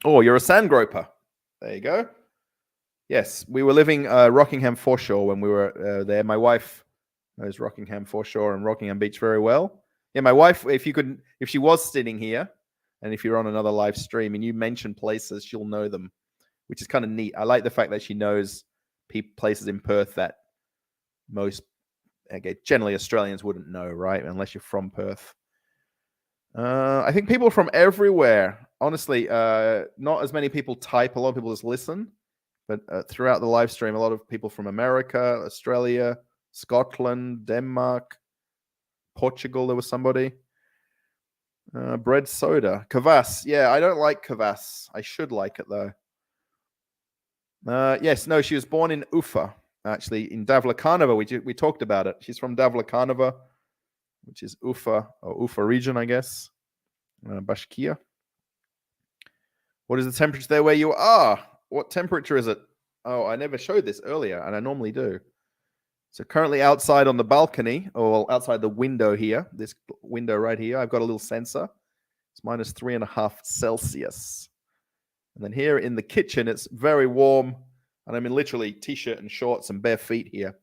Oh, you're a sand groper. There you go. Yes, we were living Rockingham Foreshore when we were there. My wife knows Rockingham Foreshore and Rockingham Beach very well. Yeah, my wife, if she was sitting here, and if you're on another live stream and you mention places, she'll know them, which is kind of neat. I like the fact that she knows places in Perth that most, generally Australians wouldn't know, right? Unless you're from Perth. I think people from everywhere, honestly, not as many people type. A lot of people just listen. But throughout the live stream, a lot of people from America, Australia, Scotland, Denmark, Portugal, there was somebody. Bread soda. Kvass. Yeah, I don't like kvass. I should like it, though. Yes, no, she was born in Ufa, actually, in Davlekanova. We talked about it. She's from Davlekanova, which is Ufa, or Ufa region, I guess. Bashkia. What is the temperature there where you are? What temperature is it? Oh, I never showed this earlier, and I normally do. So currently outside on the balcony, or outside the window here, this window right here, I've got a little sensor. It's minus 3.5 Celsius. And then here in the kitchen, it's very warm. And I'm in literally t-shirt and shorts and bare feet here.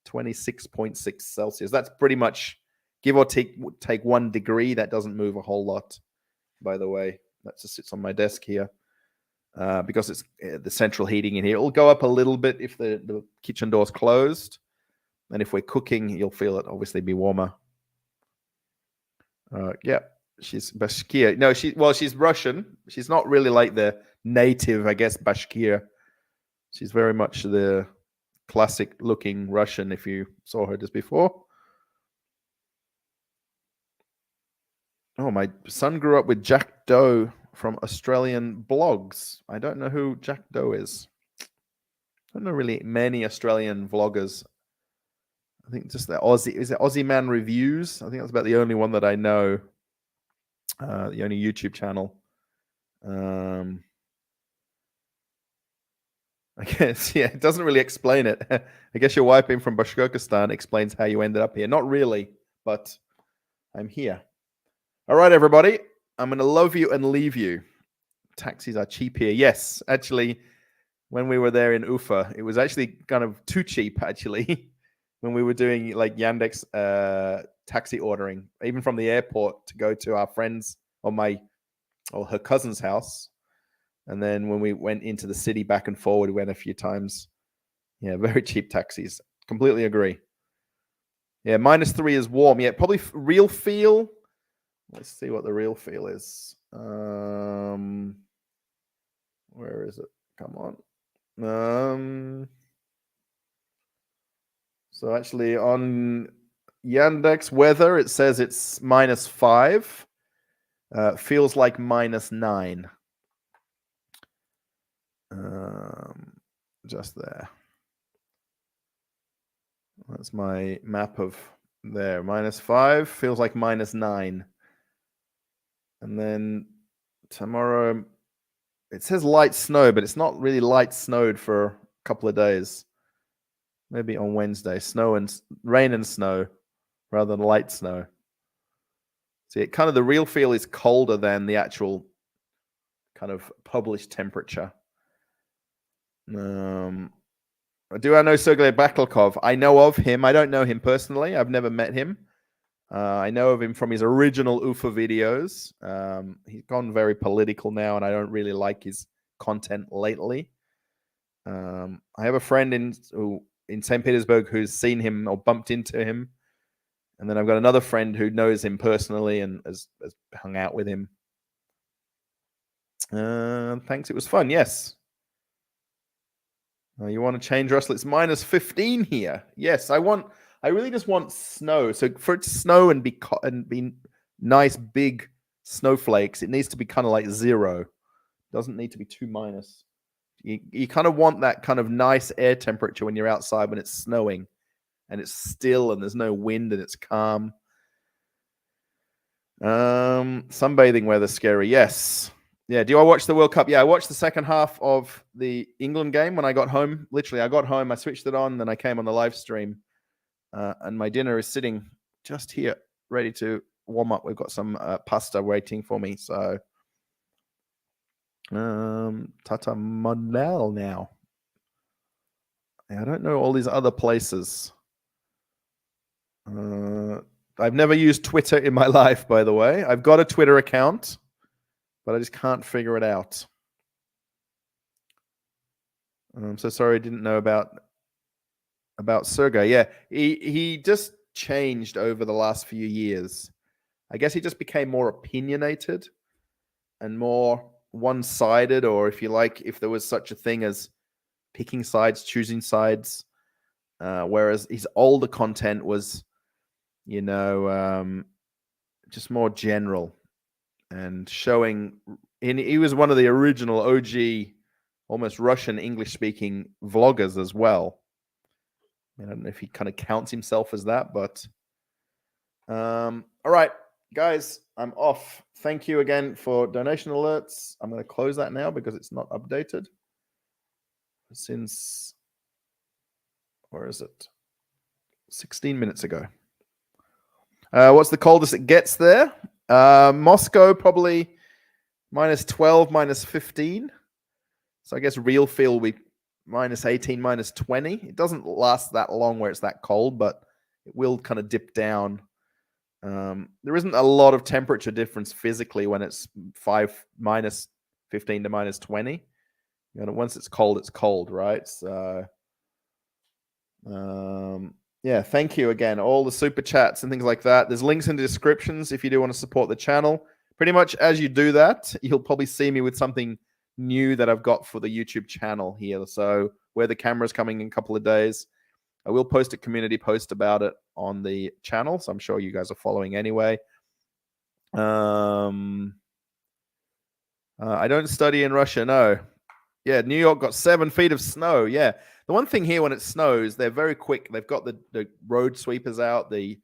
26.6 Celsius. That's pretty much, give or take 1 degree. That doesn't move a whole lot, by the way. That just sits on my desk here. Because it's the central heating in here. It'll go up a little bit if the kitchen door's closed. And if we're cooking, you'll feel it obviously be warmer. Yeah, she's Bashkir. No, she's Russian. She's not really like the native, I guess, Bashkir. She's very much the classic-looking Russian, if you saw her just before. Oh, my son grew up with Jack Doe from Australian blogs. I don't know who Jack Doe is. I don't know really many Australian vloggers. I think just the Aussie. Is it Aussie Man Reviews? I think that's about the only one that I know. The only YouTube channel. I guess, yeah, it doesn't really explain it. I guess your wife being from Bashkortostan explains how you ended up here. Not really, but I'm here. All right, everybody. I'm going to love you and leave you. Taxis are cheap here. Yes, actually, when we were there in Ufa, it was actually kind of too cheap, actually. when we were doing like Yandex taxi ordering, even from the airport to go to our friends or her cousin's house. And then when we went into the city back and forward, we went a few times. Yeah, very cheap taxis. Completely agree. Yeah, -3 is warm. Yeah, probably real feel. Let's see what the real feel is. Where is it? Come on. So actually on Yandex weather, it says it's -5. Feels like -9. Just there. That's my map of there. -5 feels like -9. And then tomorrow, it says light snow, but it's not really light snowed for a couple of days. Maybe on Wednesday, rain and snow rather than light snow. See, kind of the real feel is colder than the actual kind of published temperature. Do I know Sergei Baklakov? I know of him. I don't know him personally. I've never met him. I know of him from his original UFA videos. He's gone very political now, and I don't really like his content lately. I have a friend in St. Petersburg who's seen him or bumped into him. And then I've got another friend who knows him personally and has hung out with him. Thanks. It was fun. Yes. You want to change, Russell? It's -15 here. Yes, I really just want snow. So for it to snow and be nice big snowflakes, it needs to be kind of like 0. Doesn't need to be too minus. You kind of want that kind of nice air temperature when you're outside when it's snowing and it's still and there's no wind and it's calm. Sunbathing weather scary. Yes. Yeah. Do I watch the World Cup? Yeah, I watched the second half of the England game when I got home. Literally, I got home, I switched it on, then I came on the live stream. And my dinner is sitting just here, ready to warm up. We've got some pasta waiting for me. So, Tata Monel now. I don't know all these other places. I've never used Twitter in my life, by the way. I've got a Twitter account, but I just can't figure it out. I'm so sorry I didn't know about Sergey. Yeah, he just changed over the last few years. I guess he just became more opinionated and more one-sided, or if you like, if there was such a thing as picking sides, choosing sides. Whereas his older content was, just more general and showing. He was one of the original OG, almost Russian English-speaking vloggers as well. I don't know if he kind of counts himself as that, but all right, guys, I'm off. Thank you again for donation alerts. I'm going to close that now because it's not updated since, where is it? 16 minutes ago. What's the coldest it gets there? Moscow, probably -12, -15. So I guess real feel will be -18, -20. It doesn't last that long where it's that cold, but it will kind of dip down. There isn't a lot of temperature difference physically when it's -15 to -20. Once it's cold, right? So, yeah, thank you again. All the super chats and things like that. There's links in the descriptions if you do want to support the channel. Pretty much as you do that, you'll probably see me with something new that I've got for the YouTube channel here. So where the camera's coming in a couple of days, I will post a community post about it on the channel. So I'm sure you guys are following anyway. I don't study in Russia. No. Yeah, New York got 7 feet of snow. Yeah. The one thing here when it snows, they're very quick. They've got the road sweepers out, the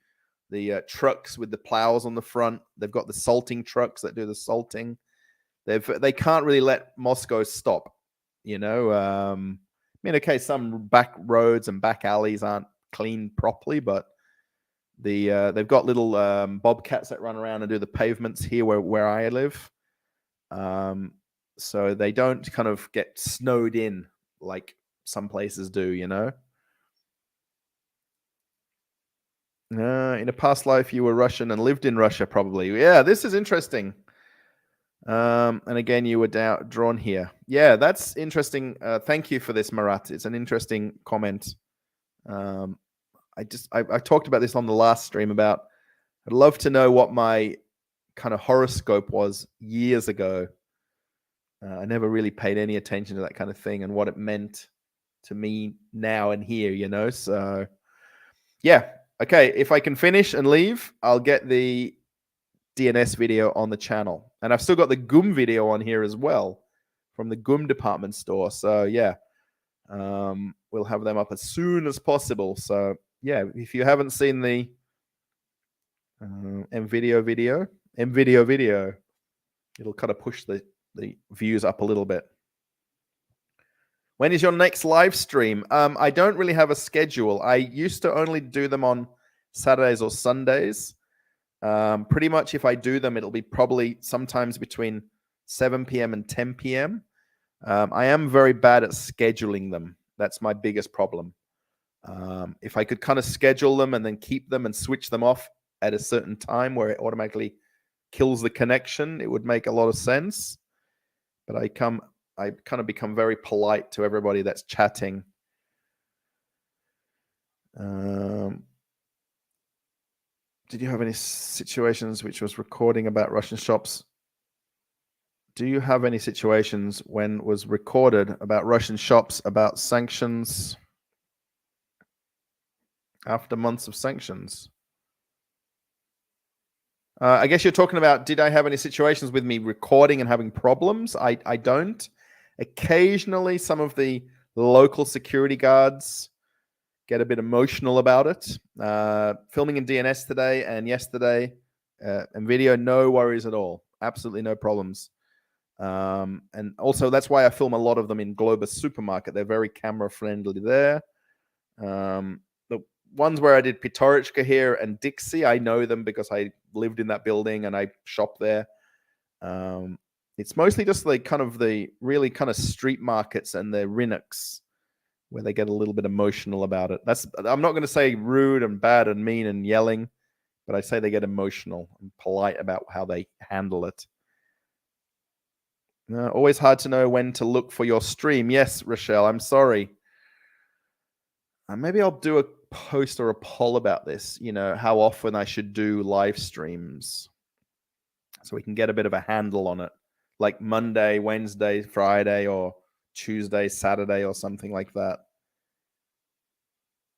trucks with the plows on the front. They've got the salting trucks that do the salting. They can't really let Moscow stop. Okay, some back roads and back alleys aren't cleaned properly, but they've got little bobcats that run around and do the pavements here where I live. So they don't kind of get snowed in like some places do, In a past life, you were Russian and lived in Russia, probably. Yeah, this is interesting. And again, you were drawn here. Yeah, that's interesting. Thank you for this, Marat. It's an interesting comment. I talked about this on the last stream about I'd love to know what my kind of horoscope was years ago. I never really paid any attention to that kind of thing and what it meant to me now and here, you know? So, yeah. Okay, if I can finish and leave, I'll get the DNS video on the channel. And I've still got the GUM video on here as well from the GUM department store. So, yeah, we'll have them up as soon as possible. So, yeah, if you haven't seen the MVideo video, it'll kind of push the views up a little bit. When is your next live stream? I don't really have a schedule. I used to only do them on Saturdays or Sundays. Pretty much if I do them, it'll be probably sometimes between 7 p.m. and 10 p.m. I am very bad at scheduling them. That's my biggest problem. If I could kind of schedule them and then keep them and switch them off at a certain time where it automatically kills the connection, it would make a lot of sense. But I kind of become very polite to everybody that's chatting. Did you have any situations which was recording about Russian shops? Do you have any situations when was recorded about Russian shops about sanctions after months of sanctions? I guess you're talking about, did I have any situations with me recording and having problems? I don't. Occasionally, some of the local security guards get a bit emotional about it. Filming in DNS today and yesterday, and video, no worries at all. Absolutely no problems. And also, that's why I film a lot of them in Globus Supermarket. They're very camera friendly there. The ones where I did Pitorichka here and Dixie, I know them because I lived in that building and I shop there. It's mostly just like kind of the really kind of street markets and the Rinuks where they get a little bit emotional about it. I'm not going to say rude and bad and mean and yelling, but I say they get emotional and polite about how they handle it. Always hard to know when to look for your stream. Yes, Rochelle, I'm sorry. Maybe I'll do a post or a poll about this, how often I should do live streams so we can get a bit of a handle on it, like Monday, Wednesday, Friday, or Tuesday, Saturday, or something like that.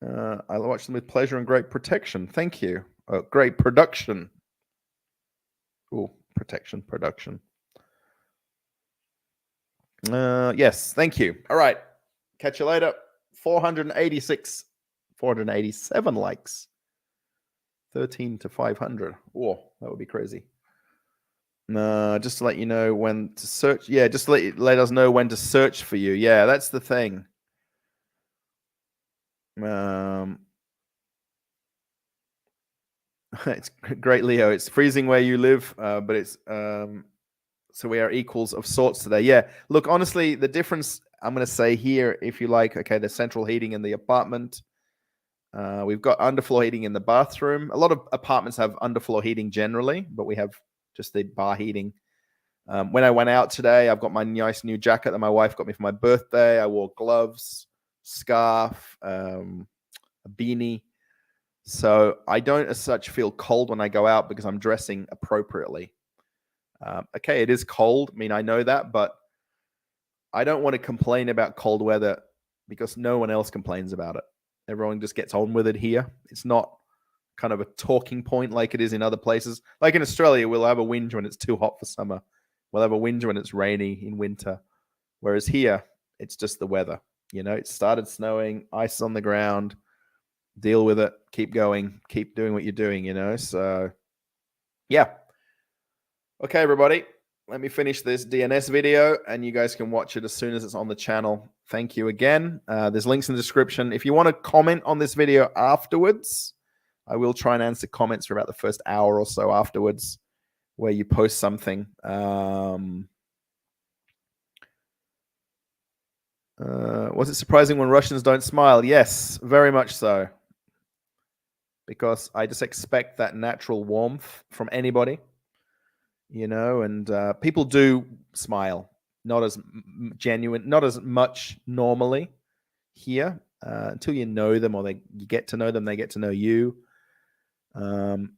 I watch them with pleasure and great protection. Thank you. Great production. Oh, protection, production. Yes, thank you. All right. Catch you later. 487 likes. 13 to 500. Oh, that would be crazy. Just to let you know when to search. Yeah, just let us know when to search for you. Yeah, that's the thing. It's great, Leo. It's freezing where you live, but it's so we are equals of sorts today. Yeah, look, honestly, the difference I'm going to say here, if you like, okay, the central heating in the apartment. We've got underfloor heating in the bathroom. A lot of apartments have underfloor heating generally, but we have just the bar heating. When I went out today, I've got my nice new jacket that my wife got me for my birthday. I wore gloves, scarf, a beanie. So I don't as such feel cold when I go out because I'm dressing appropriately. Okay, it is cold. I mean, I know that, but I don't want to complain about cold weather because no one else complains about it. Everyone just gets on with it here. It's not kind of a talking point like it is in other places. Like in Australia, we'll have a whinge when it's too hot for summer. We'll have a whinge when it's rainy in winter. Whereas here, it's just the weather. It started snowing, ice on the ground. Deal with it. Keep going. Keep doing what you're doing, So, yeah. Okay, everybody. Let me finish this DNS video and you guys can watch it as soon as it's on the channel. Thank you again. There's links in the description. If you want to comment on this video afterwards, I will try and answer comments for about the first hour or so afterwards where you post something. Was it surprising when Russians don't smile? Yes, very much so. because I just expect that natural warmth from anybody, and people do smile, not as genuine, not as much normally here, until you know them, or you get to know them, they get to know you, and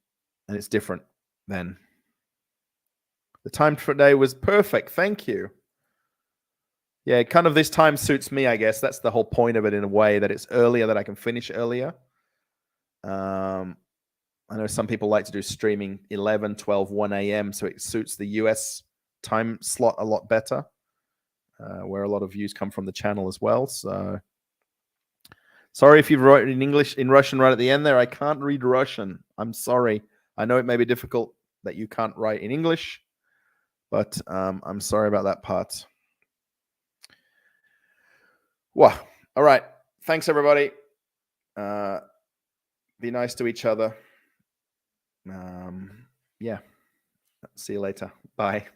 it's different then. The time for today was perfect. Thank you. Yeah, kind of this time suits me, I guess. That's the whole point of it, in a way, that it's earlier, that I can finish earlier. I know some people like to do streaming 11, 12, 1 a.m., so it suits the US time slot a lot better, where a lot of views come from the channel as well. So sorry if you wrote in Russian right at the end there. I can't read Russian. I'm sorry. I know it may be difficult that you can't write in English, but I'm sorry about that part. Well, all right. Thanks, everybody. Be nice to each other. Yeah. See you later. Bye.